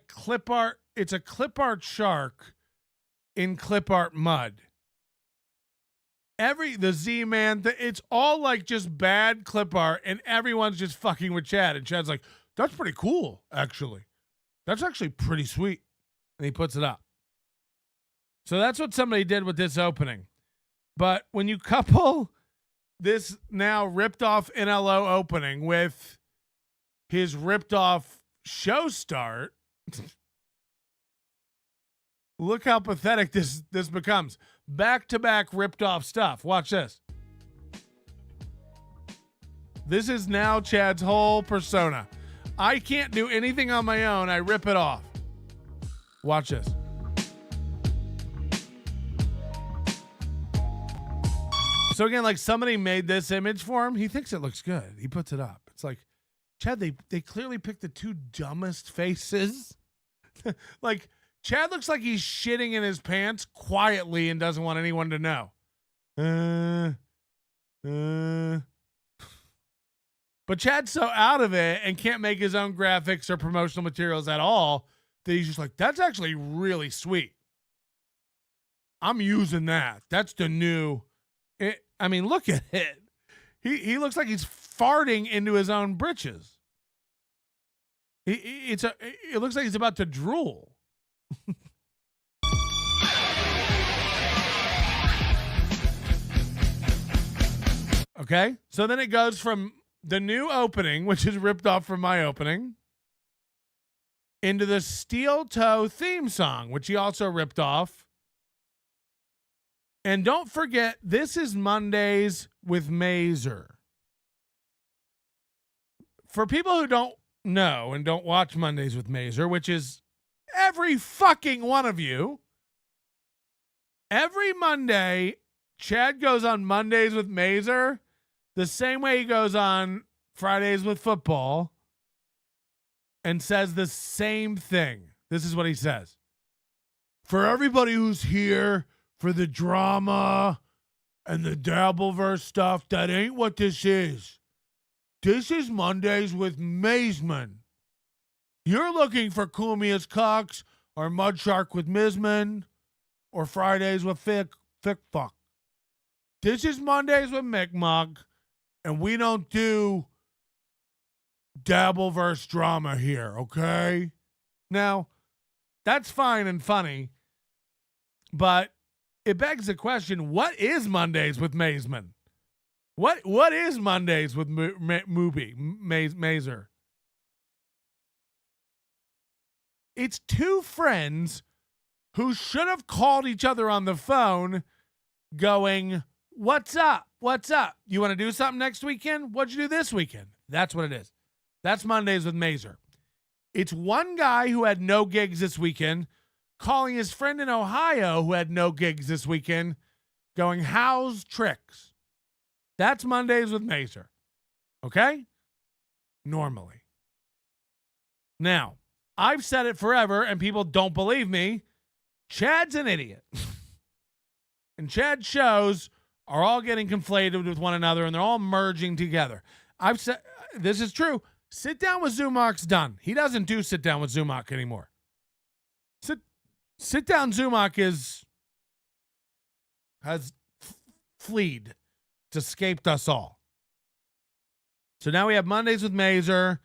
clip art. It's a clip art shark in clip art mud. The Z-Man, it's all like just bad clip art, and everyone's just fucking with Chad. And Chad's like, that's pretty cool, actually. That's actually pretty sweet. And he puts it up. So that's what somebody did with this opening. But when you couple this now ripped off NLO opening with his ripped off show start, look how pathetic this becomes. Back-to-back ripped off stuff. Watch this. This is now Chad's whole persona. I can't do anything on my own. I rip it off. Watch this. So again, like somebody made this image for him. He thinks it looks good. He puts it up. It's like, Chad, they clearly picked the two dumbest faces. Like, Chad looks like he's shitting in his pants quietly and doesn't want anyone to know. But Chad's so out of it and can't make his own graphics or promotional materials at all that he's just like, that's actually really sweet. I'm using that. That's the new. I mean, look at it. He looks like he's farting into his own britches. It looks like he's about to drool. Okay, so then it goes from the new opening, which is ripped off from my opening, into the Steel Toe theme song, which he also ripped off. And don't forget, this is Mondays with Mazer. For people who don't know and don't watch Mondays with Mazer, which is every fucking one of you, Every Monday, Chad goes on Mondays with Mazer the same way he goes on Fridays with football and says the same thing. This is what he says. For everybody who's here for the drama and the Dabbleverse stuff, that ain't what this is. This is Mondays with Mazeman. You're looking for Kumia's Cox or Mudshark with Mizman or Fridays with Fick Fuck. This is Mondays with Mick, and we don't do Dabbleverse drama here, okay? Now, that's fine and funny, but it begs the question, what is Mondays with Mazeman? What is Mondays with Mazer? It's two friends who should have called each other on the phone going, what's up? What's up? You want to do something next weekend? What'd you do this weekend? That's what it is. That's Mondays with Mazer. It's one guy who had no gigs this weekend calling his friend in Ohio who had no gigs this weekend going, how's tricks? That's Mondays with Mazer. Okay? Normally. Now, I've said it forever and people don't believe me. Chad's an idiot. And Chad's shows are all getting conflated with one another and they're all merging together. I've said this is true. Sit Down with Zumach's done. He doesn't do Sit Down with Zumach anymore. Sit Down Zumach has fleed. It's escaped us all. So now we have Mondays with Mazer.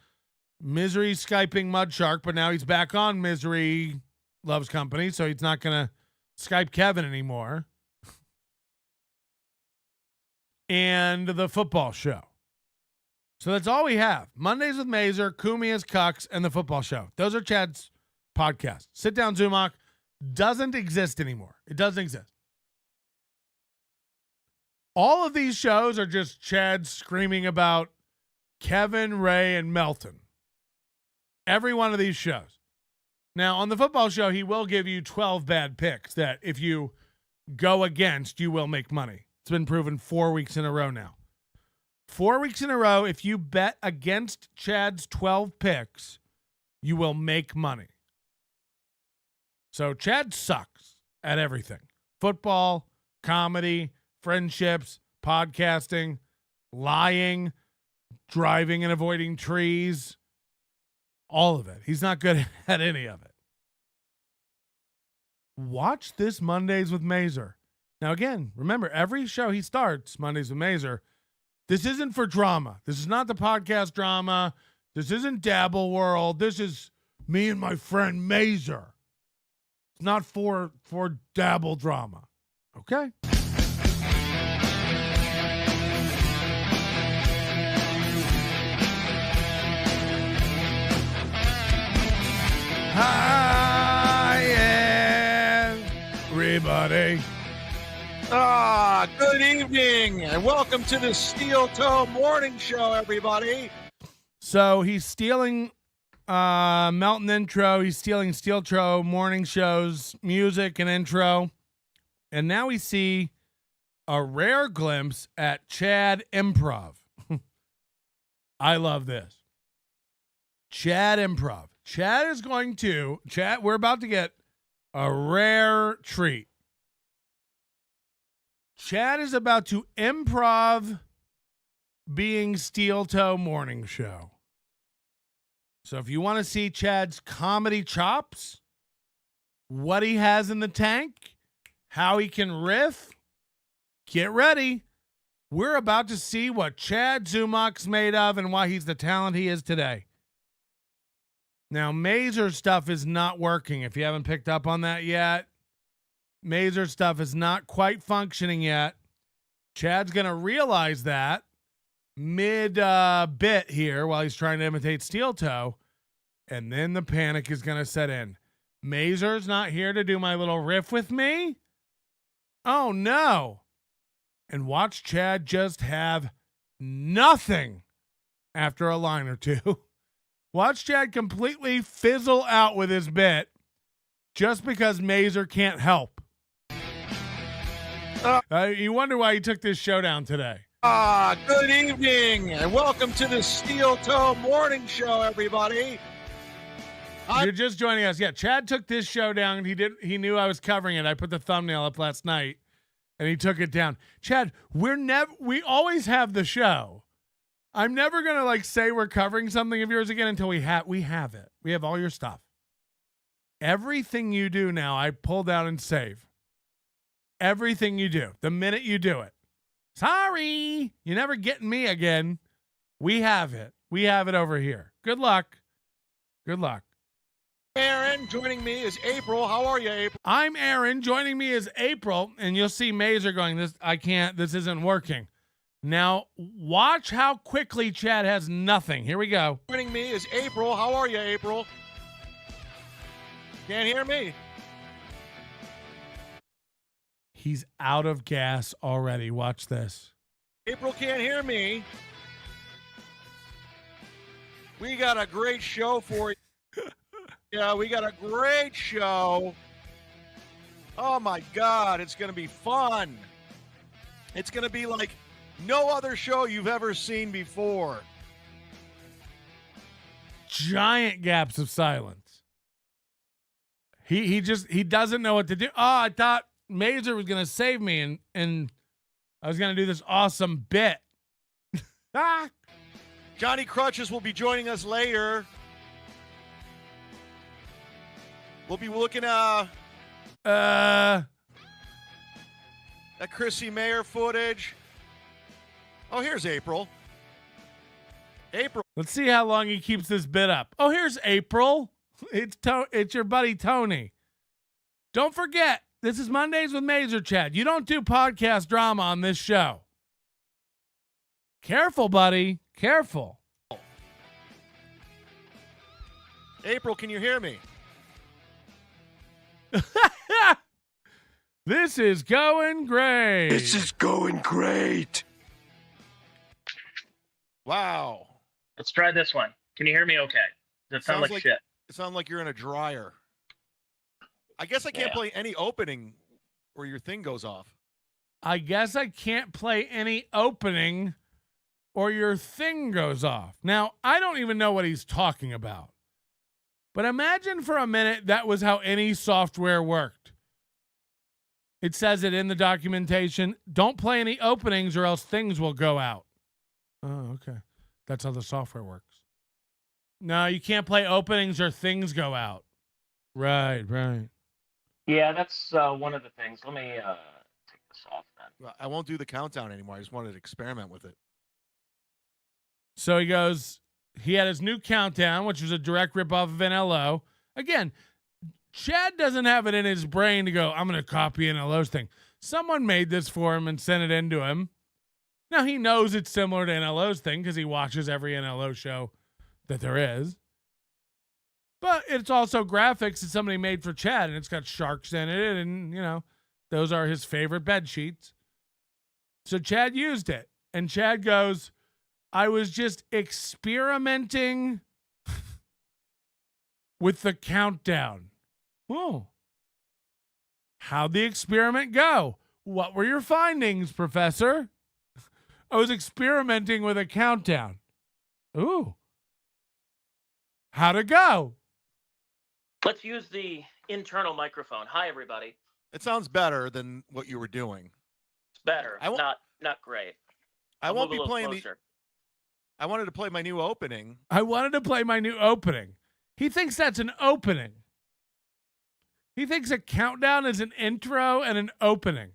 Misery Skyping Mudshark, but now he's back on Misery Loves Company, so he's not going to Skype Kevin anymore. And the football show. So that's all we have. Mondays with Mazer, Kumia's Cucks, and the football show. Those are Chad's podcasts. Sit Down Zumach doesn't exist anymore. It doesn't exist. All of these shows are just Chad screaming about Kevin, Ray, and Melton. Every one of these shows. Now, on the football show, he will give you 12 bad picks that if you go against, you will make money. It's been proven 4 weeks in a row now. 4 weeks in a row, if you bet against Chad's 12 picks, you will make money. So Chad sucks at everything. Football, comedy, friendships, podcasting, lying, driving and avoiding trees, all of it. He's not good at any of it. Watch this Mondays with Mazer. Now, again, remember, every show he starts, Mondays with Mazer, this isn't for drama. This is not the podcast drama. This isn't Dabble World. This is me and my friend Mazer. It's not for Dabble drama. Okay? Hi, everybody. Good evening, and welcome to the Steel Toe Morning Show, everybody. So he's stealing Melton intro. He's stealing Steel Toe Morning Show's music and intro. And now we see a rare glimpse at Chad Improv. I love this. Chad Improv. Chad, we're about to get a rare treat. Chad is about to improv being Steel Toe Morning Show. So if you want to see Chad's comedy chops, what he has in the tank, how he can riff, get ready. We're about to see what Chad Zumach's made of and why he's the talent he is today. Now, Mazer's stuff is not working. If you haven't picked up on that yet, Mazer's stuff is not quite functioning yet. Chad's going to realize that mid-bit here while he's trying to imitate Steel Toe, and then the panic is going to set in. Mazer's not here to do my little riff with me? Oh, no. And watch Chad just have nothing after a line or two. Watch Chad completely fizzle out with his bit just because Mazer can't help. You wonder why he took this showdown today. Good evening, and welcome to the Steel Toe Morning Show, everybody. You're just joining us. Yeah, Chad took this show down. He knew I was covering it. I put the thumbnail up last night, and he took it down. Chad, we always have the show. I'm never gonna say we're covering something of yours again until we have it. We have all your stuff. Everything you do now, I pull down and save. Everything you do, the minute you do it. Sorry, you're never getting me again. We have it. We have it over here. Good luck. Good luck. Aaron, joining me is April. How are you, April? I'm Aaron. Joining me is April, and you'll see Mazer going, this isn't working. Now, watch how quickly Chad has nothing. Here we go. Joining me is April. How are you, April? Can't hear me. He's out of gas already. Watch this. April can't hear me. We got a great show for you. Yeah, we got a great show. Oh, my God. It's going to be fun. It's going to be like no other show you've ever seen before. Giant gaps of silence. He doesn't know what to do. Oh, I thought Mazer was going to save me and I was going to do this awesome bit. Johnny Crutches will be joining us later. We'll be looking at that Chrissy Mayer footage. Oh, here's April. April. Let's see how long he keeps this bit up. Oh, here's April. It's your buddy Tony. Don't forget, this is Mondays with Mazer, Chad. You don't do podcast drama on this show. Careful, buddy. Careful. April, can you hear me? This is going great. This is going great. Wow. Let's try this one. Can you hear me okay? Does it sound like shit? It sounds like you're in a dryer. I guess I can't play any opening where your thing goes off. I guess I can't play any opening or your thing goes off. Now, I don't even know what he's talking about. But imagine for a minute that was how any software worked. It says it in the documentation. Don't play any openings or else things will go out. Oh, okay. That's how the software works. No, you can't play openings or things go out. Right. Yeah, that's one of the things. Let me take this off then. I won't do the countdown anymore. I just wanted to experiment with it. So he goes, he had his new countdown, which was a direct ripoff of NLO. Again, Chad doesn't have it in his brain to go, I'm going to copy NLO's thing. Someone made this for him and sent it into him. Now, he knows it's similar to NLO's thing because he watches every NLO show that there is. But it's also graphics that somebody made for Chad, and it's got sharks in it, and, those are his favorite bed sheets. So Chad used it, and Chad goes, I was just experimenting with the countdown. Oh. How'd the experiment go? What were your findings, Professor? I was experimenting with a countdown. Ooh. How'd it go? Let's use the internal microphone. Hi, everybody. It sounds better than what you were doing. It's better. Not great. I won't be playing I wanted to play my new opening. He thinks that's an opening. He thinks a countdown is an intro and an opening.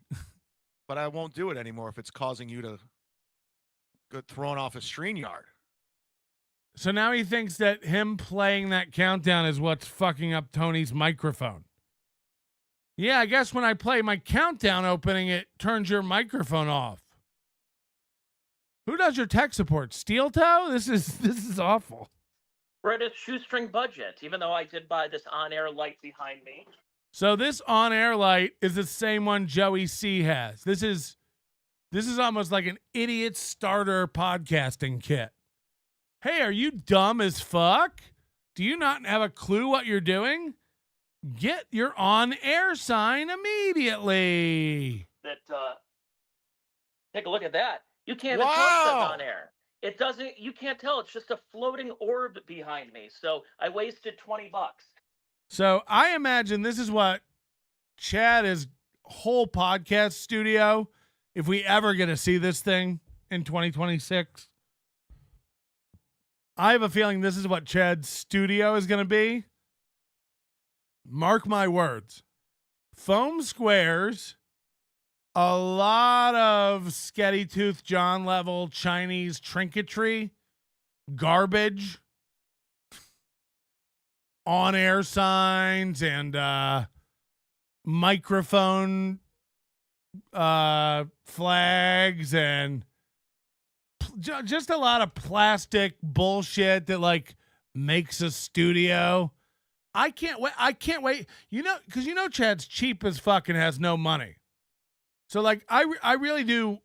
But I won't do it anymore if it's causing you to get thrown off a StreamYard. So now he thinks that him playing that countdown is what's fucking up Tony's microphone. Yeah, I guess when I play my countdown opening, it turns your microphone off. Who does your tech support? Steel Toe? This is awful. We're at a shoestring budget, even though I did buy this on-air light behind me. So this on-air light is the same one Joey C has. This is almost like an idiot starter podcasting kit. Hey, are you dumb as fuck? Do you not have a clue what you're doing? Get your on-air sign immediately. that take a look at that. You can't even tell stuff on air. It doesn't. You can't tell. It's just a floating orb behind me. So I wasted $20. So I imagine this is what Chad is whole podcast studio. If we ever get to see this thing in 2026, I have a feeling this is what Chad's studio is going to be. Mark my words. Foam squares, a lot of Sketty Tooth John level Chinese trinketry, garbage, on-air signs, and microphone flags, and just a lot of plastic bullshit that like makes a studio. I can't wait. You know, because you know Chad's cheap as fuck and has no money. So like I really do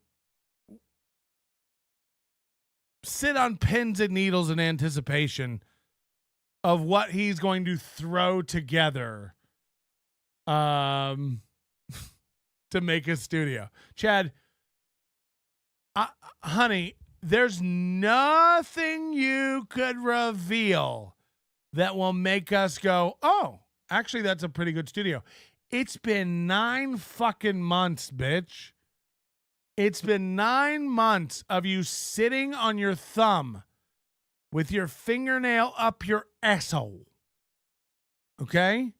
sit on pins and needles in anticipation of what he's going to throw together to make a studio. Chad, honey, there's nothing you could reveal that will make us go, oh, actually, that's a pretty good studio. It's been 9 fucking months, bitch. It's been 9 months of you sitting on your thumb with your fingernail up your asshole. Okay?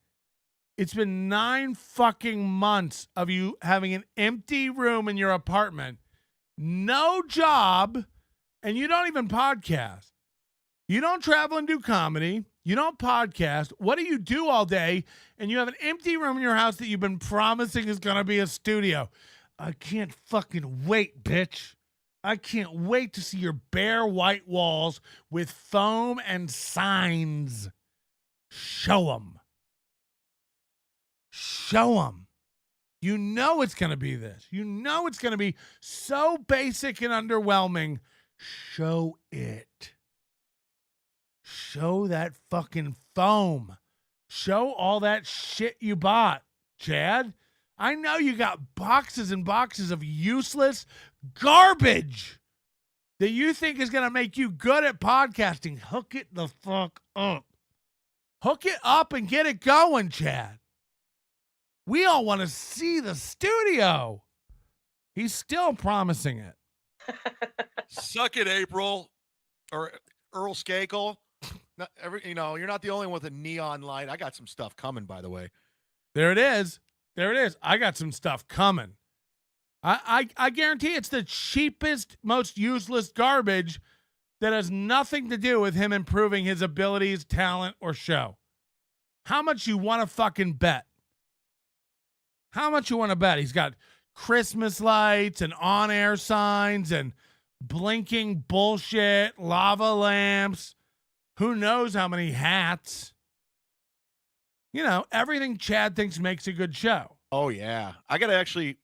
It's been 9 fucking months of you having an empty room in your apartment, no job, and you don't even podcast. You don't travel and do comedy. You don't podcast. What do you do all day? And you have an empty room in your house that you've been promising is going to be a studio. I can't fucking wait, bitch. I can't wait to see your bare white walls with foam and signs. Show them. Show them. You know it's going to be this. You know it's going to be so basic and underwhelming. Show it. Show that fucking foam. Show all that shit you bought, Chad. I know you got boxes and boxes of useless garbage that you think is going to make you good at podcasting. Hook it the fuck up. Hook it up and get it going, Chad. We all want to see the studio. He's still promising it. Suck it, April. Or Earl Skakel. You're not the only one with a neon light. I got some stuff coming, by the way. There it is. There it is. I got some stuff coming. I guarantee it's the cheapest, most useless garbage that has nothing to do with him improving his abilities, talent, or show. How much you want to fucking bet? How much you want to bet? He's got Christmas lights and on-air signs and blinking bullshit, lava lamps. Who knows how many hats? You know, everything Chad thinks makes a good show. Oh, yeah. I got to actually,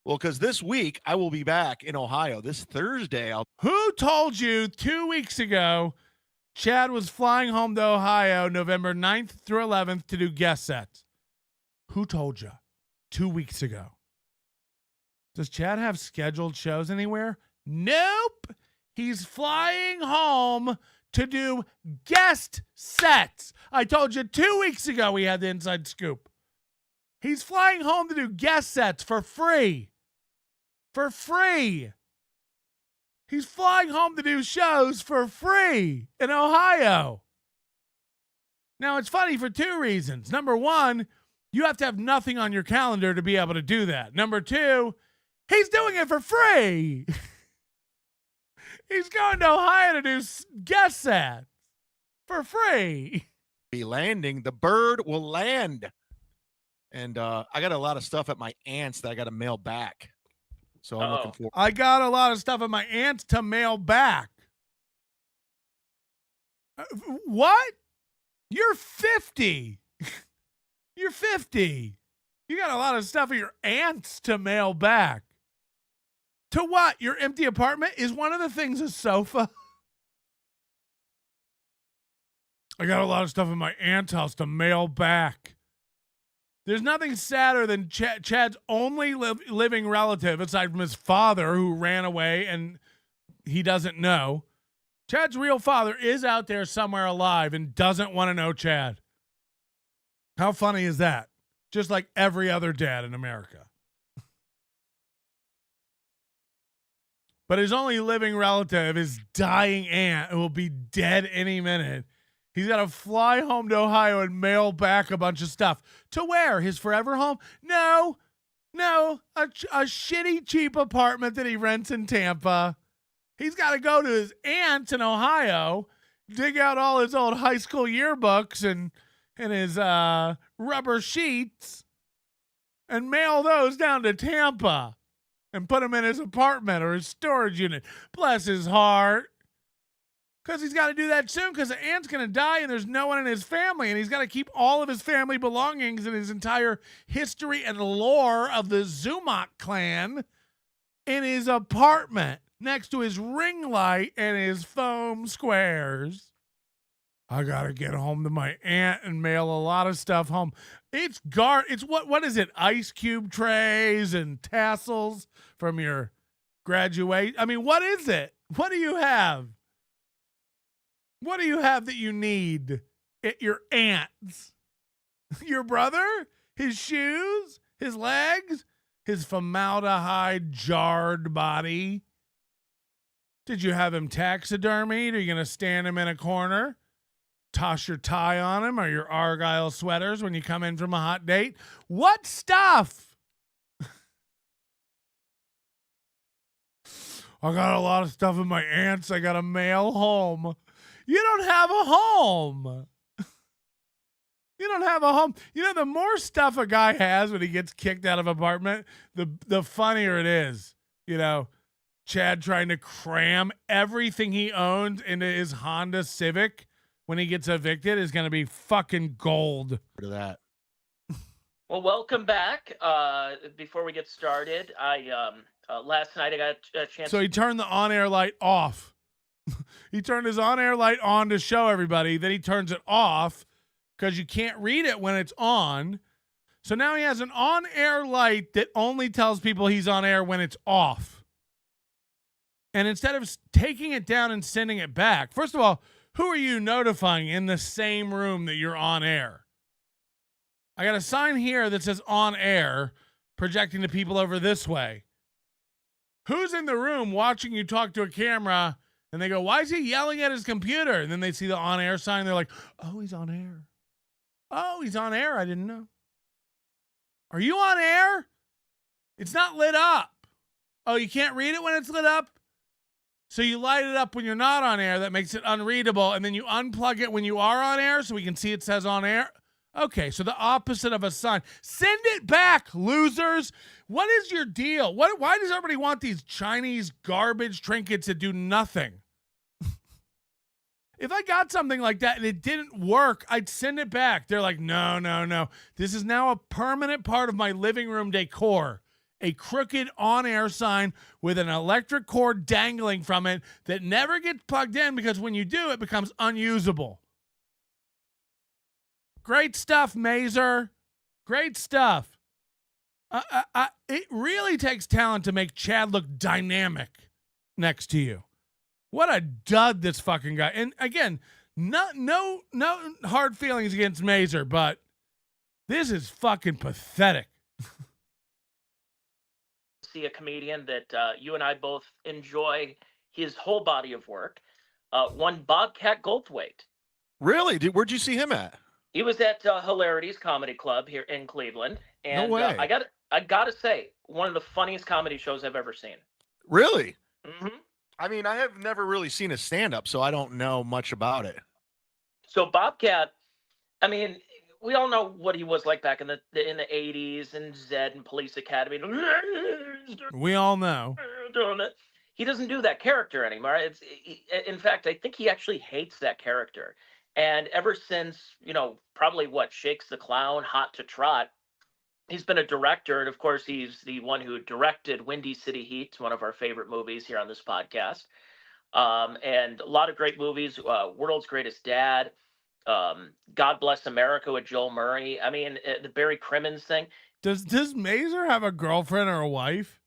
because this week I will be back in Ohio. This Thursday. Who told you 2 weeks ago Chad was flying home to Ohio November 9th through 11th to do guest sets? Who told you 2 weeks ago? Does Chad have scheduled shows anywhere? Nope. He's flying home to do guest sets. I told you 2 weeks ago we had the inside scoop. He's flying home to do guest sets for free. For free. He's flying home to do shows for free in Ohio. Now, it's funny for 2 reasons. Number one, you have to have nothing on your calendar to be able to do that. Number two, he's doing it for free. He's going to Ohio to do guest sets for free. Be landing. The bird will land. And I got a lot of stuff at my aunt's that I got to mail back. So I'm looking for. I got a lot of stuff at my aunt's to mail back. What? You're 50. You're 50. You got a lot of stuff at your aunt's to mail back. To what? Your empty apartment? Is one of the things a sofa? I got a lot of stuff in my aunt's house to mail back. There's nothing sadder than Chad's only living relative, aside from his father, who ran away and he doesn't know. Chad's real father is out there somewhere alive and doesn't want to know Chad. How funny is that? Just like every other dad in America. But his only living relative, his dying aunt, who will be dead any minute. He's got to fly home to Ohio and mail back a bunch of stuff. To where? His forever home? No, a shitty, cheap apartment that he rents in Tampa. He's got to go to his aunt's in Ohio, dig out all his old high school yearbooks and his rubber sheets and mail those down to Tampa and put them in his apartment or his storage unit. Bless his heart. Because he's got to do that soon because the aunt's going to die and there's no one in his family. And he's got to keep all of his family belongings and his entire history and lore of the Zumach clan in his apartment next to his ring light and his foam squares. I got to get home to my aunt and mail a lot of stuff home. It's what is it? Ice cube trays and tassels from your graduate. I mean, what is it? What do you have? What do you have that you need at your aunt's? Your brother? His shoes? His legs? His formaldehyde jarred body? Did you have him taxidermied? Are you going to stand him in a corner? Toss your tie on him or your Argyle sweaters when you come in from a hot date? What stuff? I got a lot of stuff in my aunt's I got to mail home. You don't have a home. You don't have a home. You know, the more stuff a guy has when he gets kicked out of an apartment, the funnier it is. You know, Chad trying to cram everything he owns into his Honda Civic when he gets evicted is going to be fucking gold. To that. Well, welcome back. Before we get started, last night I got a chance. So he turned the on-air light off. He turned his on-air light on to show everybody. Then he turns it off because you can't read it when it's on. So now he has an on-air light that only tells people he's on air when it's off. And instead of taking it down and sending it back, first of all, who are you notifying in the same room that you're on air? I got a sign here that says on air, projecting to people over this way. Who's in the room watching you talk to a camera? And they go, why is he yelling at his computer? And then they see the on-air sign. They're like, oh, he's on air. Oh, he's on air. I didn't know. Are you on air? It's not lit up. Oh, you can't read it when it's lit up? So you light it up when you're not on air. That makes it unreadable. And then you unplug it when you are on air so we can see it says on air. Okay, so the opposite of a sign. Send it back, losers. What is your deal? Why does everybody want these Chinese garbage trinkets that do nothing? If I got something like that and it didn't work, I'd send it back. They're like, no. This is now a permanent part of my living room decor. A crooked on-air sign with an electric cord dangling from it that never gets plugged in because when you do, it becomes unusable. Great stuff, Mazer. Great stuff. It really takes talent to make Chad look dynamic next to you. What a dud this fucking guy. And again, no hard feelings against Mazer, but this is fucking pathetic. See a comedian that you and I both enjoy his whole body of work. One Bobcat Goldthwait. Really? Where'd you see him at? He was at Hilarities Comedy Club here in Cleveland. And No way. I gotta say, one of the funniest comedy shows I've ever seen. Really? Mm-hmm. I mean, I have never really seen a stand-up, so I don't know much about it. So Bobcat, I mean, we all know what he was like back in the 80s and Zed and Police Academy. We all know. He doesn't do that character anymore. In fact, I think he actually hates that character. And ever since, probably Shakes the Clown, Hot to Trot, he's been a director. And of course, he's the one who directed Windy City Heat, one of our favorite movies here on this podcast. And a lot of great movies, World's Greatest Dad. God Bless America with Joel Murray. I mean, the Barry Crimmins thing. Does Mazer have a girlfriend or a wife?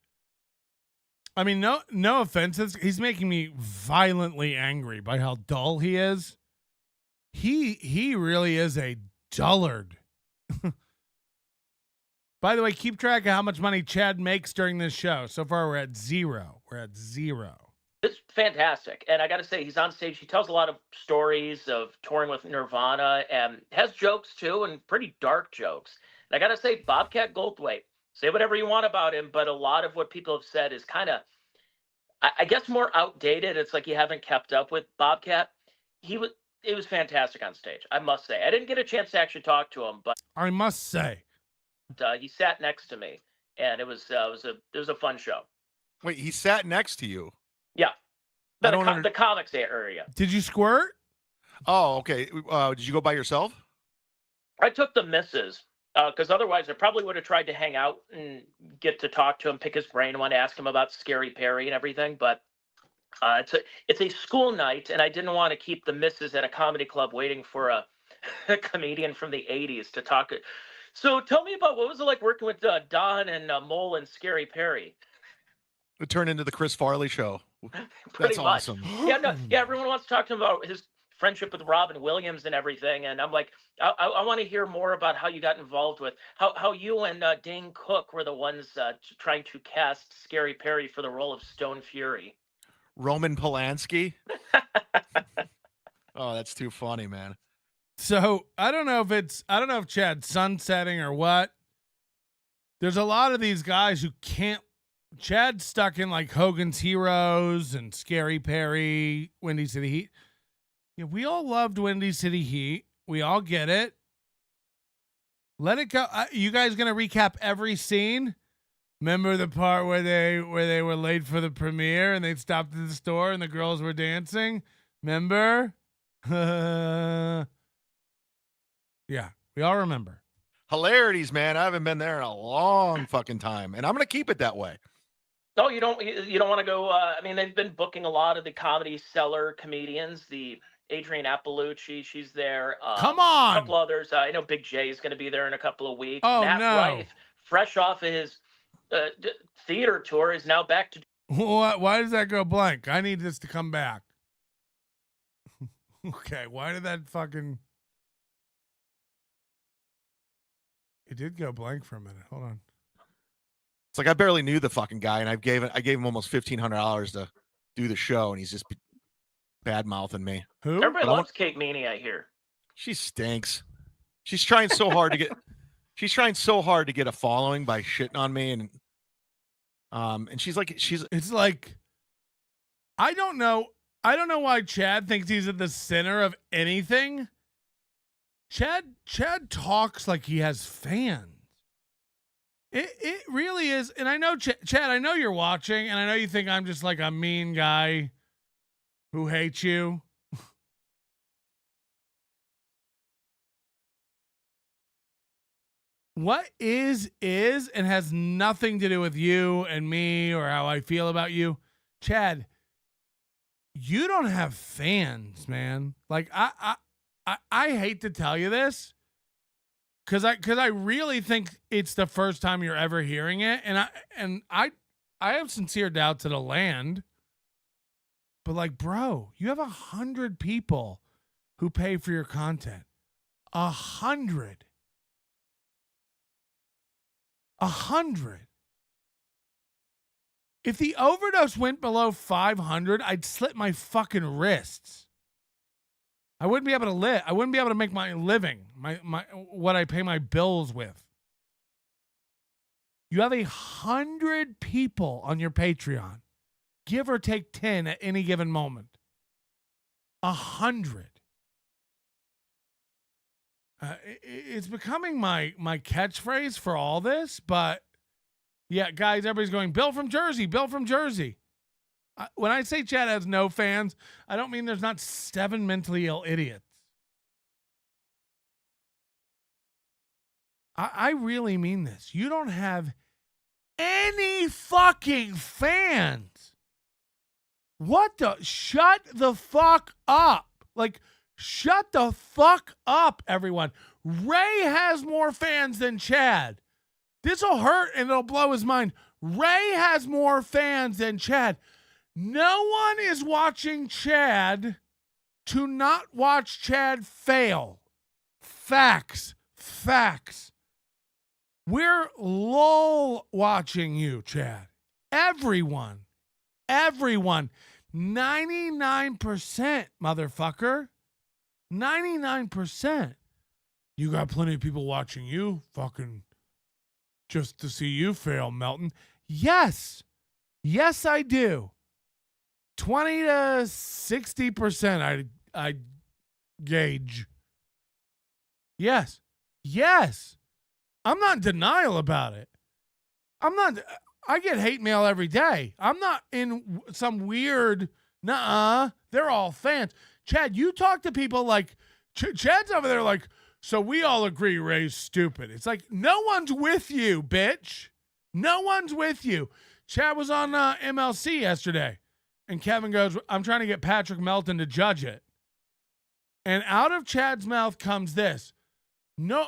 I mean, no offenses. He's making me violently angry by how dull he is. He really is a dullard. By the way, keep track of how much money Chad makes during this show. So far, we're at zero. It's fantastic. And I got to say, he's on stage. He tells a lot of stories of touring with Nirvana and has jokes, too, and pretty dark jokes. And I got to say, Bobcat Goldthwait, say whatever you want about him, but a lot of what people have said is kind of, I guess, more outdated. It's like you haven't kept up with Bobcat. It was fantastic on stage, I must say. I didn't get a chance to actually talk to him, but I must say. He sat next to me, and it was a fun show. Wait, he sat next to you? Yeah. The comics area. Did you squirt? Oh, okay. Did you go by yourself? I took the misses, because otherwise I probably would have tried to hang out and get to talk to him, pick his brain, want to ask him about Scary Perry and everything. But it's a school night, and I didn't want to keep the misses at a comedy club waiting for a comedian from the 80s to talk. So tell me about what was it like working with Don and Mole and Scary Perry? It turned into the Chris Farley show. Pretty That's much. awesome. Yeah, everyone wants to talk to him about his friendship with Robin Williams and everything. And I'm like, I want to hear more about how you got involved with how you and Dane Cook were the ones trying to cast Scary Perry for the role of Stone Fury. Roman Polanski. Oh, that's too funny, man. So I don't know if Chad's sunsetting or what. There's a lot of these guys who can't. Chad's stuck in like Hogan's Heroes and Scary Perry, Windy City Heat. Yeah, we all loved Windy City Heat. We all get it. Let it go. You guys gonna recap every scene? Remember the part where they were late for the premiere and they stopped at the store and the girls were dancing? Remember? Yeah, we all remember. Hilarities, man. I haven't been there in a long fucking time, and I'm gonna keep it that way. No, you don't want to go. I mean, they've been booking a lot of the Comedy Cellar comedians. The Adrienne Appalucci, she's there. Come on. A couple others. I know Big J is going to be there in a couple of weeks. Oh, Matt no. Rife, fresh off of his theater tour, is now back to. Why does that go blank? I need this to come back. Okay, why did that fucking... It did go blank for a minute. Hold on. It's like I barely knew the fucking guy, and I gave him almost $1,500 to do the show, and he's just bad mouthing me. Who? Everybody loves Kate Meany, I hear. She stinks. She's trying so hard to get. She's trying so hard to get a following by shitting on me, and she's like, It's like, I don't know why Chad thinks he's at the center of anything. Chad talks like he has fans. It really is. And I know, Chad, I know you're watching, and I know you think I'm just like a mean guy who hates you. What is and has nothing to do with you and me or how I feel about you. Chad, you don't have fans, man. Like, I hate to tell you this, because I really think it's the first time you're ever hearing it, and I have sincere doubts it'll land. But like, bro, you have 100 people who pay for your content. 100. 100. If the overdose went below 500, I'd slit my fucking wrists. I wouldn't be able to live. I wouldn't be able to make my living, my what I pay my bills with. You have 100 people on your Patreon, give or take 10 at any given moment. 100. It's becoming my catchphrase for all this, but yeah, guys, everybody's going, Bill from Jersey, Bill from Jersey. When I say Chad has no fans, I don't mean there's not 7 mentally ill idiots. I really mean this. You don't have any fucking fans. What the? Shut the fuck up. Like, Shut the fuck up, everyone. Ray has more fans than Chad. This'll hurt and it'll blow his mind. Ray has more fans than Chad. No one is watching Chad to not watch Chad fail. Facts. We're lol watching you, Chad. Everyone. 99%, motherfucker. 99%. You got plenty of people watching you fucking just to see you fail, Melton. Yes, I do. 20 to 60% I gauge. Yes. I'm not in denial about it. I get hate mail every day. I'm not in some weird, they're all fans. Chad, you talk to people like, Chad's over there like, so we all agree Ray's stupid. It's like, no one's with you, bitch. No one's with you. Chad was on MLC yesterday, and Kevin goes, I'm trying to get Patrick Melton to judge it. And out of Chad's mouth comes this. No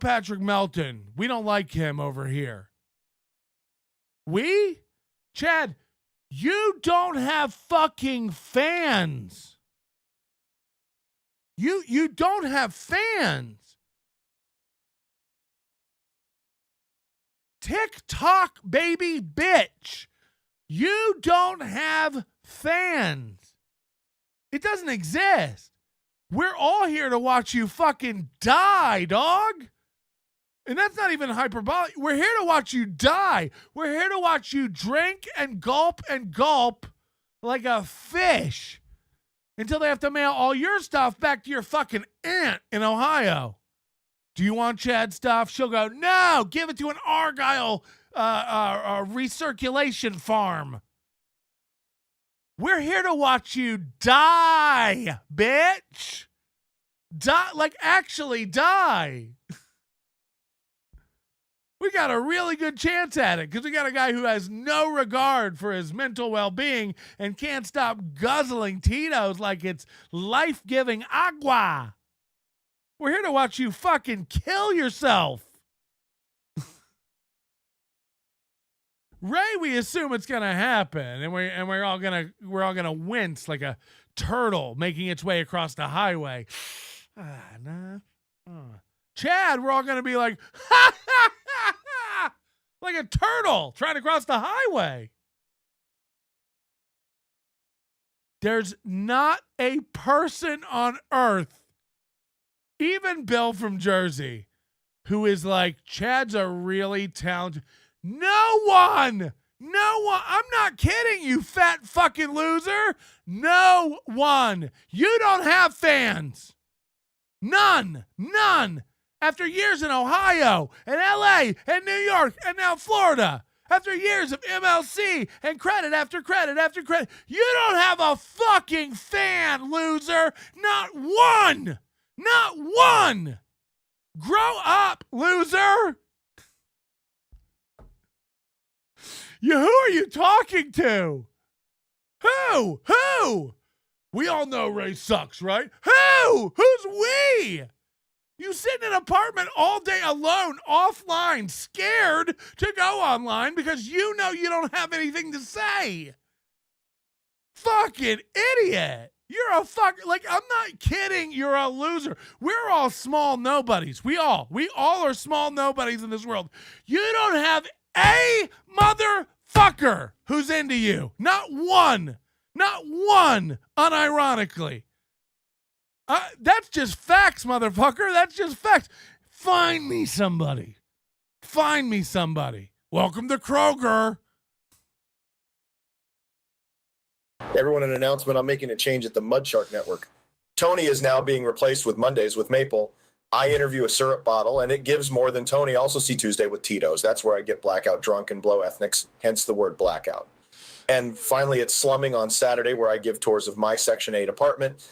Patrick Melton. We don't like him over here. Chad, you don't have fucking fans. You don't have fans. TikTok, baby bitch. You don't have fans. It doesn't exist. We're all here to watch you fucking die, dog. And that's not even hyperbolic. We're here to watch you die. We're here to watch you drink and gulp like a fish until they have to mail all your stuff back to your fucking aunt in Ohio. Do you want Chad's stuff? She'll go, no, give it to an Argyle recirculation farm. We're here to watch you die, bitch. Die, like actually die. We got a really good chance at it because we got a guy who has no regard for his mental well-being and can't stop guzzling Tito's like it's life-giving agua. We're here to watch you fucking kill yourself. Ray, we assume it's gonna happen, and we're all gonna wince like a turtle making its way across the highway. Chad, we're all gonna be like, ha ha ha ha, like a turtle trying to cross the highway. There's not a person on earth, even Bill from Jersey, who is like, Chad's a really talented. No one. I'm not kidding, you fat fucking loser. No one. You don't have fans. None. After years in Ohio and LA and New York and now Florida, after years of MLC and credit after credit after credit, you don't have a fucking fan, loser. Not one. Grow up, loser. Who are you talking to? Who? We all know Ray sucks, right? Who? Who's we? You sit in an apartment all day alone, offline, scared to go online because you know you don't have anything to say. Fucking idiot. You're a I'm not kidding. You're a loser. We're all small nobodies. We all are small nobodies in this world. You don't have a motherfucker who's into you. Not one, unironically. That's just facts, motherfucker. That's just facts. Find me somebody. Welcome to Kroger. Everyone, an announcement. I'm making a change at the Mud Shark Network. Tony is now being replaced with Mondays with Maple. I interview a syrup bottle, and it gives more than Tony. I also see Tuesday with Tito's. That's where I get blackout drunk and blow ethnics, hence the word blackout. And finally, it's Slumming on Saturday, where I give tours of my Section 8 apartment.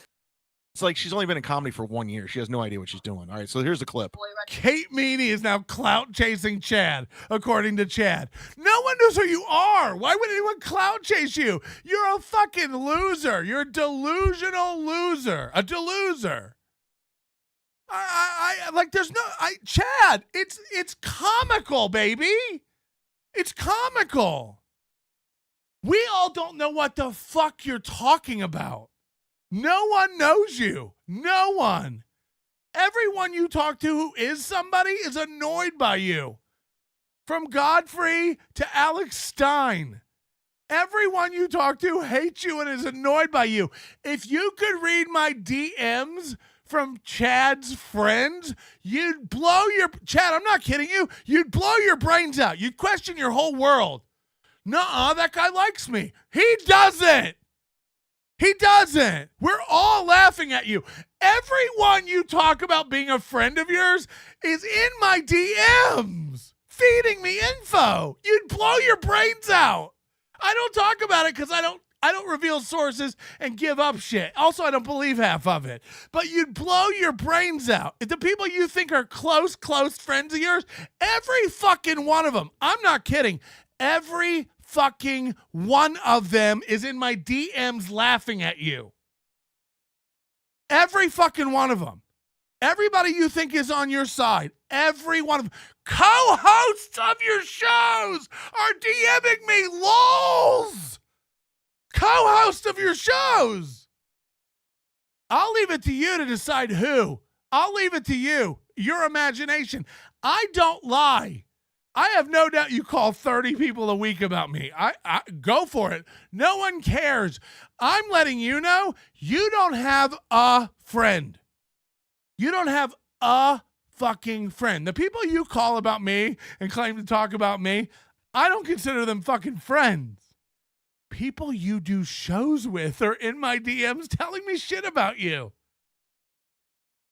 It's like she's only been in comedy for 1 year. She has no idea what she's doing. All right, so here's the clip. Kate Meany is now clout chasing Chad, according to Chad. No one knows who you are. Why would anyone clout chase you? You're a fucking loser. You're a delusional loser. A deluser. Chad, it's comical, baby. It's comical. We all don't know what the fuck you're talking about. No one knows you. No one. Everyone you talk to who is somebody is annoyed by you. From Godfrey to Alex Stein. Everyone you talk to hates you and is annoyed by you. If you could read my DMs from Chad's friends, you'd blow your... Chad, I'm not kidding you. You'd blow your brains out. You'd question your whole world. Nuh-uh, that guy likes me. He doesn't. He doesn't. We're all laughing at you. Everyone you talk about being a friend of yours is in my DMs, feeding me info. You'd blow your brains out. I don't talk about it because I don't reveal sources and give up shit. Also, I don't believe half of it. But you'd blow your brains out. If the people you think are close friends of yours, every fucking one of them, I'm not kidding, every fucking one of them is in my DMs laughing at you. Every fucking one of them. Everybody you think is on your side. Every one of them. Co-hosts of your shows are DMing me. LOLs. Co-host of your shows. I'll leave it to you to decide who. I'll leave it to you. Your imagination. I don't lie. I have no doubt you call 30 people a week about me. I go for it. No one cares. I'm letting you know you don't have a friend. You don't have a fucking friend. The people you call about me and claim to talk about me, I don't consider them fucking friends. People you do shows with are in my DMs telling me shit about you.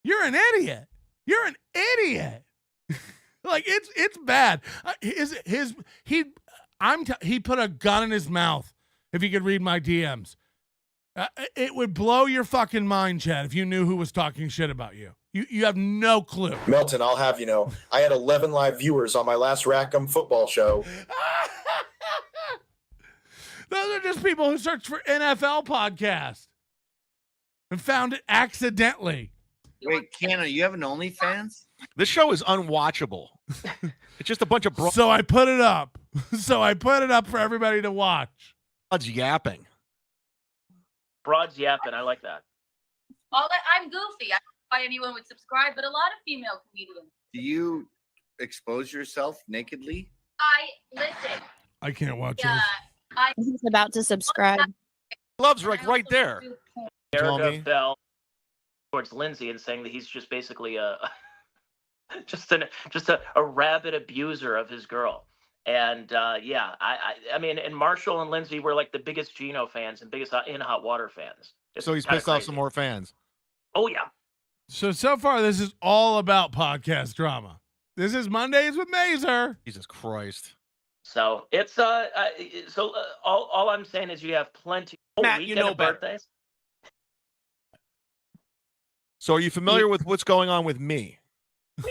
You're an idiot. You're an idiot. Like it's bad. He put a gun in his mouth if he could read my DMs. It would blow your fucking mind, Chad, if you knew who was talking shit about you. You have no clue. Melton, I'll have you know, I had 11 live viewers on my last Rackham football show. Those are just people who searched for NFL podcast and found it accidentally. Wait, Canna, you have an OnlyFans? This show is unwatchable. It's just a bunch of So I put it up. For everybody to watch. Broads yapping. Broads yapping. I like that. I'm goofy. I don't know why anyone would subscribe, but a lot of female comedians. Do you expose yourself nakedly? Listen. I can't watch He's about to subscribe. Love's like right there. Erica fell towards Lindsay and saying that he's just basically just a rabid abuser of his girl. And I mean, and Marshall and Lindsay were like the biggest Gino fans and biggest In Hot Water fans. It's so he's pissed off some more fans. Oh yeah. So far this is all about podcast drama. This is Mondays with Mazer. Jesus Christ. So it's all I'm saying is you have plenty. Matt, you know birthdays. So are you familiar with what's going on with me?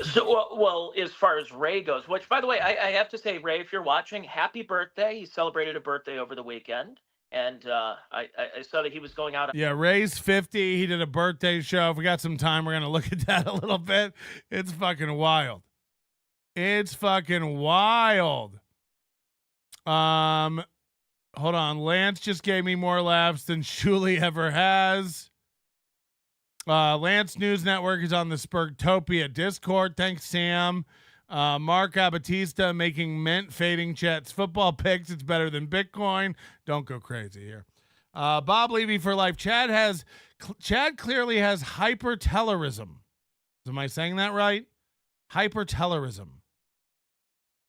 So, well, as far as Ray goes, which, by the way, I have to say, Ray, if you're watching, happy birthday. He celebrated a birthday over the weekend, and I saw that he was going out. Yeah, Ray's 50. He did a birthday show. If we got some time, we're going to look at that a little bit. It's fucking wild. It's fucking wild. Hold on. Lance just gave me more laughs than Shuli ever has. Lance News Network is on the Spurgtopia Discord. Thanks, Sam. Mark Abatista making mint fading Chet's football picks. It's better than Bitcoin. Don't go crazy here. Bob Levy for life. Chad clearly has hypertelorism. Am I saying that right? Hypertelorism.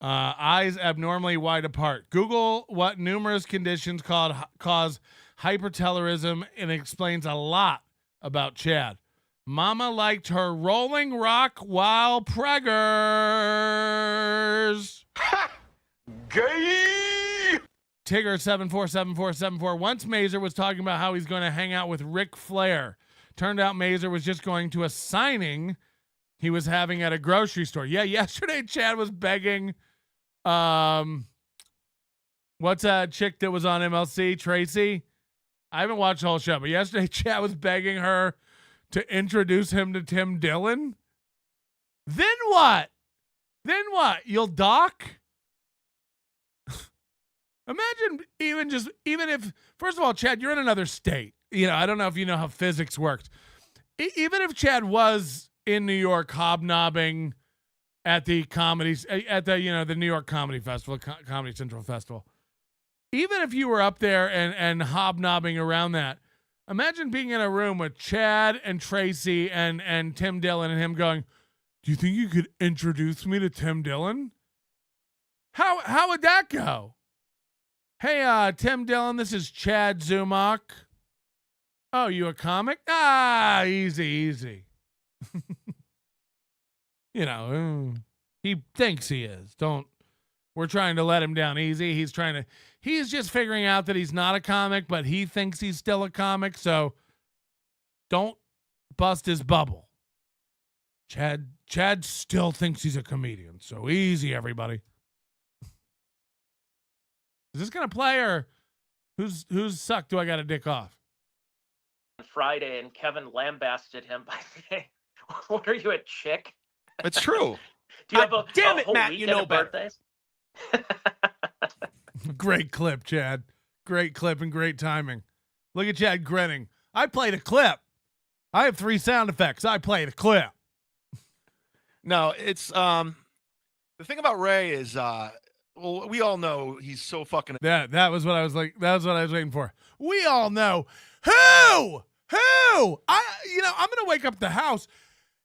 Eyes abnormally wide apart. Google what numerous conditions cause hypertelorism, and it explains a lot about Chad. Mama liked her Rolling Rock while preggers. Gay! Tigger 747474. Once Mazer was talking about how he's going to hang out with Ric Flair Turned out Mazer was just going to a signing he was having at a grocery store. Yeah, yesterday Chad was begging, what's that chick that was on MLC, Tracy? I haven't watched the whole show, but yesterday Chad was begging her to introduce him to Tim Dillon. Then what? You'll dock? Imagine even if, first of all, Chad, you're in another state. You know, I don't know if you know how physics works. Even if Chad was in New York hobnobbing at the the New York Comedy Festival, Comedy Central Festival, even if you were up there and hobnobbing around that, imagine being in a room with Chad and Tracy and Tim Dillon and him going, do you think you could introduce me to Tim Dillon? How would that go? Hey, Tim Dillon, this is Chad Zumock. Oh, you a comic? Ah, easy. You know, he thinks he is. We're trying to let him down easy. He's just figuring out that he's not a comic, but he thinks he's still a comic. So don't bust his bubble. Chad still thinks he's a comedian. So easy, everybody. Is this going to play, or who's suck do I got to dick off? Friday, and Kevin lambasted him by saying, what are you, a chick? It's true. Do you have a damn it, whole Matt, you weekend know of better. birthdays? Great clip, Chad. Great clip and great timing. Look at Chad grinning. I played a clip. I have 3 sound effects. I played a clip. No, it's the thing about Ray is well, we all know he's so fucking. That was what I was like. That was what I was waiting for. We all know who. I'm gonna wake up the house.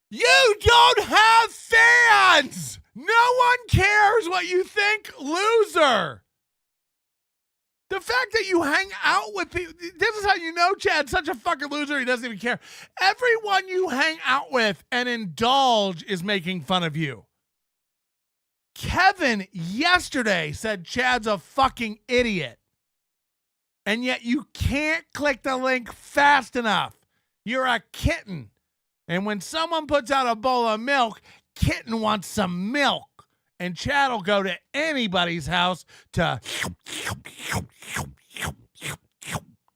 You don't have fans. No one cares what you think, loser. The fact that you hang out with people, this is how you know Chad's such a fucking loser, he doesn't even care. Everyone you hang out with and indulge is making fun of you. Kevin yesterday said Chad's a fucking idiot. And yet you can't click the link fast enough. You're a kitten. And when someone puts out a bowl of milk, kitten wants some milk. And Chad will go to anybody's house to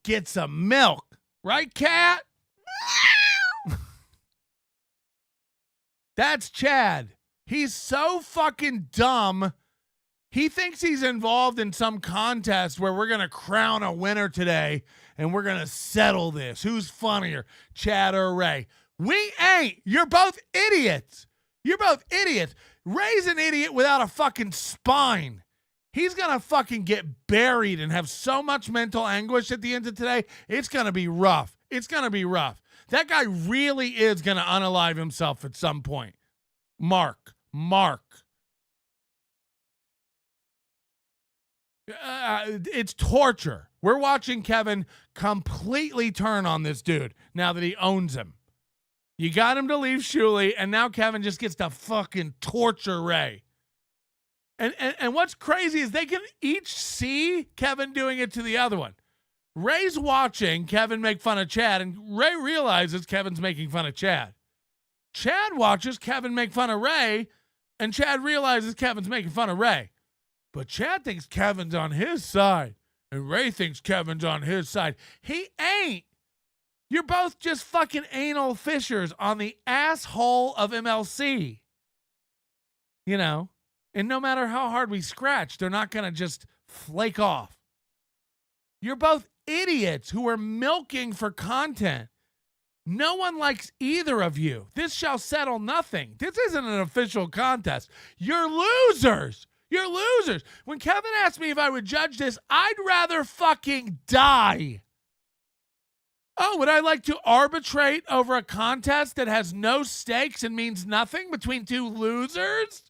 get some milk. Right, cat? That's Chad. He's so fucking dumb. He thinks he's involved in some contest where we're going to crown a winner today and we're going to settle this. Who's funnier, Chad or Ray? We ain't. You're both idiots. Ray's an idiot without a fucking spine. He's going to fucking get buried and have so much mental anguish at the end of today. It's going to be rough. That guy really is going to unalive himself at some point. Mark. It's torture. We're watching Kevin completely turn on this dude now that he owns him. You got him to leave Shuley, and now Kevin just gets to fucking torture Ray. And what's crazy is they can each see Kevin doing it to the other one. Ray's watching Kevin make fun of Chad, and Ray realizes Kevin's making fun of Chad. Chad watches Kevin make fun of Ray, and Chad realizes Kevin's making fun of Ray. But Chad thinks Kevin's on his side, and Ray thinks Kevin's on his side. He ain't. You're both just fucking anal fissures on the asshole of MLC. You know? And no matter how hard we scratch, they're not going to just flake off. You're both idiots who are milking for content. No one likes either of you. This shall settle nothing. This isn't an official contest. You're losers. When Kevin asked me if I would judge this, I'd rather fucking die. Oh, would I like to arbitrate over a contest that has no stakes and means nothing between two losers?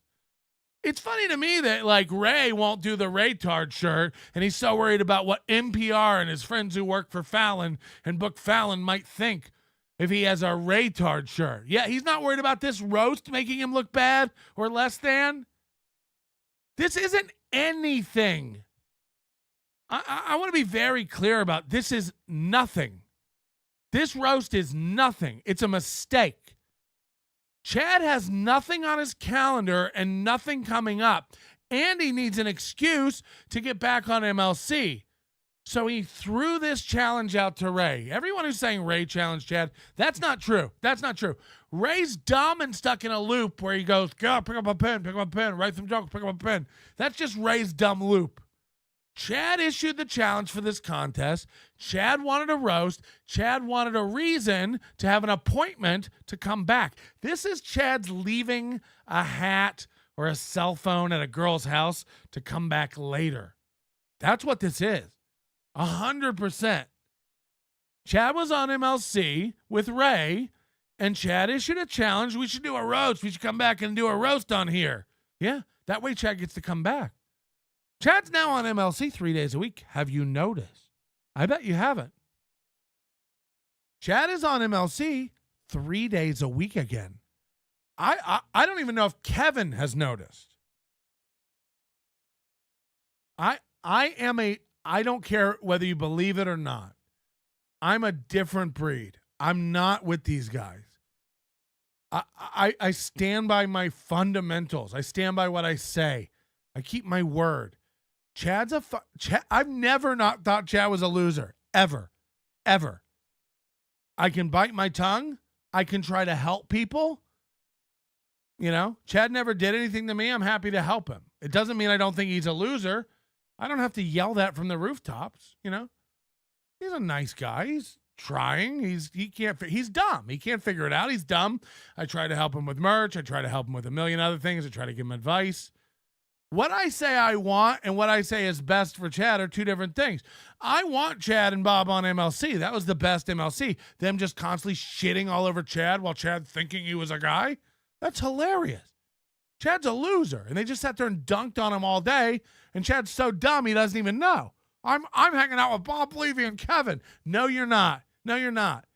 It's funny to me that, like, Ray won't do the Raytard shirt, and he's so worried about what NPR and his friends who work for Fallon and book Fallon might think if he has a Raytard shirt. Yeah, he's not worried about this roast making him look bad or less than. This isn't anything. I want to be very clear about this is nothing. This roast is nothing. It's a mistake. Chad has nothing on his calendar and nothing coming up. And he needs an excuse to get back on MLC. So he threw this challenge out to Ray. Everyone who's saying Ray challenged Chad, that's not true. That's not true. Ray's dumb and stuck in a loop where he goes, God, pick up a pen, write some jokes, pick up a pen. That's just Ray's dumb loop. Chad issued the challenge for this contest. Chad wanted a roast. Chad wanted a reason to have an appointment to come back. This is Chad's leaving a hat or a cell phone at a girl's house to come back later. That's what this is. 100%. Chad was on MLC with Ray, and Chad issued a challenge. We should do a roast. We should come back and do a roast on here. Yeah, that way Chad gets to come back. Chad's now on MLC 3 days a week. Have you noticed? I bet you haven't. Chad is on MLC 3 days a week again. I don't even know if Kevin has noticed. I don't care whether you believe it or not. I'm a different breed. I'm not with these guys. I stand by my fundamentals. I stand by what I say. I keep my word. Chad, I've never not thought Chad was a loser. Ever. I can bite my tongue. I can try to help people. You know, Chad never did anything to me. I'm happy to help him. It doesn't mean I don't think he's a loser. I don't have to yell that from the rooftops, you know. He's a nice guy. He's trying. He's dumb. He can't figure it out. He's dumb. I try to help him with merch. I try to help him with a million other things. I try to give him advice. What I say I want and what I say is best for Chad are two different things. I want Chad and Bob on MLC. That was the best MLC. Them just constantly shitting all over Chad while Chad thinking he was a guy. That's hilarious. Chad's a loser. And they just sat there and dunked on him all day. And Chad's so dumb he doesn't even know. I'm hanging out with Bob Levy and Kevin. No, you're not. No, you're not.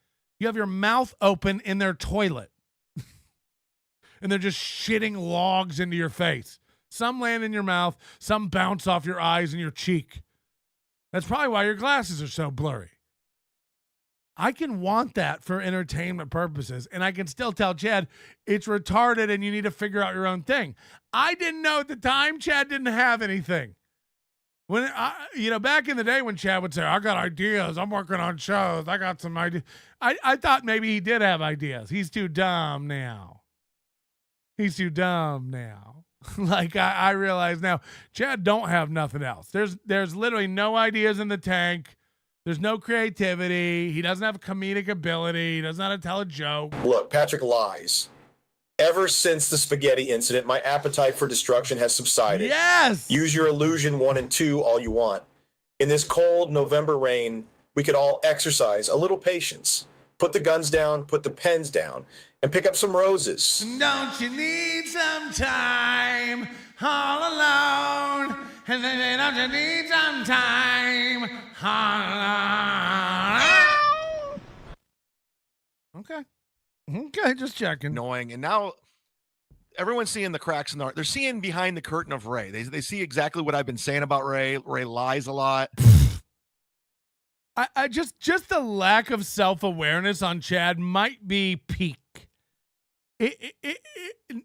You have your mouth open in their toilet. And they're just shitting logs into your face. Some land in your mouth. Some bounce off your eyes and your cheek. That's probably why your glasses are so blurry. I can want that for entertainment purposes, and I can still tell Chad it's retarded and you need to figure out your own thing. I didn't know at the time Chad didn't have anything. When back in the day when Chad would say, I got ideas, I'm working on shows, I got some ideas. I thought maybe he did have ideas. He's too dumb now. Like I realize now, Chad don't have nothing else. There's literally no ideas in the tank. There's no creativity. He doesn't have comedic ability. He doesn't know how to tell a joke. Look, Patrick lies. Ever since the spaghetti incident, my appetite for destruction has subsided. Yes! Use your illusion 1 and 2 all you want. In this cold November rain, we could all exercise a little patience. Put the guns down, put the pens down, and pick up some roses. Don't you need some time all alone? And then don't you need some time all alone? Okay, just checking. Annoying. And now everyone's seeing the cracks in the art. They're seeing behind the curtain of Ray. They see exactly what I've been saying about Ray. Ray lies a lot. I just the lack of self-awareness on Chad might be peak.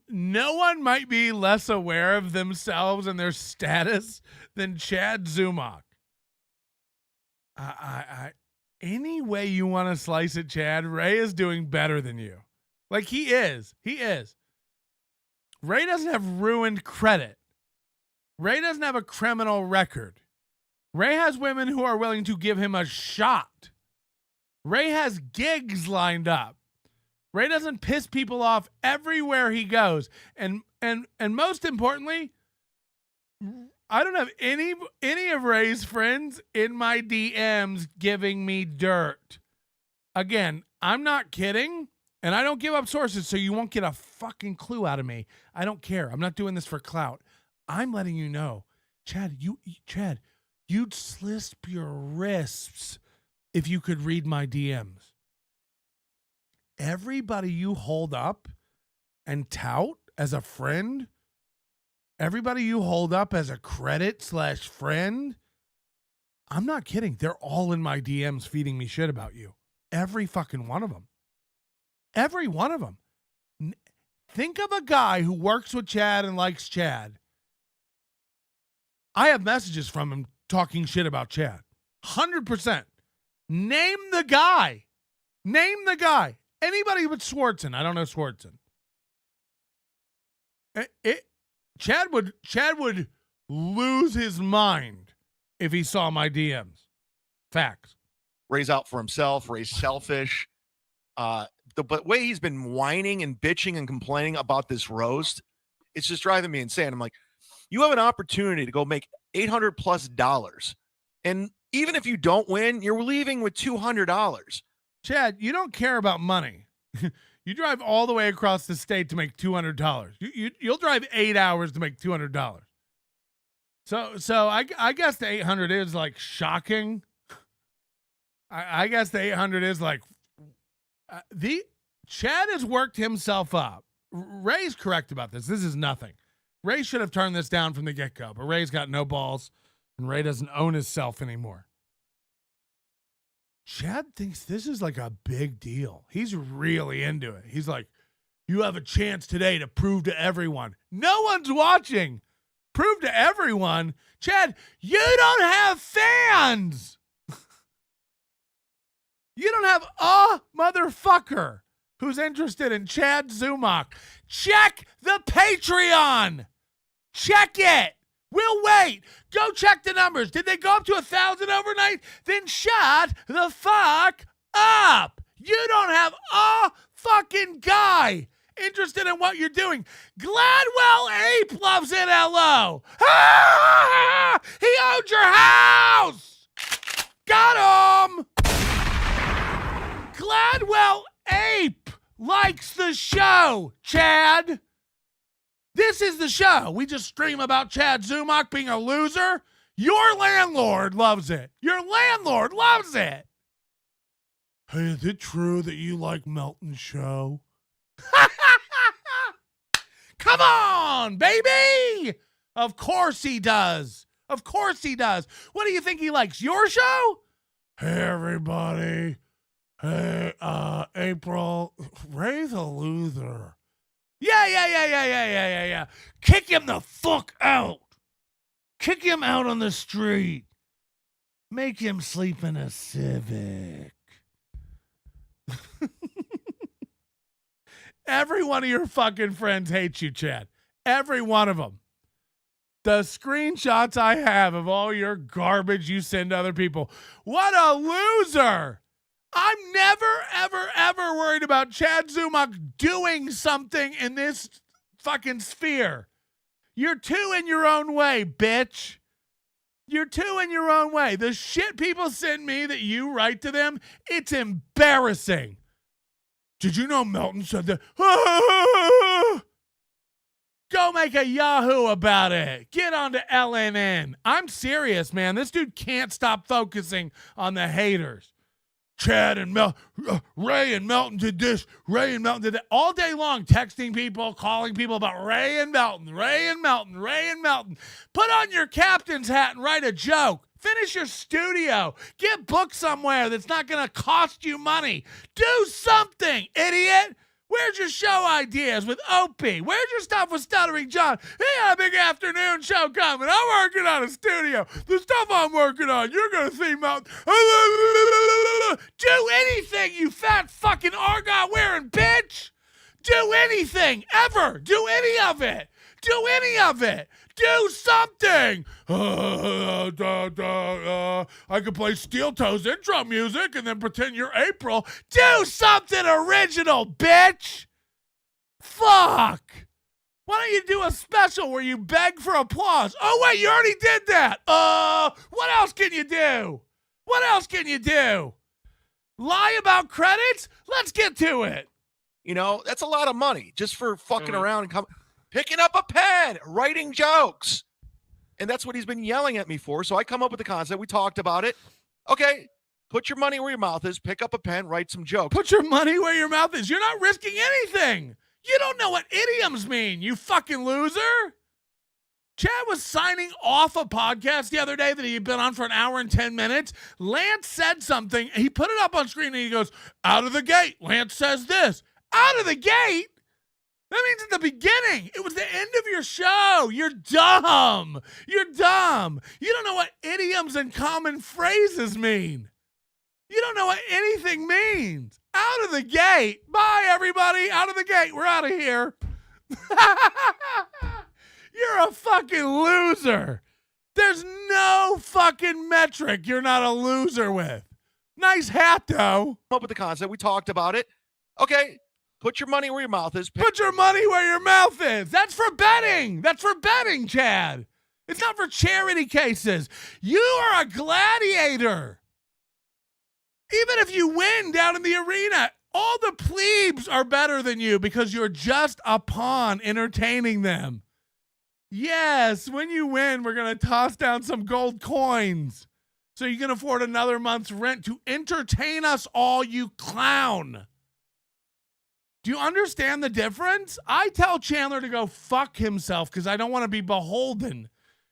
No one might be less aware of themselves and their status than Chad Zumock. Any way you want to slice it, Chad, Ray is doing better than you. Like he is. Ray doesn't have ruined credit. Ray doesn't have a criminal record. Ray has women who are willing to give him a shot. Ray has gigs lined up. Ray doesn't piss people off everywhere he goes. And most importantly, I don't have any of Ray's friends in my DMs giving me dirt. Again, I'm not kidding, and I don't give up sources, so you won't get a fucking clue out of me. I don't care. I'm not doing this for clout. I'm letting you know, Chad, you'd slisp your wrists if you could read my DMs. Everybody you hold up and tout as a friend, everybody you hold up as a credit/friend, I'm not kidding. They're all in my DMs feeding me shit about you. Every fucking one of them. Every one of them. Think of a guy who works with Chad and likes Chad. I have messages from him talking shit about Chad. 100%. Name the guy. Name the guy. Anybody but Swartzen. I don't know Swartzen. Chad would lose his mind if he saw my DMs. Facts. Ray's out for himself. Ray's selfish. The way he's been whining and bitching and complaining about this roast, it's just driving me insane. I'm like, you have an opportunity to go make $800+ and even if you don't win, you're leaving with $200. Chad, you don't care about money. You drive all the way across the state to make $200. You'll drive 8 hours to make $200. So I guess the 800 is like shocking. I guess the 800 is like Chad has worked himself up. Ray's correct about this. This is nothing. Ray should have turned this down from the get-go, but Ray's got no balls, and Ray doesn't own himself anymore. Chad thinks this is like a big deal. He's really into it. He's like, you have a chance today to prove to everyone. No one's watching. Prove to everyone. Chad, you don't have fans. You don't have a motherfucker who's interested in Chad Zumock. Check the Patreon. Check it. We'll wait. Go check the numbers. Did they go up to 1,000 overnight? Then shut the fuck up. You don't have a fucking guy interested in what you're doing. Gladwell Ape loves it, LO. Ah! He owns your house. Got him. Gladwell Ape likes the show, Chad. This is the show. We just stream about Chad Zumock being a loser. Your landlord loves it. Your landlord loves it. Hey, is it true that you like Melton's show? Come on, baby. Of course he does. Of course he does. What do you think he likes? Your show? Hey, everybody. Hey, April. Ray's a loser. Yeah. Kick him the fuck out. Kick him out on the street. Make him sleep in a Civic. Every one of your fucking friends hates you, Chad. Every one of them. The screenshots I have of all your garbage you send to other people. What a loser. I'm never, ever worried about Chad Zumock doing something in this fucking sphere. You're two in your own way, bitch. You're two in your own way. The shit people send me that you write to them, it's embarrassing. Did you know Melton said that? Go make a Yahoo about it. Get on to LNN. I'm serious, man. This dude can't stop focusing on the haters. Chad and Ray and Melton did this. Ray and Melton did that. All day long, texting people, calling people about Ray and Melton, Ray and Melton, Ray and Melton. Put on your captain's hat and write a joke. Finish your studio. Get booked somewhere that's not going to cost you money. Do something, idiot. Where's your show ideas with Opie? Where's your stuff with Stuttering John? He got a big afternoon show coming. I'm working on a studio. The stuff I'm working on, you're going to see Melton. Do anything, you fat fucking Argot wearing bitch. Do anything, ever. Do any of it. Do any of it. Do something. I could play Steel Toes intro music and then pretend you're April. Do something original, bitch. Fuck. Why don't you do a special where you beg for applause? Oh, wait, you already did that. What else can you do? What else can you do? Lie about credits? Let's get to it. You know, that's a lot of money just for fucking around and picking up a pen, writing jokes. And that's what he's been yelling at me for. So I come up with the concept. We talked about it. Okay, put your money where your mouth is. Pick up a pen, write some jokes. Put your money where your mouth is. You're not risking anything. You don't know what idioms mean, you fucking loser. Chad was signing off a podcast the other day that he had been on for an hour and 10 minutes. Lance said something. He put it up on screen and he goes, out of the gate, Lance says this. Out of the gate? That means at the beginning. It was the end of your show. You're dumb. You're dumb. You don't know what idioms and common phrases mean. You don't know what anything means. Out of the gate. Bye, everybody. Out of the gate. We're out of here. You're a fucking loser. There's no fucking metric you're not a loser with. Nice hat, though. Up with the concept. We talked about it. Okay. Put your money where your mouth is. Put your money where your mouth is. That's for betting. That's for betting, Chad. It's not for charity cases. You are a gladiator. Even if you win down in the arena, all the plebes are better than you because you're just a pawn entertaining them. Yes, when you win, we're going to toss down some gold coins so you can afford another month's rent to entertain us all, you clown. Do you understand the difference? I tell Chandler to go fuck himself because I don't want to be beholden.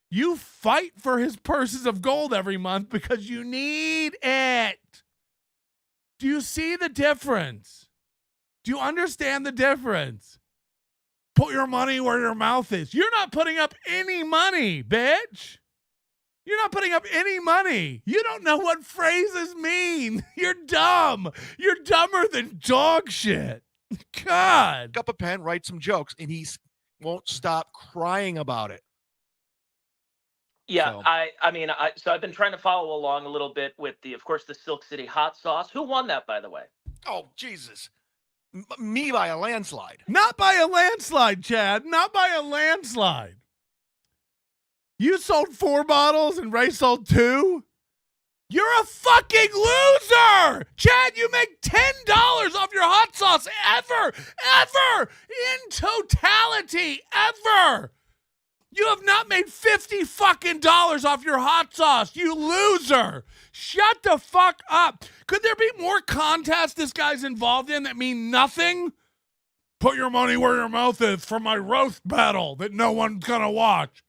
You fight for his purses of gold every month because you need it. Do you see the difference? Do you understand the difference? Put your money where your mouth is. You're not putting up any money, bitch. You're not putting up any money. You don't know what phrases mean. You're dumb. You're dumber than dog shit. God. Pick up a pen, write some jokes, and he won't stop crying about it. Yeah, So. So I've been trying to follow along a little bit with of course, the Silk City hot sauce. Who won that, by the way? Oh, Jesus. Me by a landslide. Not by a landslide, Chad. Not by a landslide. You sold 4 bottles and Ray sold 2? You're a fucking loser! Chad, you make $10 off your hot sauce ever! In totality, ever! You have not made $50 fucking off your hot sauce, you loser! Shut the fuck up! Could there be more contests this guy's involved in that mean nothing? Put your money where your mouth is for my roast battle that no one's gonna watch.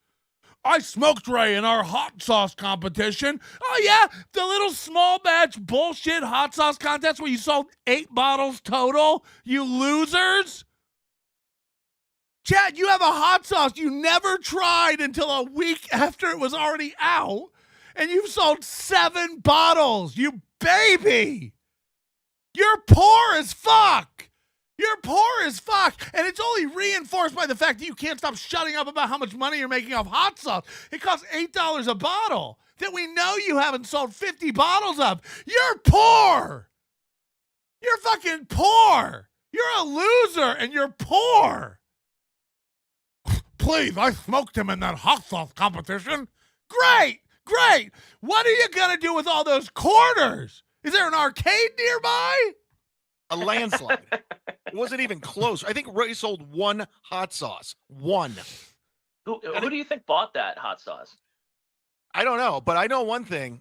I smoked Ray in our hot sauce competition. Oh, yeah? The little small batch bullshit hot sauce contest where you sold 8 bottles total? You losers? Chad, you have a hot sauce you never tried until a week after it was already out, and you've sold 7 bottles, you baby! You're poor as fuck! You're poor as fuck, and it's only reinforced by the fact that you can't stop shutting up about how much money you're making off hot sauce. It costs $8 a bottle that we know you haven't sold 50 bottles of. You're poor. You're fucking poor. You're a loser, and you're poor. Please, I smoked him in that hot sauce competition. Great. What are you going to do with all those quarters? Is there an arcade nearby? A landslide. It wasn't even close. I think Ray sold 1 hot sauce. 1. Who do you think bought that hot sauce? I don't know, but I know one thing.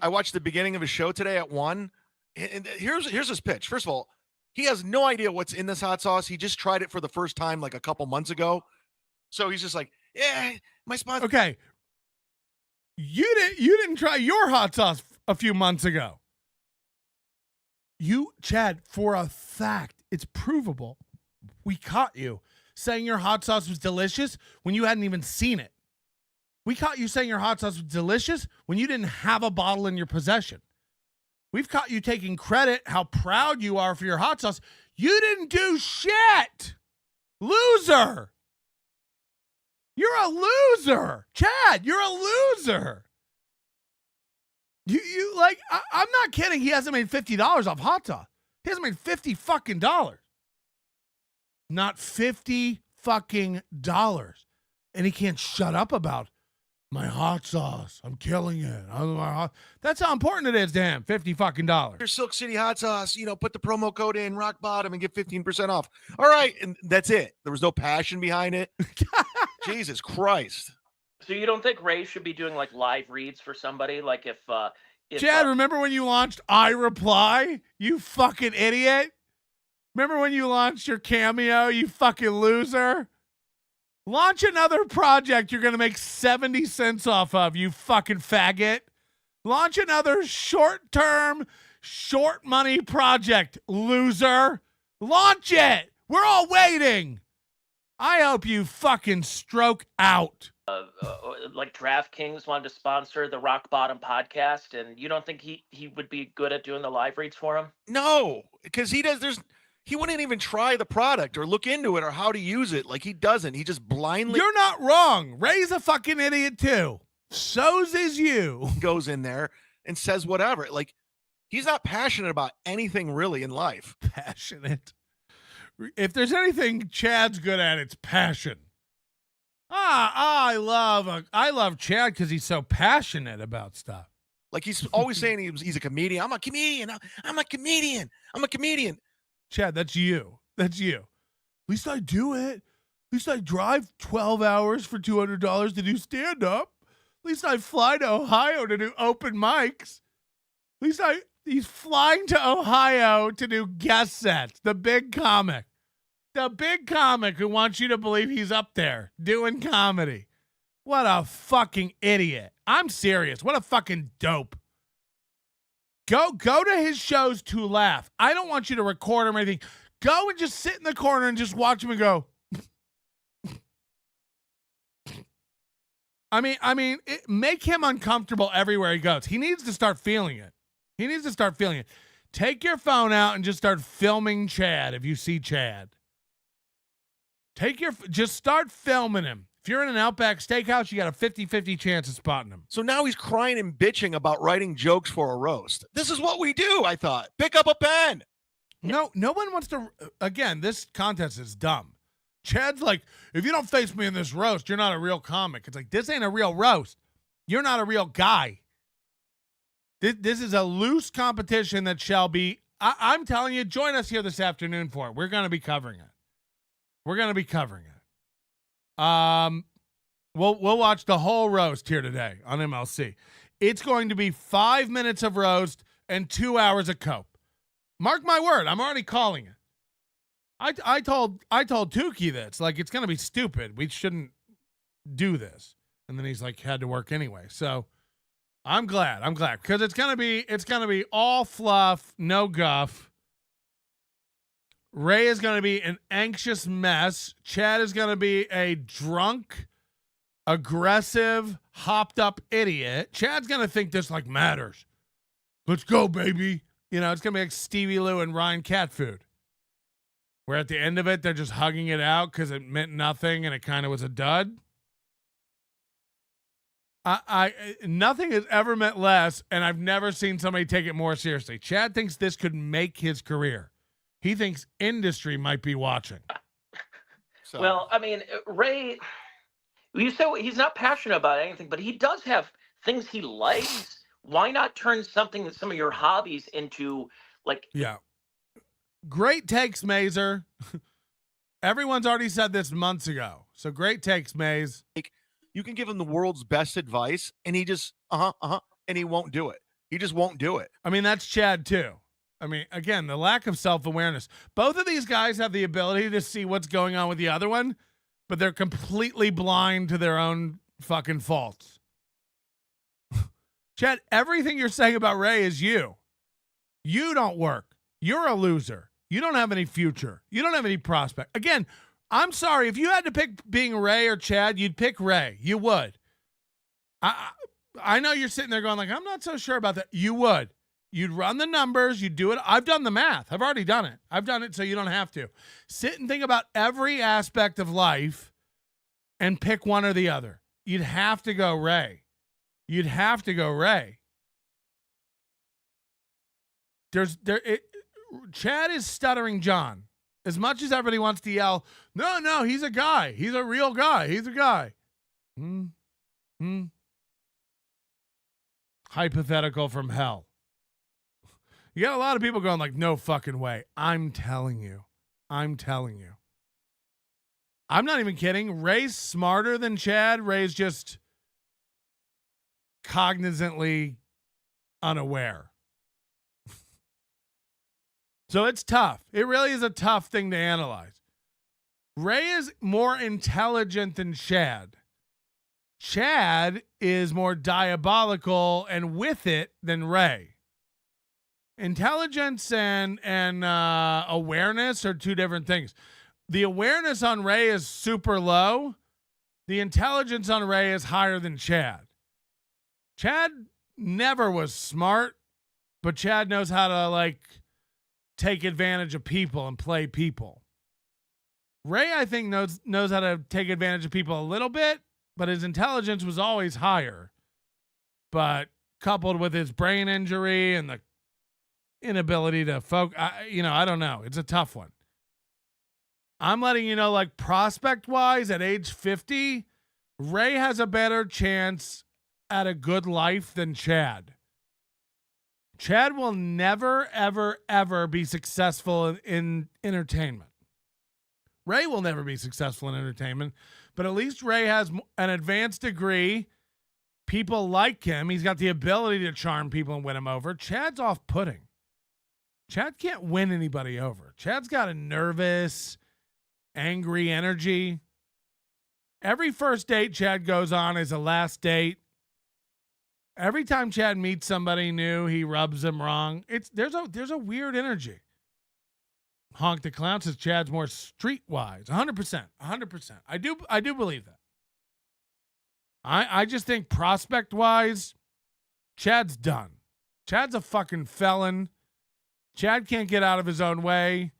I watched the beginning of his show today at 1. And here's his pitch. First of all, he has no idea what's in this hot sauce. He just tried it for the first time like a couple months ago. So he's just like, yeah, my sponsor. Okay. You didn't try your hot sauce a few months ago. You, Chad, for a fact, it's provable. We caught you saying your hot sauce was delicious when you hadn't even seen it. We caught you saying your hot sauce was delicious when you didn't have a bottle in your possession. We've caught you taking credit how proud you are for your hot sauce. You didn't do shit. Loser. You're a loser. Chad, you're a loser. You like, I'm not kidding. He hasn't made $50 off hot sauce. He hasn't made $50 fucking dollars. Not $50 fucking dollars. And he can't shut up about my hot sauce. I'm killing it. That's how important it is to him. $50 fucking dollars. Your Silk City hot sauce, put the promo code in rock bottom and get 15% off. All right. And that's it. There was no passion behind it. Jesus Christ. So you don't think Ray should be doing like live reads for somebody? Like if Chad, remember when you launched I Reply? You fucking idiot. Remember when you launched your Cameo, you fucking loser? Launch another project you're going to make 70 cents off of, you fucking faggot. Launch another short-term, short money project, loser. Launch it. We're all waiting. I hope you fucking stroke out. Like DraftKings wanted to sponsor the Rock Bottom podcast, and you don't think he would be good at doing the live reads for him? No, because he wouldn't even try the product or look into it or how to use it. Like, he doesn't. He just blindly You're not wrong. Ray's a fucking idiot too. So's is you. goes in there and says whatever. Like, he's not passionate about anything really in life. Passionate. If there's anything Chad's good at, it's passion. I love Chad because he's so passionate about stuff. Like, he's always saying he's a comedian. I'm a comedian. I'm a comedian. I'm a comedian. Chad, that's you. That's you. At least I do it. At least I drive 12 hours for $200 to do stand-up. At least I fly to Ohio to do open mics. At least he's flying to Ohio to do guest sets. The big comic. The big comic who wants you to believe he's up there doing comedy. What a fucking idiot. I'm serious. What a fucking dope. Go to his shows to laugh. I don't want you to record him or anything. Go and just sit in the corner and just watch him and go. Make him uncomfortable everywhere he goes. He needs to start feeling it. Take your phone out and just start filming Chad if you see Chad. Just start filming him. If you're in an Outback Steakhouse, you got a 50-50 chance of spotting him. So now he's crying and bitching about writing jokes for a roast. This is what we do, I thought. Pick up a pen. No one wants to. Again, this contest is dumb. Chad's like, if you don't face me in this roast, you're not a real comic. It's like, this ain't a real roast. You're not a real guy. This is a loose competition that shall be. I'm telling you, join us here this afternoon for it. We're going to be covering it. We'll watch the whole roast here today on MLC. It's going to be 5 minutes of roast and 2 hours of cope. Mark my word, I'm already calling it. I told Tukey this, like, it's going to be stupid. We shouldn't do this. And then he's like, had to work anyway. So I'm glad because it's going to be all fluff, no guff. Ray is going to be an anxious mess. Chad is going to be a drunk, aggressive, hopped up idiot. Chad's going to think this like matters. Let's go, baby. You know, it's going to be like Stevie Lou and Ryan Catfood. Where at the end of it, they're just hugging it out because it meant nothing and it kind of was a dud. Nothing has ever meant less, and I've never seen somebody take it more seriously. Chad thinks this could make his career. He thinks industry might be watching. So. Well, I mean, Ray, you said he's not passionate about anything, but he does have things he likes. Why not turn some of your hobbies into, like... Yeah. Great takes, Mazer. Everyone's already said this months ago. So great takes, Maze. You can give him the world's best advice, and he just, and he won't do it. He just won't do it. I mean, that's Chad, too. I mean, again, the lack of self-awareness. Both of these guys have the ability to see what's going on with the other one, but they're completely blind to their own fucking faults. Chad, everything you're saying about Ray is you. You don't work. You're a loser. You don't have any future. You don't have any prospect. Again, I'm sorry. If you had to pick being Ray or Chad, you'd pick Ray. You would. I know you're sitting there going like, I'm not so sure about that. You would. You'd run the numbers. You'd do it. I've done the math. I've already done it. I've done it so you don't have to. Sit and think about every aspect of life and pick one or the other. You'd have to go Ray. You'd have to go Ray. Chad is stuttering John. As much as everybody wants to yell, no, he's a guy. He's a real guy. He's a guy. Hypothetical from hell. You got a lot of people going like, no fucking way. I'm telling you. I'm not even kidding. Ray's smarter than Chad. Ray's just cognizantly unaware. So it's tough. It really is a tough thing to analyze. Ray is more intelligent than Chad. Chad is more diabolical and with it than Ray. Intelligence and awareness are two different things. The awareness on Ray is super low. The intelligence on Ray is higher than Chad. Chad never was smart, but Chad knows how to like take advantage of people and play people. Ray, I think, knows how to take advantage of people a little bit, but his intelligence was always higher. But coupled with his brain injury and the inability to focus, I don't know. It's a tough one. I'm letting you know, like prospect-wise, at age 50, Ray has a better chance at a good life than Chad. Chad will never, ever, ever be successful in entertainment. Ray will never be successful in entertainment, but at least Ray has an advanced degree. People like him. He's got the ability to charm people and win them over. Chad's off-putting. Chad can't win anybody over. Chad's got a nervous, angry energy. Every first date Chad goes on is a last date. Every time Chad meets somebody new, he rubs them wrong. There's a weird energy. Honk the Clown says Chad's more streetwise. 100%. I do believe that. I just think prospect-wise, Chad's done. Chad's a fucking felon. Chad can't get out of his own way.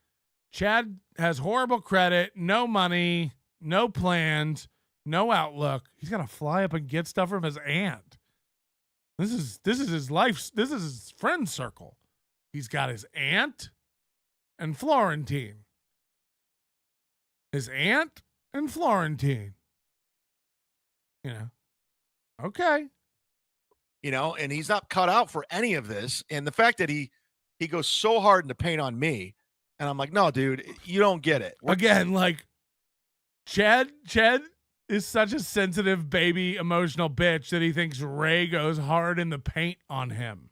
Chad has horrible credit, no money, no plans, no outlook. He's got to fly up and get stuff from his aunt. This is his life. This is his friend circle. He's got his aunt and Florentine. His aunt and Florentine. Okay. And he's not cut out for any of this. And the fact that he goes so hard in the paint on me, and I'm like, no, dude, you don't get it. Again, like Chad is such a sensitive baby emotional bitch that he thinks Ray goes hard in the paint on him.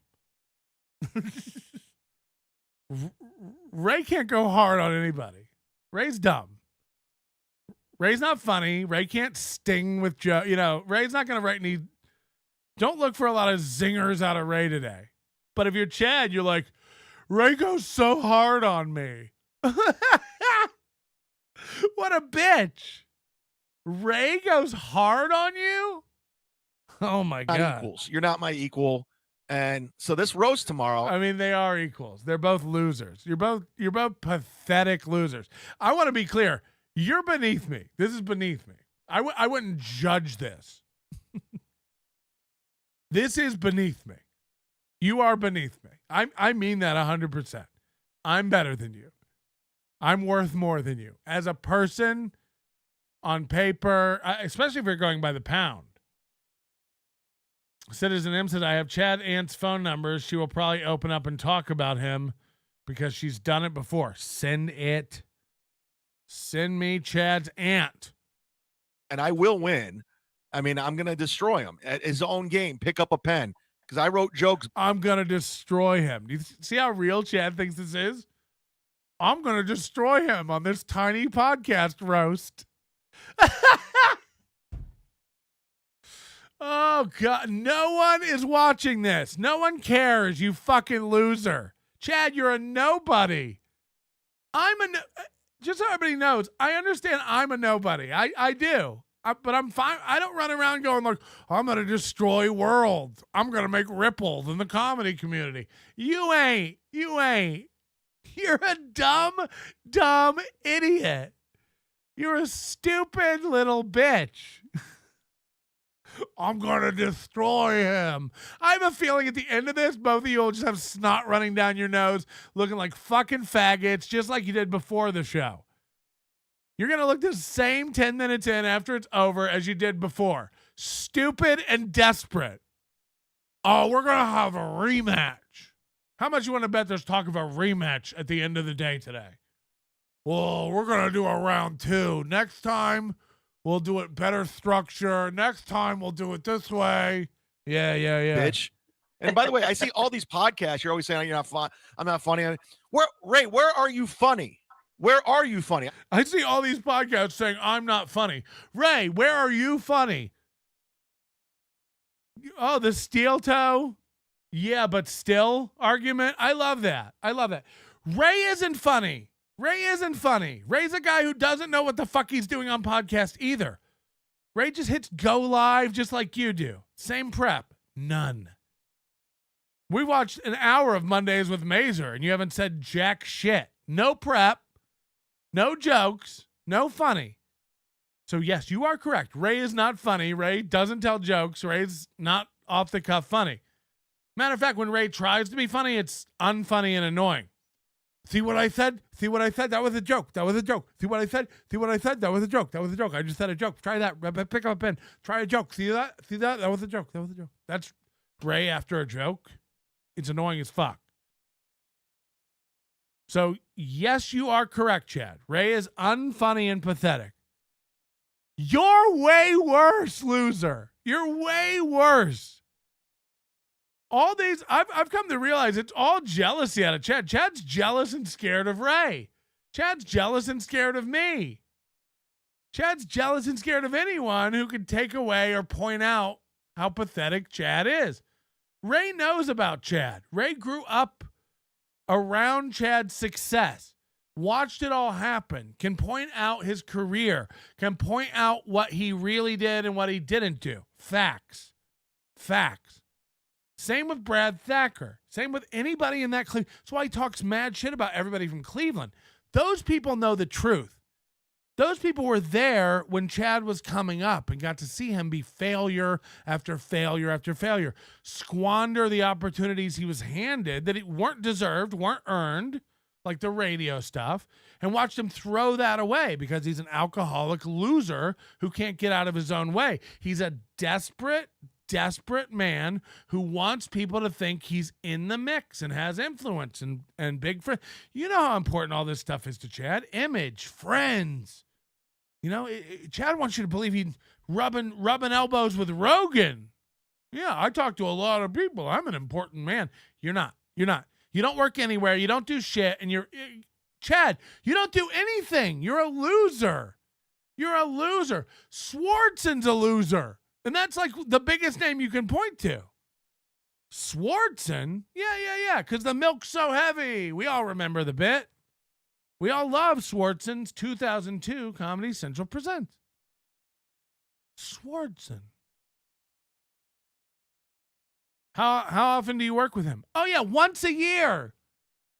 Ray can't go hard on anybody. Ray's dumb. Ray's not funny. Ray can't sting with Joe. Ray's not going to write any. Don't look for a lot of zingers out of Ray today. But if you're Chad, you're like, Ray goes so hard on me. What a bitch. Ray goes hard on you? Oh my God. Equals. You're not my equal. And so this roast tomorrow. I mean, they are equals. They're both losers. You're both pathetic losers. I want to be clear. You're beneath me. This is beneath me. I wouldn't judge this. This is beneath me. You are beneath me. I mean that 100%. I'm better than you. I'm worth more than you. As a person, on paper, especially if you're going by the pound. Citizen M said, I have Chad Ant's phone numbers. She will probably open up and talk about him because she's done it before. Send it. Send me Chad's aunt. And I will win. I mean, I'm going to destroy him at his own game. Pick up a pen. Because I wrote jokes. I'm going to destroy him. Do you see how real Chad thinks this is? I'm going to destroy him on this tiny podcast roast. Oh, God. No one is watching this. No one cares, you fucking loser. Chad, you're a nobody. Just so everybody knows, I understand I'm a nobody. I do. But I'm fine. I don't run around going like, I'm going to destroy worlds. I'm going to make ripples in the comedy community. You ain't. You're a dumb idiot. You're a stupid little bitch. I'm going to destroy him. I have a feeling at the end of this, both of you will just have snot running down your nose, looking like fucking faggots, just like you did before the show. You're going to look the same 10 minutes in after it's over as you did before. Stupid and desperate. Oh, we're going to have a rematch. How much you want to bet there's talk of a rematch at the end of the day today? Well, we're going to do a round 2. Next time, we'll do it better structure. Next time, we'll do it this way. Yeah. Bitch. And by the way, I see all these podcasts. You're always saying, you're not fun. I'm not funny. Where, Ray, where are you funny? Where are you funny? I see all these podcasts saying I'm not funny. Ray, where are you funny? Oh, the steel toe? Yeah, but still argument? I love that. I love that. Ray isn't funny. Ray isn't funny. Ray's a guy who doesn't know what the fuck he's doing on podcast either. Ray just hits go live just like you do. Same prep. None. We watched an hour of Mondays with Mazer, and you haven't said jack shit. No prep, no jokes, no funny. So, yes, you are correct. Ray is not funny. Ray doesn't tell jokes. Ray's not off-the-cuff funny. Matter of fact, when Ray tries to be funny, it's unfunny and annoying. See what I said? See what I said? That was a joke. That was a joke. See what I said? See what I said? That was a joke. That was a joke. I just said a joke. Try that. Pick up a pen. Try a joke. See that? See that? That was a joke. That was a joke. That's Ray after a joke. It's annoying as fuck. So, yes, you are correct, Chad. Ray is unfunny and pathetic. You're way worse, loser. You're way worse. All these, I've come to realize it's all jealousy out of Chad. Chad's jealous and scared of Ray. Chad's jealous and scared of me. Chad's jealous and scared of anyone who can take away or point out how pathetic Chad is. Ray knows about Chad. Ray grew up around Chad's success, watched it all happen, can point out his career, can point out what he really did and what he didn't do. Facts. Facts. Same with Brad Thacker. Same with anybody in that Cleveland. That's why he talks mad shit about everybody from Cleveland. Those people know the truth. Those people were there when Chad was coming up and got to see him be failure after failure after failure, squander the opportunities he was handed that weren't deserved, weren't earned, like the radio stuff, and watched him throw that away because he's an alcoholic loser who can't get out of his own way. He's a desperate man who wants people to think he's in the mix and has influence and big friends. You know how important all this stuff is to Chad. Image, friends. You know, Chad wants you to believe he's rubbing elbows with Rogan. Yeah, I talk to a lot of people. I'm an important man. You're not. You're not. You don't work anywhere. You don't do shit. And Chad, you don't do anything. You're a loser. You're a loser. Swartzen's a loser. And that's like the biggest name you can point to. Swartzen? Yeah. Because the milk's so heavy. We all remember the bit. We all love Swartzen's 2002 Comedy Central Presents. Swartzen. How often do you work with him? Oh, yeah, once a year.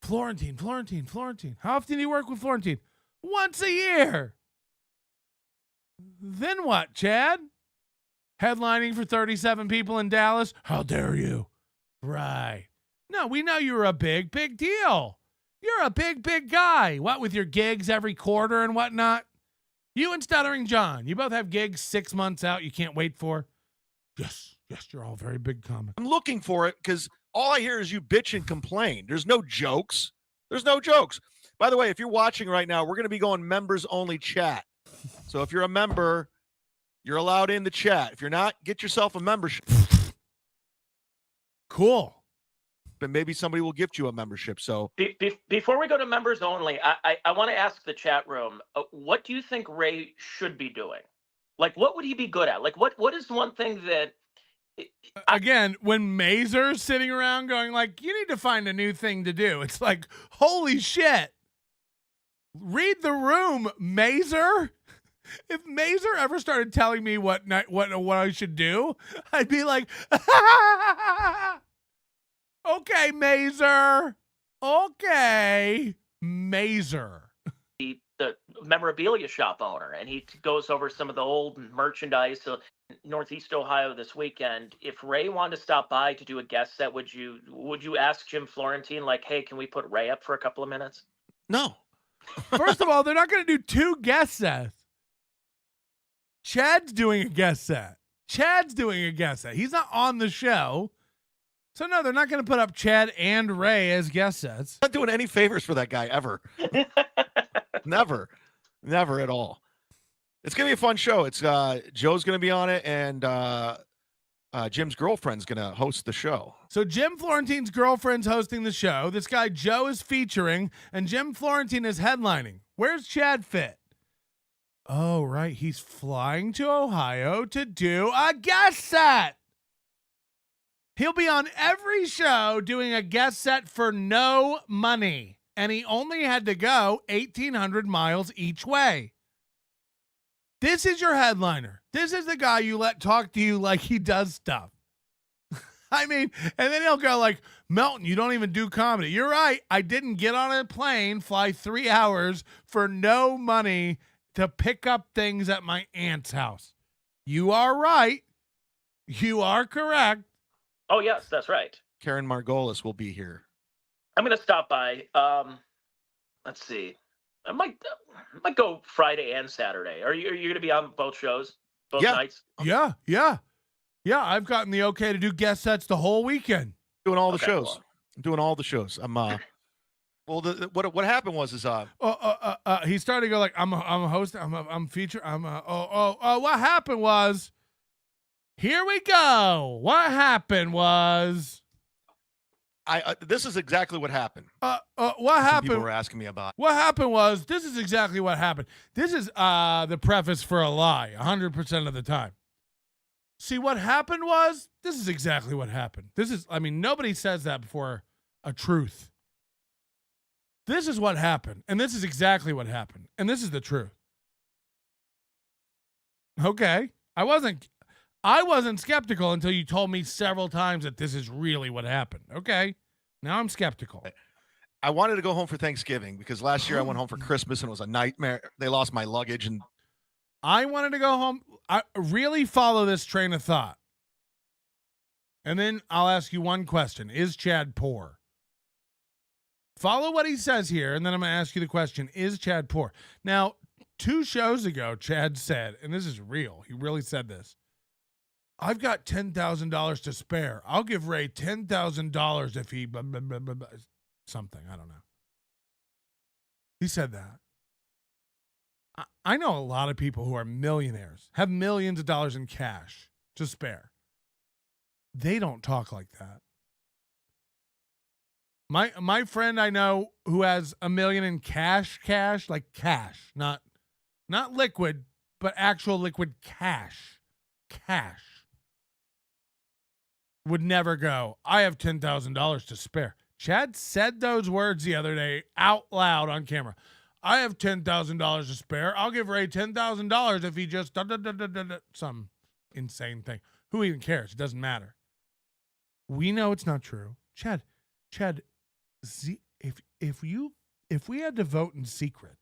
Florentine. How often do you work with Florentine? Once a year. Then what, Chad? Headlining for 37 people in Dallas? How dare you? Right. No, we know you're a big deal. You're a big guy. What, with your gigs every quarter and whatnot? You and Stuttering John, you both have gigs 6 months out you can't wait for? Yes, you're all very big comics. I'm looking for it because all I hear is you bitch and complain. There's no jokes. By the way, if you're watching right now, we're going to be going members only chat. So if you're a member, you're allowed in the chat. If you're not, get yourself a membership. Cool. But maybe somebody will gift you a membership. So before we go to members only, I want to ask the chat room, what do you think Ray should be doing? Like, what would he be good at? Like, what is one thing that... Again, when Mazer's sitting around going like, you need to find a new thing to do. It's like, holy shit. Read the room, Mazer. If Mazer ever started telling me what I should do, I'd be like, okay, Mazer. Okay, Mazer. The memorabilia shop owner, and he goes over some of the old merchandise in Northeast Ohio this weekend. If Ray wanted to stop by to do a guest set, would you ask Jim Florentine, like, hey, can we put Ray up for a couple of minutes? No. First of all, they're not going to do 2 guest sets. Chad's doing a guest set. He's not on the show. So, no, they're not going to put up Chad and Ray as guest sets. Not doing any favors for that guy ever. Never at all. It's going to be a fun show. It's Joe's going to be on it, and Jim's girlfriend's going to host the show. So Jim Florentine's girlfriend's hosting the show. This guy Joe is featuring, and Jim Florentine is headlining. Where's Chad fit? Oh, right. He's flying to Ohio to do a guest set. He'll be on every show doing a guest set for no money. And he only had to go 1,800 miles each way. This is your headliner. This is the guy you let talk to you like he does stuff. I mean, and then he'll go like, Melton, you don't even do comedy. You're right. I didn't get on a plane, fly 3 hours for no money to pick up things at my aunt's house. You are right. You are correct. Oh, yes, that's right. Karen Margolis will be here. I'm going to stop by. Let's see. I might go Friday and Saturday. Are you going to be on both shows, both nights? Yeah. I've gotten the okay to do guest sets the whole weekend. Doing all the shows. Cool. I'm doing all the shows. I'm well, what happened was he started to go like, I'm a host. I'm featured. What happened was, here we go. What happened was, this is exactly what happened. What happened? People were asking me about. What happened was, this is exactly what happened. This is the preface for a lie 100% of the time. See, what happened was, this is exactly what happened. Nobody says that before a truth. This is what happened, and this is exactly what happened, and this is the truth. Okay. I wasn't skeptical until you told me several times that this is really what happened. Okay. Now I'm skeptical. I wanted to go home for Thanksgiving because last year I went home for Christmas and it was a nightmare. They lost my luggage and I wanted to go home. I really follow this train of thought. And then I'll ask you one question. Is Chad poor? Follow what he says here, and then I'm going to ask you the question, is Chad poor? Now, 2 shows ago, Chad said, and this is real, he really said this, I've got $10,000 to spare. I'll give Ray $10,000 if he... Blah, blah, blah, blah, blah. Something, I don't know. He said that. I know a lot of people who are millionaires, have millions of dollars in cash to spare. They don't talk like that. My friend I know who has $1 million in cash, like cash, not liquid, but actual liquid cash, would never go, I have $10,000 to spare. Chad said those words the other day out loud on camera. I have $10,000 to spare. I'll give Ray $10,000 if he just some insane thing. Who even cares? It doesn't matter. We know it's not true. Chad, if we had to vote in secret,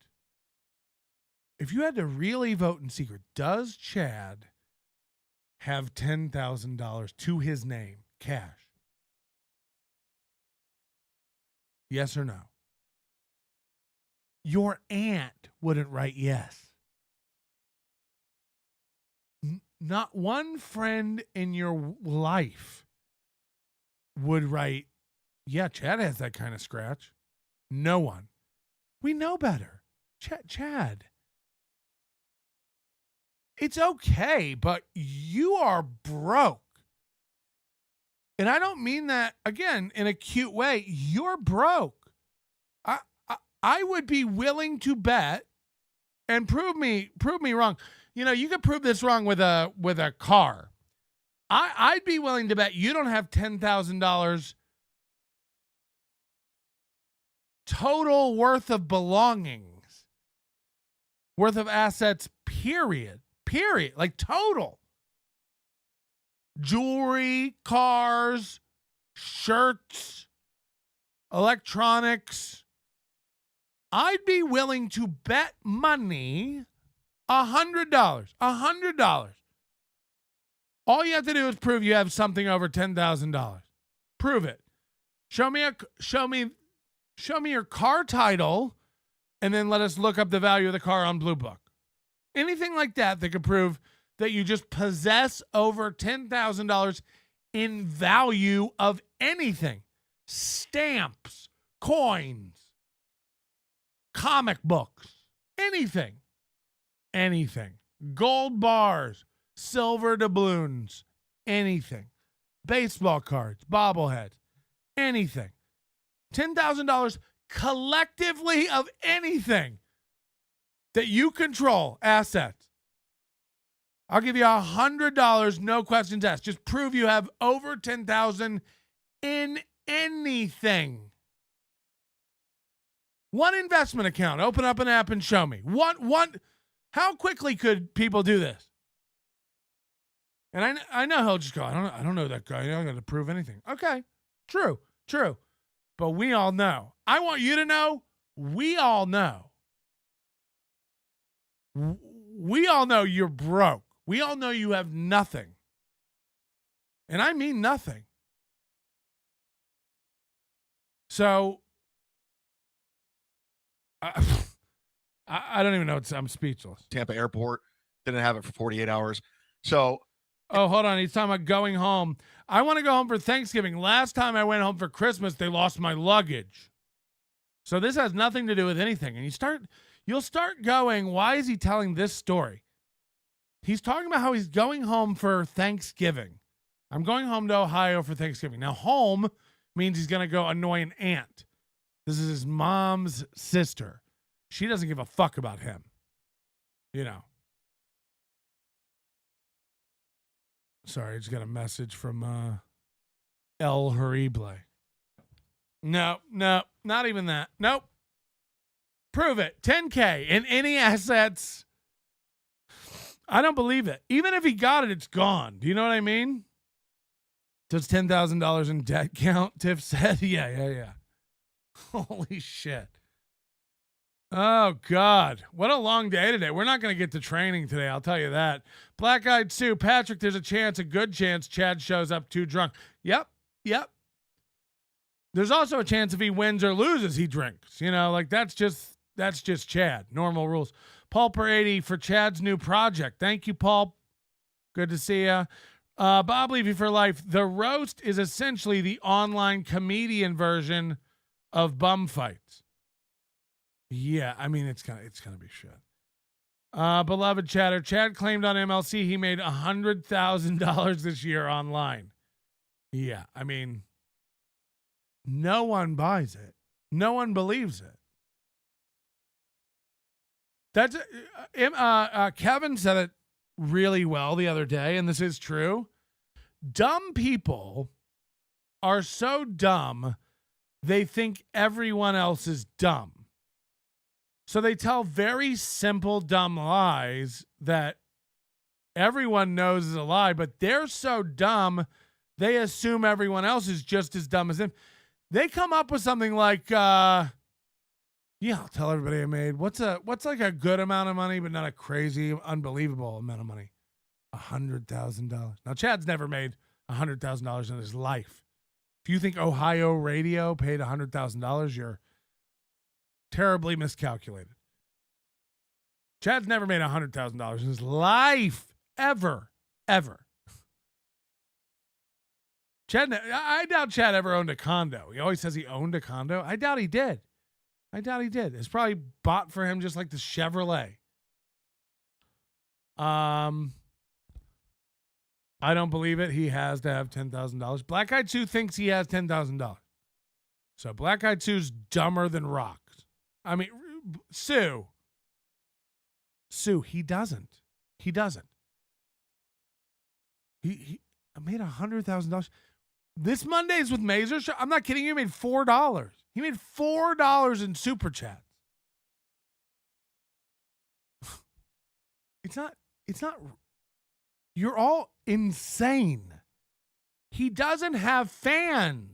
if you had to really vote in secret, does Chad have $10,000 to his name, cash? Yes or no? Your aunt wouldn't write yes. Not one friend in your life would write, yeah, Chad has that kind of scratch. No one. We know better. Chad. It's okay, but you are broke. And I don't mean that, again, in a cute way. You're broke. I would be willing to bet and prove me wrong. You know, you could prove this wrong with a car. I'd be willing to bet you don't have $10,000 total worth of belongings, worth of assets, period, like total. Jewelry, cars, shirts, electronics. I'd be willing to bet money $100. All you have to do is prove you have something over $10,000. Prove it. Show me your car title, and then let us look up the value of the car on Blue Book. Anything like that could prove that you just possess over $10,000 in value of anything. Stamps, coins, comic books, anything. Gold bars, silver doubloons, anything. Baseball cards, bobbleheads, anything. $10,000 collectively of anything. that you control assets, I'll give you $100, no questions asked. Just prove you have over 10,000 in anything. One investment account. Open up an app and show me. One. How quickly could people do this? And I know he'll just go, I don't know that guy. I'm not going to prove anything. Okay, true. But we all know. I want you to know, we all know. We all know you're broke. We all know you have nothing. And I mean nothing. So, I don't even know. I'm speechless. Tampa Airport didn't have it for 48 hours. So, oh, hold on. He's talking about going home. I want to go home for Thanksgiving. Last time I went home for Christmas, they lost my luggage. So this has nothing to do with anything. And you'll start going, why is he telling this story? He's talking about how he's going home for Thanksgiving. I'm going home to Ohio for Thanksgiving. Now, home means he's going to go annoy an aunt. This is his mom's sister. She doesn't give a fuck about him. You know. Sorry, I just got a message from El Horrible. No, not even that. Nope. Prove it. 10K in any assets. I don't believe it. Even if he got it, it's gone. Do you know what I mean? Does $10,000 in debt count? Tiff said. Yeah. Holy shit. Oh, God. What a long day today. We're not going to get to training today, I'll tell you that. Black Eyed Sue. Patrick, there's a good chance Chad shows up too drunk. Yep. There's also a chance if he wins or loses, he drinks. You know, like that's just Chad. Normal rules. Paul per 80 for Chad's new project. Thank you, Paul. Good to see you. Bob Levy for life. The roast is essentially the online comedian version of bum fights. Yeah, I mean it's gonna be shit. Beloved chatter. Chad claimed on MLC he made $100,000 this year online. Yeah, I mean, no one buys it. No one believes it. That's Kevin said it really well the other day, and this is true. Dumb people are so dumb they think everyone else is dumb. So they tell very simple, dumb lies that everyone knows is a lie, but they're so dumb they assume everyone else is just as dumb as them. They come up with something like, I'll tell everybody I made. What's like a good amount of money, but not a crazy, unbelievable amount of money? $100,000. Now, Chad's never made $100,000 in his life. If you think Ohio radio paid $100,000, you're terribly miscalculated. Chad's never made $100,000 in his life, ever. I doubt Chad ever owned a condo. He always says he owned a condo. I doubt he did. It's probably bought for him just like the Chevrolet. I don't believe it. He has to have $10,000. Black Eyed Sue thinks he has $10,000. So Black Eyed Sue's dumber than rocks. I mean, Sue, he doesn't. He made $100,000. This Monday's with Mazer show. I'm not kidding you. He made $4. He made $4 in super chats. It's not. You're all insane. He doesn't have fans.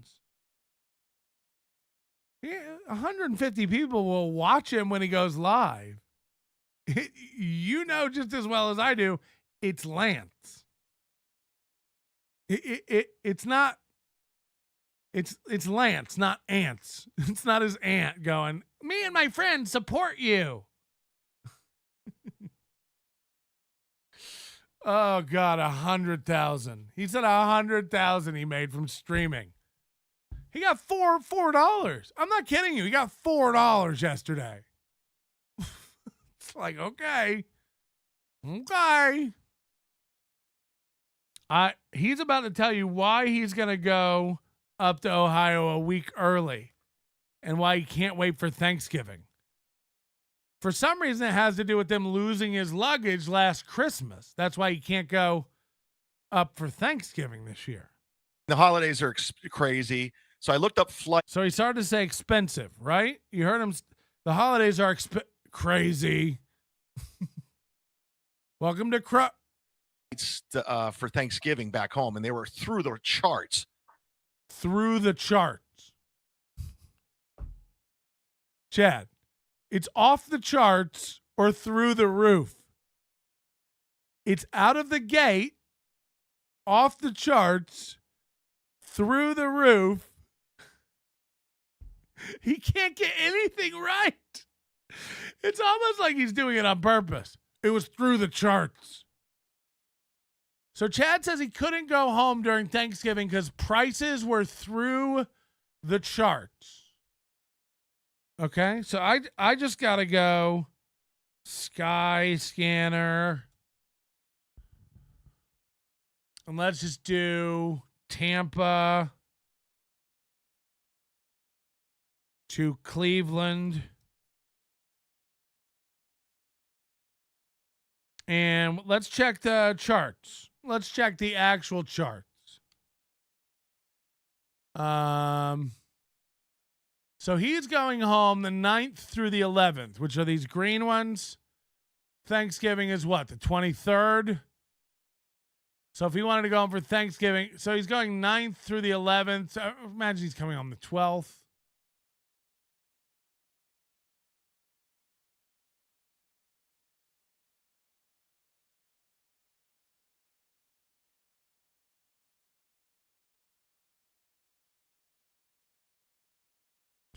150 people will watch him when he goes live. You know just as well as I do, it's Lance. It's not. It's Lance, not ants. It's not his aunt going, me and my friends support you. Oh, God, 100,000. He said 100,000 he made from streaming. He got $4. I'm not kidding you. He got $4 yesterday. It's like, okay. He's about to tell you why he's going to go up to Ohio a week early and why he can't wait for Thanksgiving. For some reason, it has to do with them losing his luggage last Christmas. That's why he can't go up for Thanksgiving this year. The holidays are crazy. So I looked up flights. So he started to say expensive, right? You heard him. The holidays are crazy. Welcome to for Thanksgiving back home, and they were through the charts. Through the charts. Chad, it's off the charts or through the roof. It's out of the gate, off the charts, through the roof. He can't get anything right. It's almost like he's doing it on purpose. It was through the charts. So Chad says he couldn't go home during Thanksgiving because prices were through the charts. Okay, so I just got to go Sky Scanner. And let's just do Tampa to Cleveland. And let's check the charts. Let's check the actual charts. So he's going home the 9th through the 11th, which are these green ones. Thanksgiving is what, the 23rd? So if he wanted to go home for Thanksgiving, so he's going 9th through the 11th. So imagine he's coming home the 12th.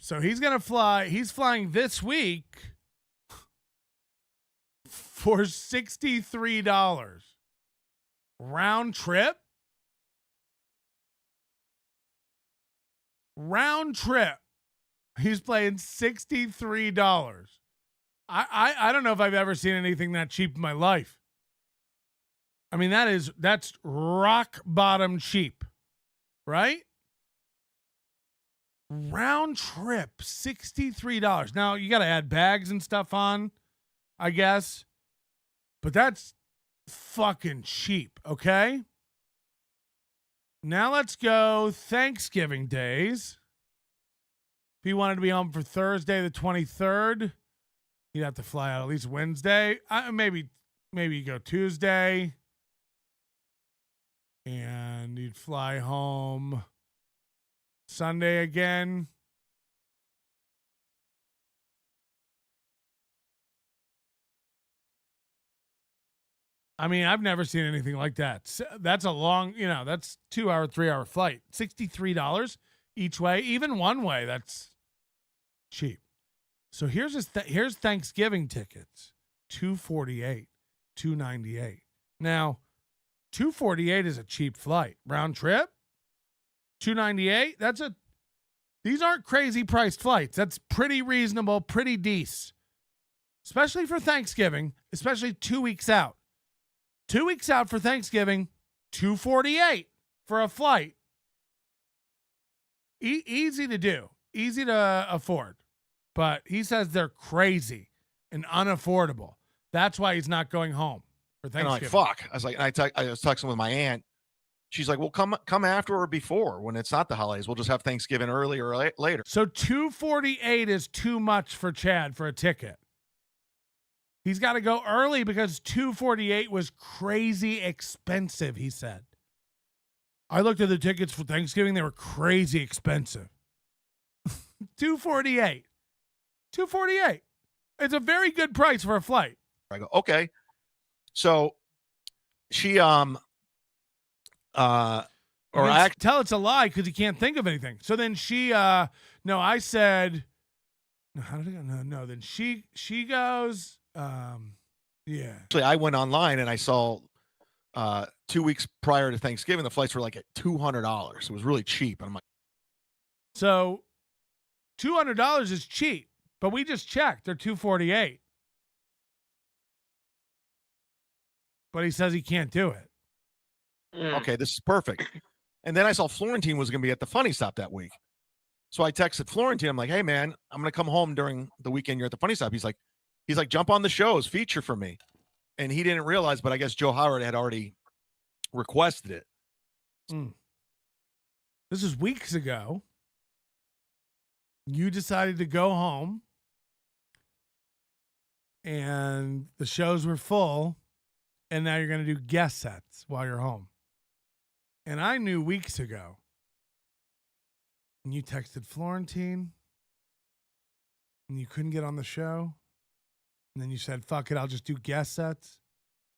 So he's going to fly. He's flying this week for $63. Round trip? Round trip. He's paying $63. I don't know if I've ever seen anything that cheap in my life. I mean, that's rock bottom cheap, right? Round trip, $63. Now, you got to add bags and stuff on, I guess. But that's fucking cheap, okay? Now let's go Thanksgiving days. If he wanted to be home for Thursday the 23rd, he'd have to fly out at least Wednesday. Maybe you go Tuesday. And you'd fly home Sunday again. I mean, I've never seen anything like that. That's a long, that's 2 hour, 3 hour flight. $63 each way, even one way. That's cheap. So here's Thanksgiving tickets. $248, $298. Now, $248 is a cheap flight. Round trip, $298. These aren't crazy priced flights. That's pretty reasonable, pretty decent. Especially for Thanksgiving, especially 2 weeks out. 2 weeks out for Thanksgiving, $248 for a flight. Easy to do, easy to afford. But he says they're crazy and unaffordable. That's why he's not going home for Thanksgiving. And I'm like, fuck. I was like, I was texting with my aunt. She's like, well, come after or before when it's not the holidays. We'll just have Thanksgiving early or later. So $248 is too much for Chad for a ticket. He's got to go early because $248 was crazy expensive, he said. I looked at the tickets for Thanksgiving. They were crazy expensive. $248. $248. It's a very good price for a flight. I go, okay. So she, tell it's a lie because he can't think of anything. So then she, I said, no, how did it go? No, then she goes, yeah. Actually, I went online and I saw 2 weeks prior to Thanksgiving, the flights were like at $200. It was really cheap. And I'm like, so $200 is cheap, but we just checked. They're $248. But he says he can't do it. Okay, this is perfect. And then I saw Florentine was going to be at the Funny Stop that week. So I texted Florentine. I'm like, hey, man, I'm going to come home during the weekend. You're at the Funny Stop. He's like, He's like, jump on the shows, feature for me. And he didn't realize, but I guess Joe Howard had already requested it. This is weeks ago. You decided to go home, and the shows were full, and now you're going to do guest sets while you're home. And I knew weeks ago. And you texted Florentine, and you couldn't get on the show. And then you said, fuck it, I'll just do guest sets.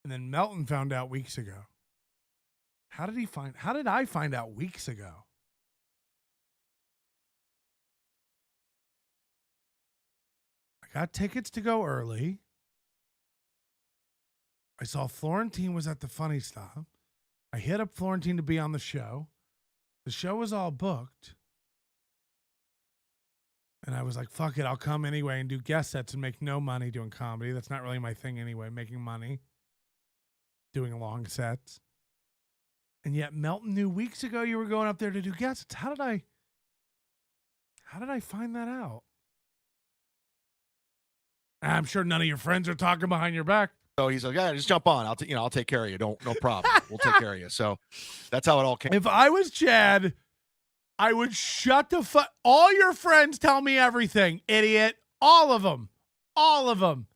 And then Melton found out weeks ago. How did I find out weeks ago? I got tickets to go early. I saw Florentine was at the Funny Stop. I hit up Florentine to be on the show. The show was all booked. And I was like, fuck it, I'll come anyway and do guest sets and make no money doing comedy. That's not really my thing anyway, making money, doing long sets. And yet Melton knew weeks ago you were going up there to do guest sets. How did I find that out? I'm sure none of your friends are talking behind your back. So he's like, yeah, just jump on. I'll take care of you. No problem. We'll take care of you. So that's how it all came. If I was Chad, I would shut the fuck. All your friends tell me everything, idiot. All of them. All of them.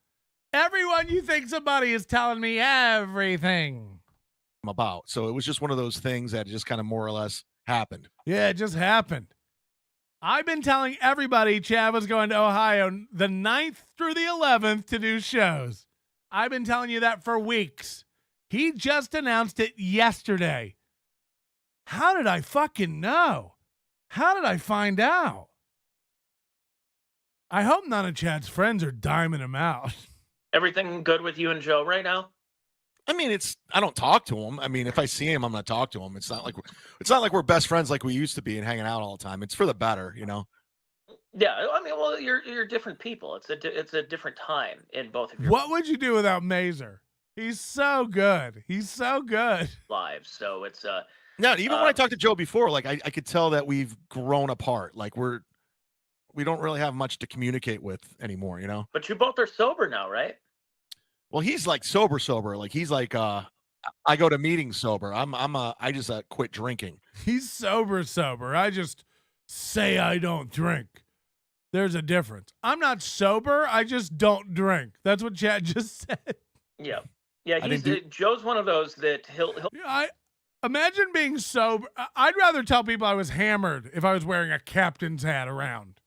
Everyone you think somebody is telling me everything. About. So it was just one of those things that just kind of more or less happened. Yeah, it just happened. I've been telling everybody Chad was going to Ohio the 9th through the 11th to do shows. I've been telling you that for weeks. He just announced it yesterday. How did I fucking know? How did I find out? I hope none of Chad's friends are diming him out. Everything good with you and Joe right now? I mean, I don't talk to him. I mean, if I see him, I'm going to talk to him. It's not like we're best friends like we used to be and hanging out all the time. It's for the better, you know? Yeah, I mean, well, you're different people. It's a different time in both of your What would you do without Mazer? He's so good. He's so good. lives. So it's No, even when I talked to Joe before, like I could tell that we've grown apart. Like we don't really have much to communicate with anymore, you know? But you both are sober now, right? Well, he's like sober. Like he's like I go to meetings sober. I just quit drinking. He's sober. I just say I don't drink. There's a difference. I'm not sober. I just don't drink. That's what Chad just said. Yeah. Yeah, Joe's one of those that he'll I imagine being sober. I'd rather tell people I was hammered if I was wearing a captain's hat around.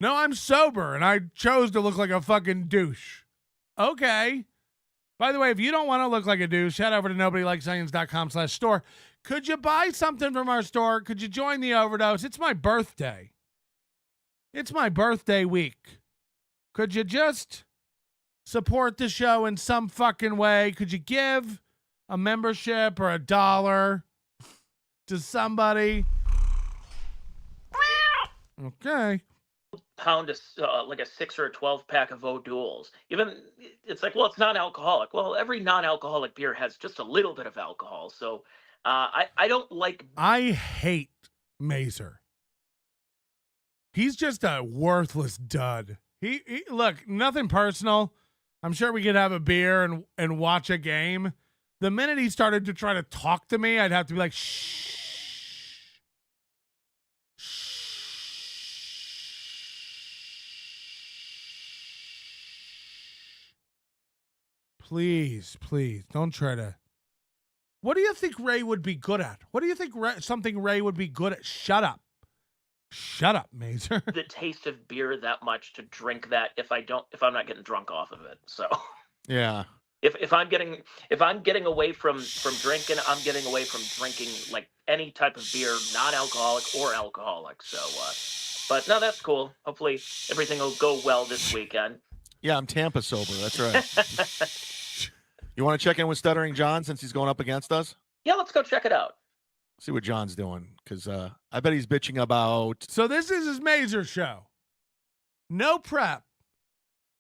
No, I'm sober and I chose to look like a fucking douche. Okay. By the way, if you don't want to look like a douche, head over to nobodylikesonions.com/store. Could you buy something from our store? Could you join the Overdose? It's my birthday. It's my birthday week. Could you just support the show in some fucking way? Could you give a membership or $1 to somebody? Okay. pound like a 6 or a 12 pack of O'Doul's. Even it's like, well, it's non-alcoholic. Well, every non-alcoholic beer has just a little bit of alcohol. So I don't like. I hate Mazer. He's just a worthless dud. He look, nothing personal. I'm sure we could have a beer and watch a game. The minute he started to try to talk to me, I'd have to be like, shh. Please, don't try to. What do you think Ray would be good at? What do you think something Ray would be good at? Shut up. Shut up, Mazer. The taste of beer that much to drink that if I'm not getting drunk off of it. So yeah. If I'm getting away from drinking, I'm getting away from drinking like any type of beer, non-alcoholic or alcoholic. So but no, that's cool. Hopefully everything will go well this weekend. Yeah, I'm Tampa sober. That's right. You want to check in with Stuttering John since he's going up against us? Yeah, let's go check it out. See what John's doing, because I bet he's bitching about. So this is his Mazer show. No prep.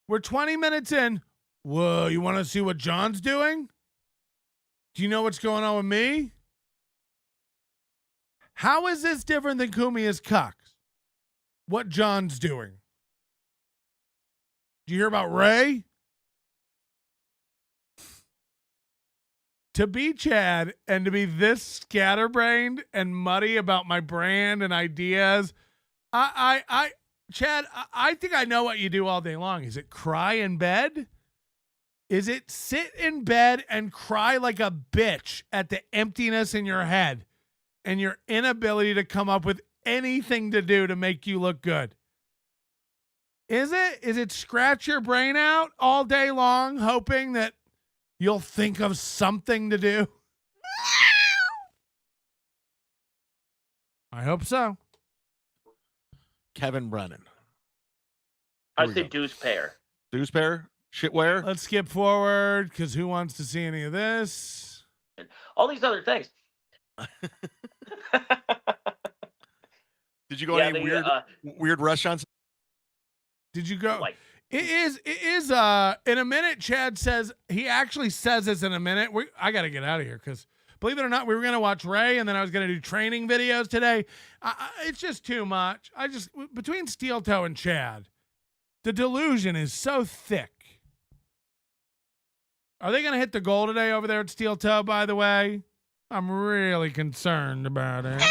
We're 20 minutes in. Whoa, you want to see what John's doing? Do you know what's going on with me? How is this different than Kumia's Cox? What John's doing? Did you hear about Ray? To be Chad and to be this scatterbrained and muddy about my brand and ideas, Chad, I think I know what you do all day long. Is it cry in bed? Is it sit in bed and cry like a bitch at the emptiness in your head and your inability to come up with anything to do to make you look good? Is it scratch your brain out all day long hoping that you'll think of something to do? I hope so. Kevin Brennan. I say dues pair. Dues pair? Shitware? Let's skip forward because who wants to see any of this? All these other things. Did you go to any weird restaurants? Did you go? It is in a minute. Chad says he actually says this in a minute. I got to get out of here because believe it or not, we were going to watch Ray and then I was going to do training videos today. It's just too much. Between Steel Toe and Chad, the delusion is so thick. Are they going to hit the goal today over there at Steel Toe, by the way? I'm really concerned about it.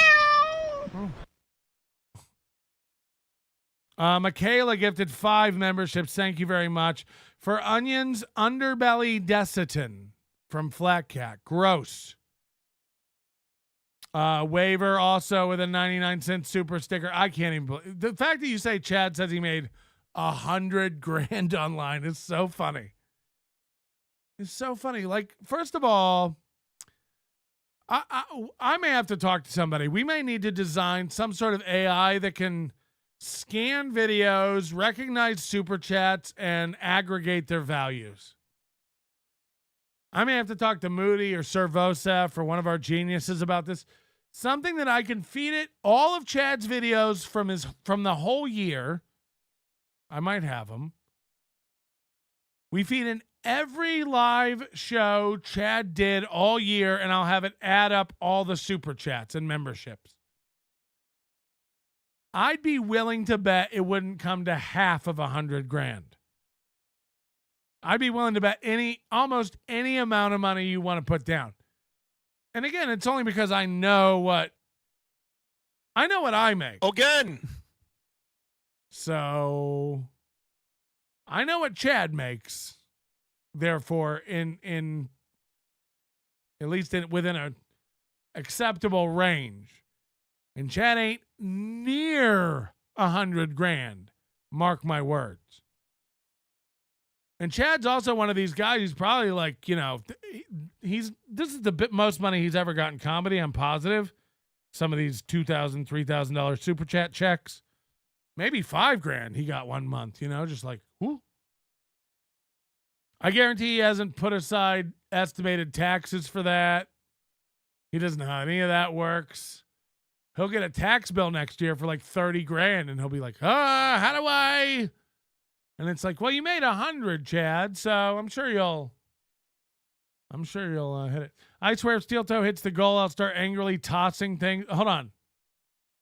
Michaela gifted 5 memberships. Thank you very much. For Onions, Underbelly Desitin from Flat Cat. Gross. Waiver also with a 99-cent super sticker. I can't even believe the fact that you say Chad says he made $100,000 online is so funny. It's so funny. Like, first of all, I may have to talk to somebody. We may need to design some sort of AI that can scan videos, recognize super chats, and aggregate their values. I may have to talk to Moody or Servosa for one of our geniuses about this. Something that I can feed it all of Chad's videos from the whole year. I might have them. We feed in every live show Chad did all year, and I'll have it add up all the super chats and memberships. I'd be willing to bet it wouldn't come to half of $100,000. I'd be willing to bet almost any amount of money you want to put down. And again, it's only because I know what I make. Again. So I know what Chad makes. Therefore, in at least within a acceptable range. And Chad ain't near $100,000. Mark my words. And Chad's also one of these guys who's probably like, this is the most money he's ever gotten comedy. I'm positive. Some of these $2,000, $3,000 super chat checks, maybe $5,000 he got one month, just like, whoo. I guarantee he hasn't put aside estimated taxes for that. He doesn't know how any of that works. He'll get a tax bill next year for like $30,000 and he'll be like, how do I? And it's like, well, you made 100, Chad, so I'm sure you'll hit it. I swear if Steel Toe hits the goal, I'll start angrily tossing things. Hold on.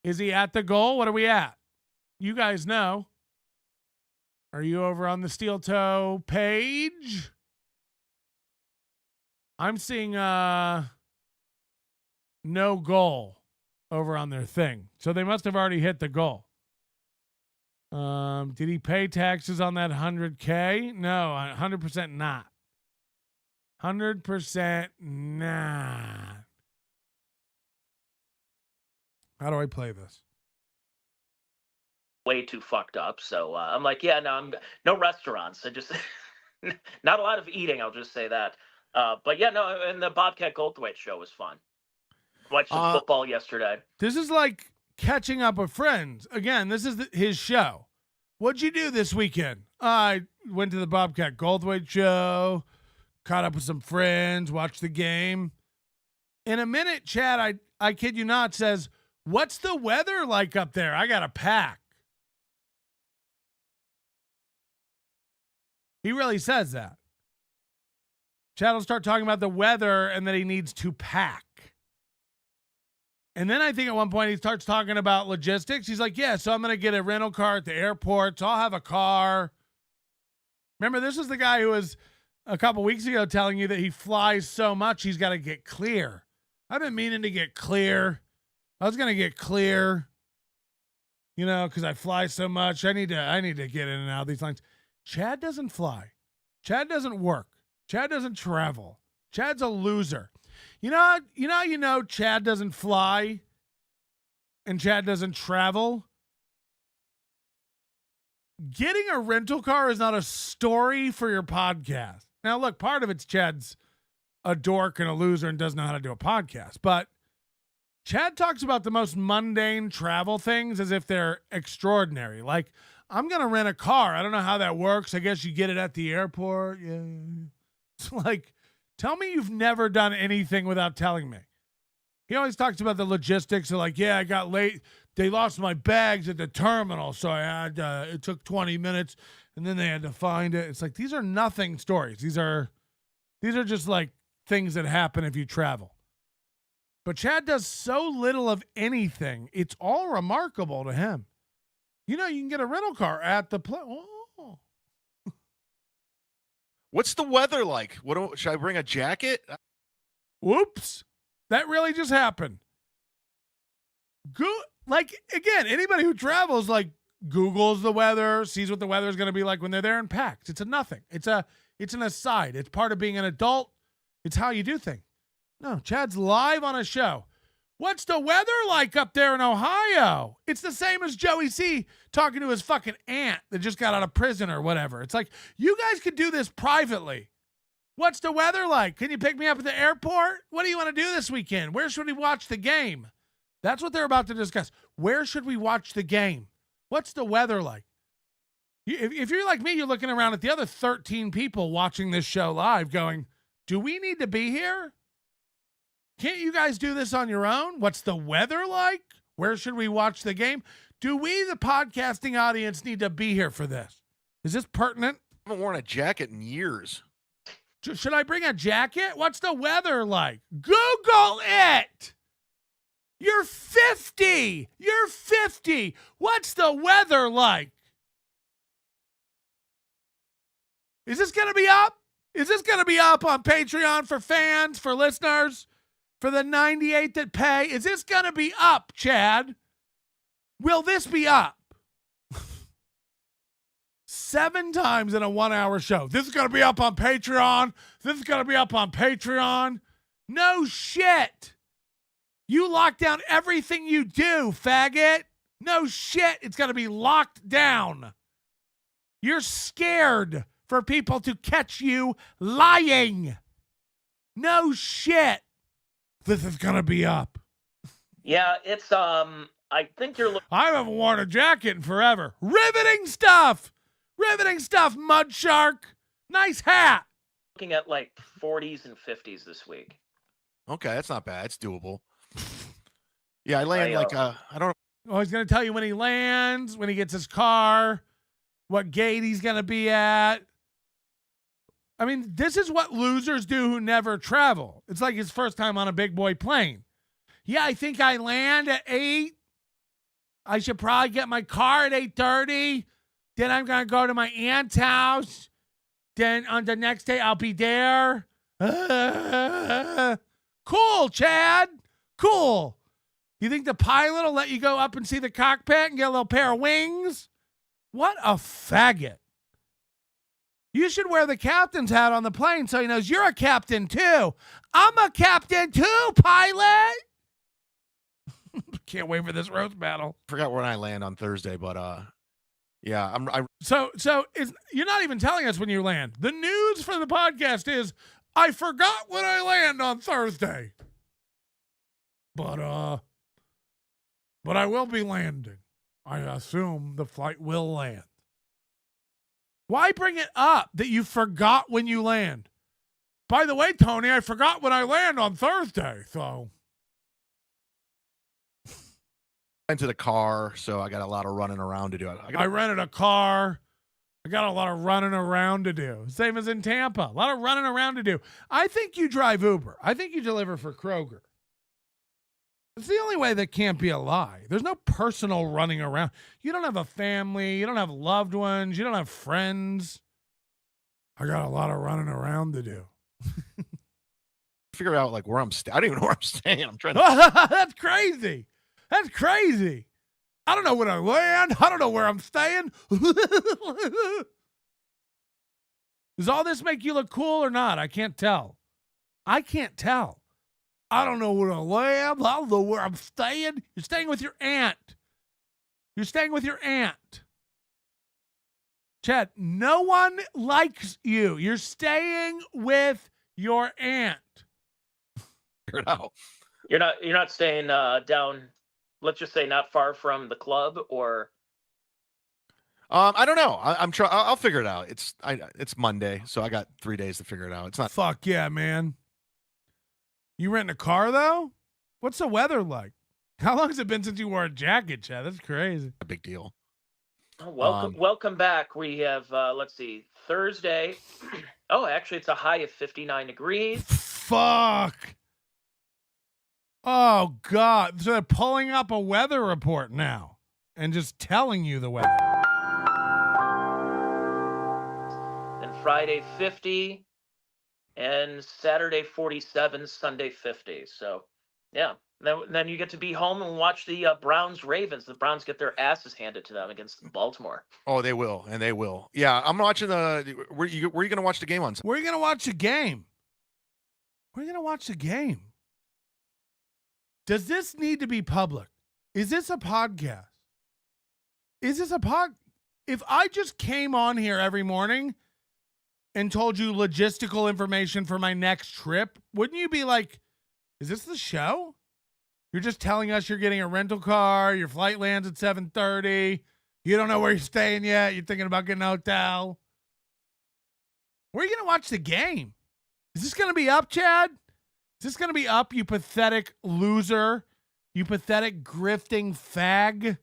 Is he at the goal? What are we at? You guys know. Are you over on the Steel Toe page? I'm seeing no goal over on their thing. So they must have already hit the goal. Did he pay taxes on that $100,000? No, 100% not. 100% not. How do I play this? Way too fucked up. So I'm like, yeah, no, no restaurants. I just not a lot of eating. I'll just say that. But yeah, no, and the Bobcat Goldthwait show was fun. Watched some football yesterday. This is like catching up with friends. Again, this is his show. What'd you do this weekend? I went to the Bobcat Goldthwait show, caught up with some friends, watched the game. In a minute, Chad, I kid you not, says, what's the weather like up there? I got to pack. He really says that. Chad will start talking about the weather and that he needs to pack. And then I think at one point he starts talking about logistics. He's like, yeah, so I'm going to get a rental car at the airport. So I'll have a car. Remember, this is the guy who was a couple weeks ago telling you that he flies so much he's got to get clear. I've been meaning to get clear. I was going to get clear, you know, because I fly so much. I need to get in and out of these lines. Chad doesn't fly. Chad doesn't work. Chad doesn't travel. Chad's a loser. You know, Chad doesn't fly and Chad doesn't travel. Getting a rental car is not a story for your podcast. Now, look, part of it's Chad's a dork and a loser and doesn't know how to do a podcast. But Chad talks about the most mundane travel things as if they're extraordinary. Like, I'm going to rent a car. I don't know how that works. I guess you get it at the airport. Yeah. It's like, tell me you've never done anything without telling me. He always talks about the logistics of like, yeah, I got late. They lost my bags at the terminal, so I had it took 20 minutes, and then they had to find it. It's like, these are nothing stories. These are just like things that happen if you travel. But Chad does so little of anything. It's all remarkable to him. You know, you can get a rental car at the Oh. What's the weather like? Should I bring a jacket? Whoops. That really just happened. Like, again, anybody who travels, like, Googles the weather, sees what the weather is going to be like when they're there and packs. It's a nothing. It's an aside. It's part of being an adult. It's how you do things. No, Chad's live on a show. What's the weather like up there in Ohio? It's the same as Joey C talking to his fucking aunt that just got out of prison or whatever. It's like, you guys could do this privately. What's the weather like? Can you pick me up at the airport? What do you want to do this weekend? Where should we watch the game? That's what they're about to discuss. Where should we watch the game? What's the weather like? If you're like me, you're looking around at the other 13 people watching this show live going, do we need to be here? Can't you guys do this on your own? What's the weather like? Where should we watch the game? Do we, the podcasting audience, need to be here for this? Is this pertinent? I haven't worn a jacket in years. Should I bring a jacket? What's the weather like? Google it! You're 50! You're 50! What's the weather like? Is this going to be up? Is this going to be up on Patreon for fans, for listeners, for the 98 that pay? Is this going to be up, Chad? Will this be up? 7 times in a 1-hour show. This is going to be up on Patreon. This is going to be up on Patreon. No shit. You lock down everything you do, faggot. No shit. It's going to be locked down. You're scared for people to catch you lying. No shit. This is going to be up. Yeah, it's, I think you're looking. I haven't worn a jacket in forever. Riveting stuff. Riveting stuff, Mud Shark. Nice hat. Looking at like 40s and 50s this week. Okay, that's not bad. It's doable. Yeah, I land I don't know. Oh, he's going to tell you when he lands, when he gets his car, what gate he's going to be at. I mean, this is what losers do who never travel. It's like his first time on a big boy plane. Yeah, I think I land at 8. I should probably get my car at 8:30. Then I'm going to go to my aunt's house. Then on the next day, I'll be there. Cool, Chad. Cool. You think the pilot will let you go up and see the cockpit and get a little pair of wings? What a faggot. You should wear the captain's hat on the plane so he knows you're a captain too. I'm a captain too, pilot. Can't wait for this roast battle. Forgot when I land on Thursday, but yeah, So you're not even telling us when you land. The news for the podcast is I forgot when I land on Thursday. But I will be landing. I assume the flight will land. Why bring it up that you forgot when you land? By the way, Tony, I forgot when I land on Thursday, so. Into the car, so I got a lot of running around to do. I rented a car. I got a lot of running around to do. Same as in Tampa. A lot of running around to do. I think you drive Uber. I think you deliver for Kroger. It's the only way that can't be a lie. There's no personal running around. You don't have a family. You don't have loved ones. You don't have friends. I got a lot of running around to do. Figure out like where I'm staying. I don't even know where I'm staying. I'm trying to. That's crazy. That's crazy. I don't know when I land. I don't know where I'm staying. Does all this make you look cool or not? I can't tell. I can't tell. I don't know where I land. I don't know where I'm staying. You're staying with your aunt. You're staying with your aunt. Chad, no one likes you. You're staying with your aunt. Figure it out. You're not staying down, let's just say not far from the club, or I don't know. I'm trying. I'll figure it out. It's Monday, so I got 3 days to figure it out. It's not. Fuck yeah, man. You renting a car though? What's the weather like? How long has it been since you wore a jacket, Chad? That's crazy. A big deal. Oh, welcome back. We have let's see, Thursday. Oh, actually, it's a high of 59 degrees. Fuck. Oh God. So they're pulling up a weather report now and just telling you the weather. Then Friday 50, and Saturday 47, Sunday 50. So, yeah. Then you get to be home and watch the Browns Ravens. The Browns get their asses handed to them against Baltimore. Oh, they will, and they will. Yeah, I'm watching the. Where you going to watch the game on? Where are you going to watch the game? Where are you going to watch the game? Does this need to be public? Is this a podcast? Is this a pod? If I just came on here every morning and told you logistical information for my next trip, wouldn't you be like, is this the show? You're just telling us you're getting a rental car, your flight lands at 7:30, you don't know where you're staying yet, you're thinking about getting a hotel. Where are you going to watch the game? Is this going to be up, Chad? Is this going to be up, you pathetic loser? You pathetic grifting fag?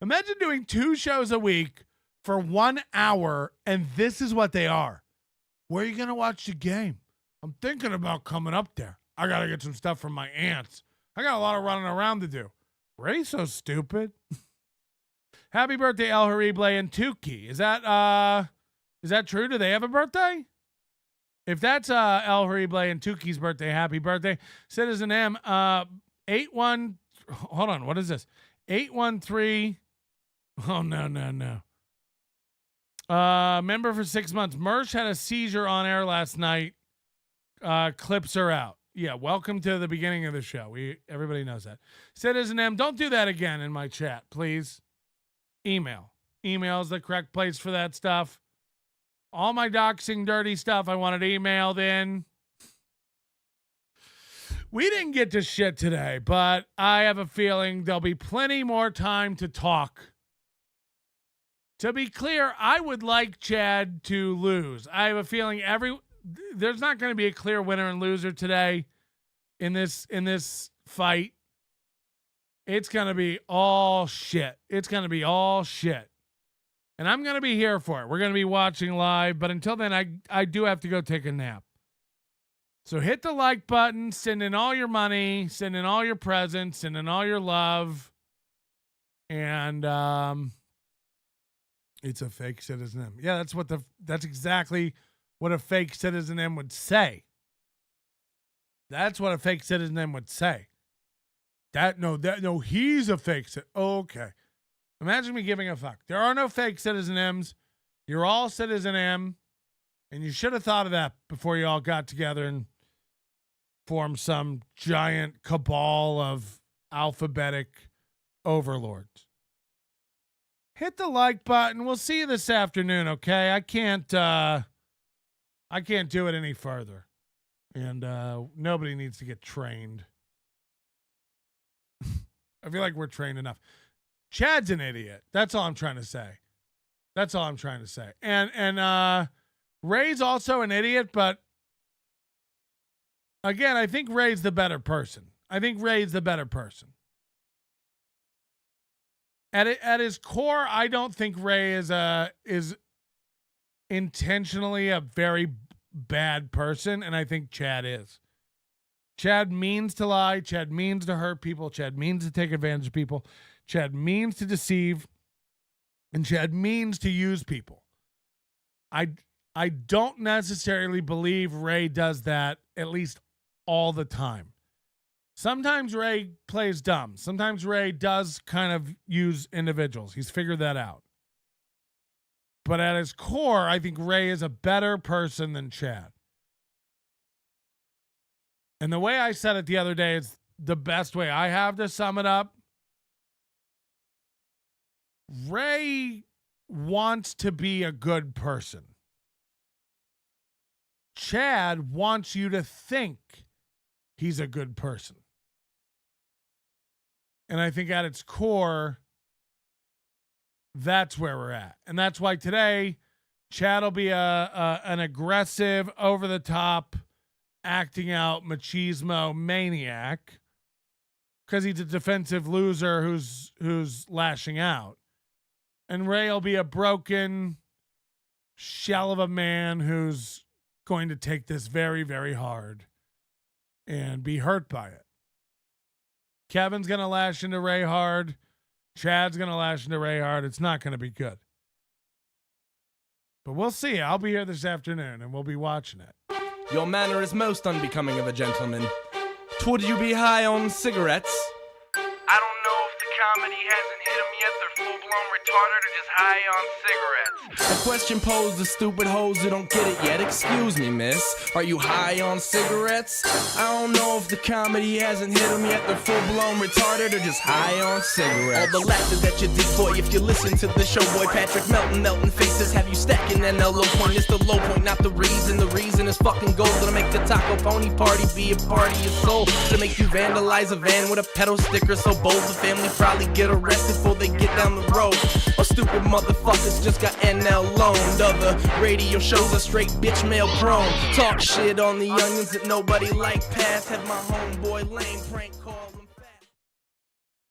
Imagine doing 2 shows a week for 1 hour, and this is what they are. Where are you going to watch the game? I'm thinking about coming up there. I got to get some stuff from my aunts. I got a lot of running around to do. Ray's so stupid. Happy birthday, El Harible and Tukey. Is that true? Do they have a birthday? If that's El Harible and Tukey's birthday, happy birthday. Citizen M, 81. Hold on, what is this? 813. Oh, no. Member for 6 months. Mersh had a seizure on air last night. Clips are out. Yeah, welcome to the beginning of the show. Everybody knows that. Citizen M, don't do that again in my chat, please. Email. Email is the correct place for that stuff. All my doxing dirty stuff I wanted emailed in. We didn't get to shit today, but I have a feeling there'll be plenty more time to talk. To be clear, I would like Chad to lose. I have a feeling there's not going to be a clear winner and loser today in this fight. It's going to be all shit. It's going to be all shit. And I'm going to be here for it. We're going to be watching live, but until then, I do have to go take a nap. So hit the like button, send in all your money, send in all your presents, send in all your love. And it's a fake Citizen M. Yeah, that's exactly what a fake Citizen M would say. That's what a fake Citizen M would say. No, he's a fake Citizen. Oh, okay. Imagine me giving a fuck. There are no fake Citizen M's. You're all Citizen M. And you should have thought of that before you all got together and formed some giant cabal of alphabetic overlords. Hit the like button. We'll see you this afternoon, okay? I can't do it any further. And nobody needs to get trained. I feel like we're trained enough. Chad's an idiot. That's all I'm trying to say. And Ray's also an idiot, but again, I think Ray's the better person. At his core, I don't think Ray is intentionally a very bad person, and I think Chad is. Chad means to lie. Chad means to hurt people. Chad means to take advantage of people. Chad means to deceive. And Chad means to use people. I don't necessarily believe Ray does that at least all the time. Sometimes Ray plays dumb. Sometimes Ray does kind of use individuals. He's figured that out. But at his core, I think Ray is a better person than Chad. And the way I said it the other day is the best way I have to sum it up. Ray wants to be a good person. Chad wants you to think he's a good person. And I think at its core, that's where we're at. And that's why today, Chad will be an aggressive, over-the-top, acting out machismo maniac because he's a defensive loser who's lashing out. And Ray will be a broken shell of a man who's going to take this very, very hard and be hurt by it. Kevin's going to lash into Ray hard. Chad's going to lash into Ray hard. It's not going to be good. But we'll see. I'll be here this afternoon, and we'll be watching it. Your manner is most unbecoming of a gentleman. Would you be high on cigarettes? I don't know if the comedy hasn't hit them yet. They're full-blown retarded or just high on cigarettes. A question posed to stupid hoes who don't get it yet. Excuse me, miss. Are you high on cigarettes? I don't know if the comedy hasn't hit them yet. They're full-blown retarded or just high on cigarettes. All the laughter that you did, boy, if you listen to the show, boy, Patrick Melton faces have you stacking an low point. It's the low point, not the reason. The reason is fucking gold. Gonna make the taco pony party be a party of soul. To make you vandalize a van with a pedal sticker so bold the family probably get arrested before they get down the road. Or stupid motherfuckers just got NL loaned. Other radio shows are straight bitch mail prone. Talk shit on the onions that nobody like past. Have my homeboy lame prank call.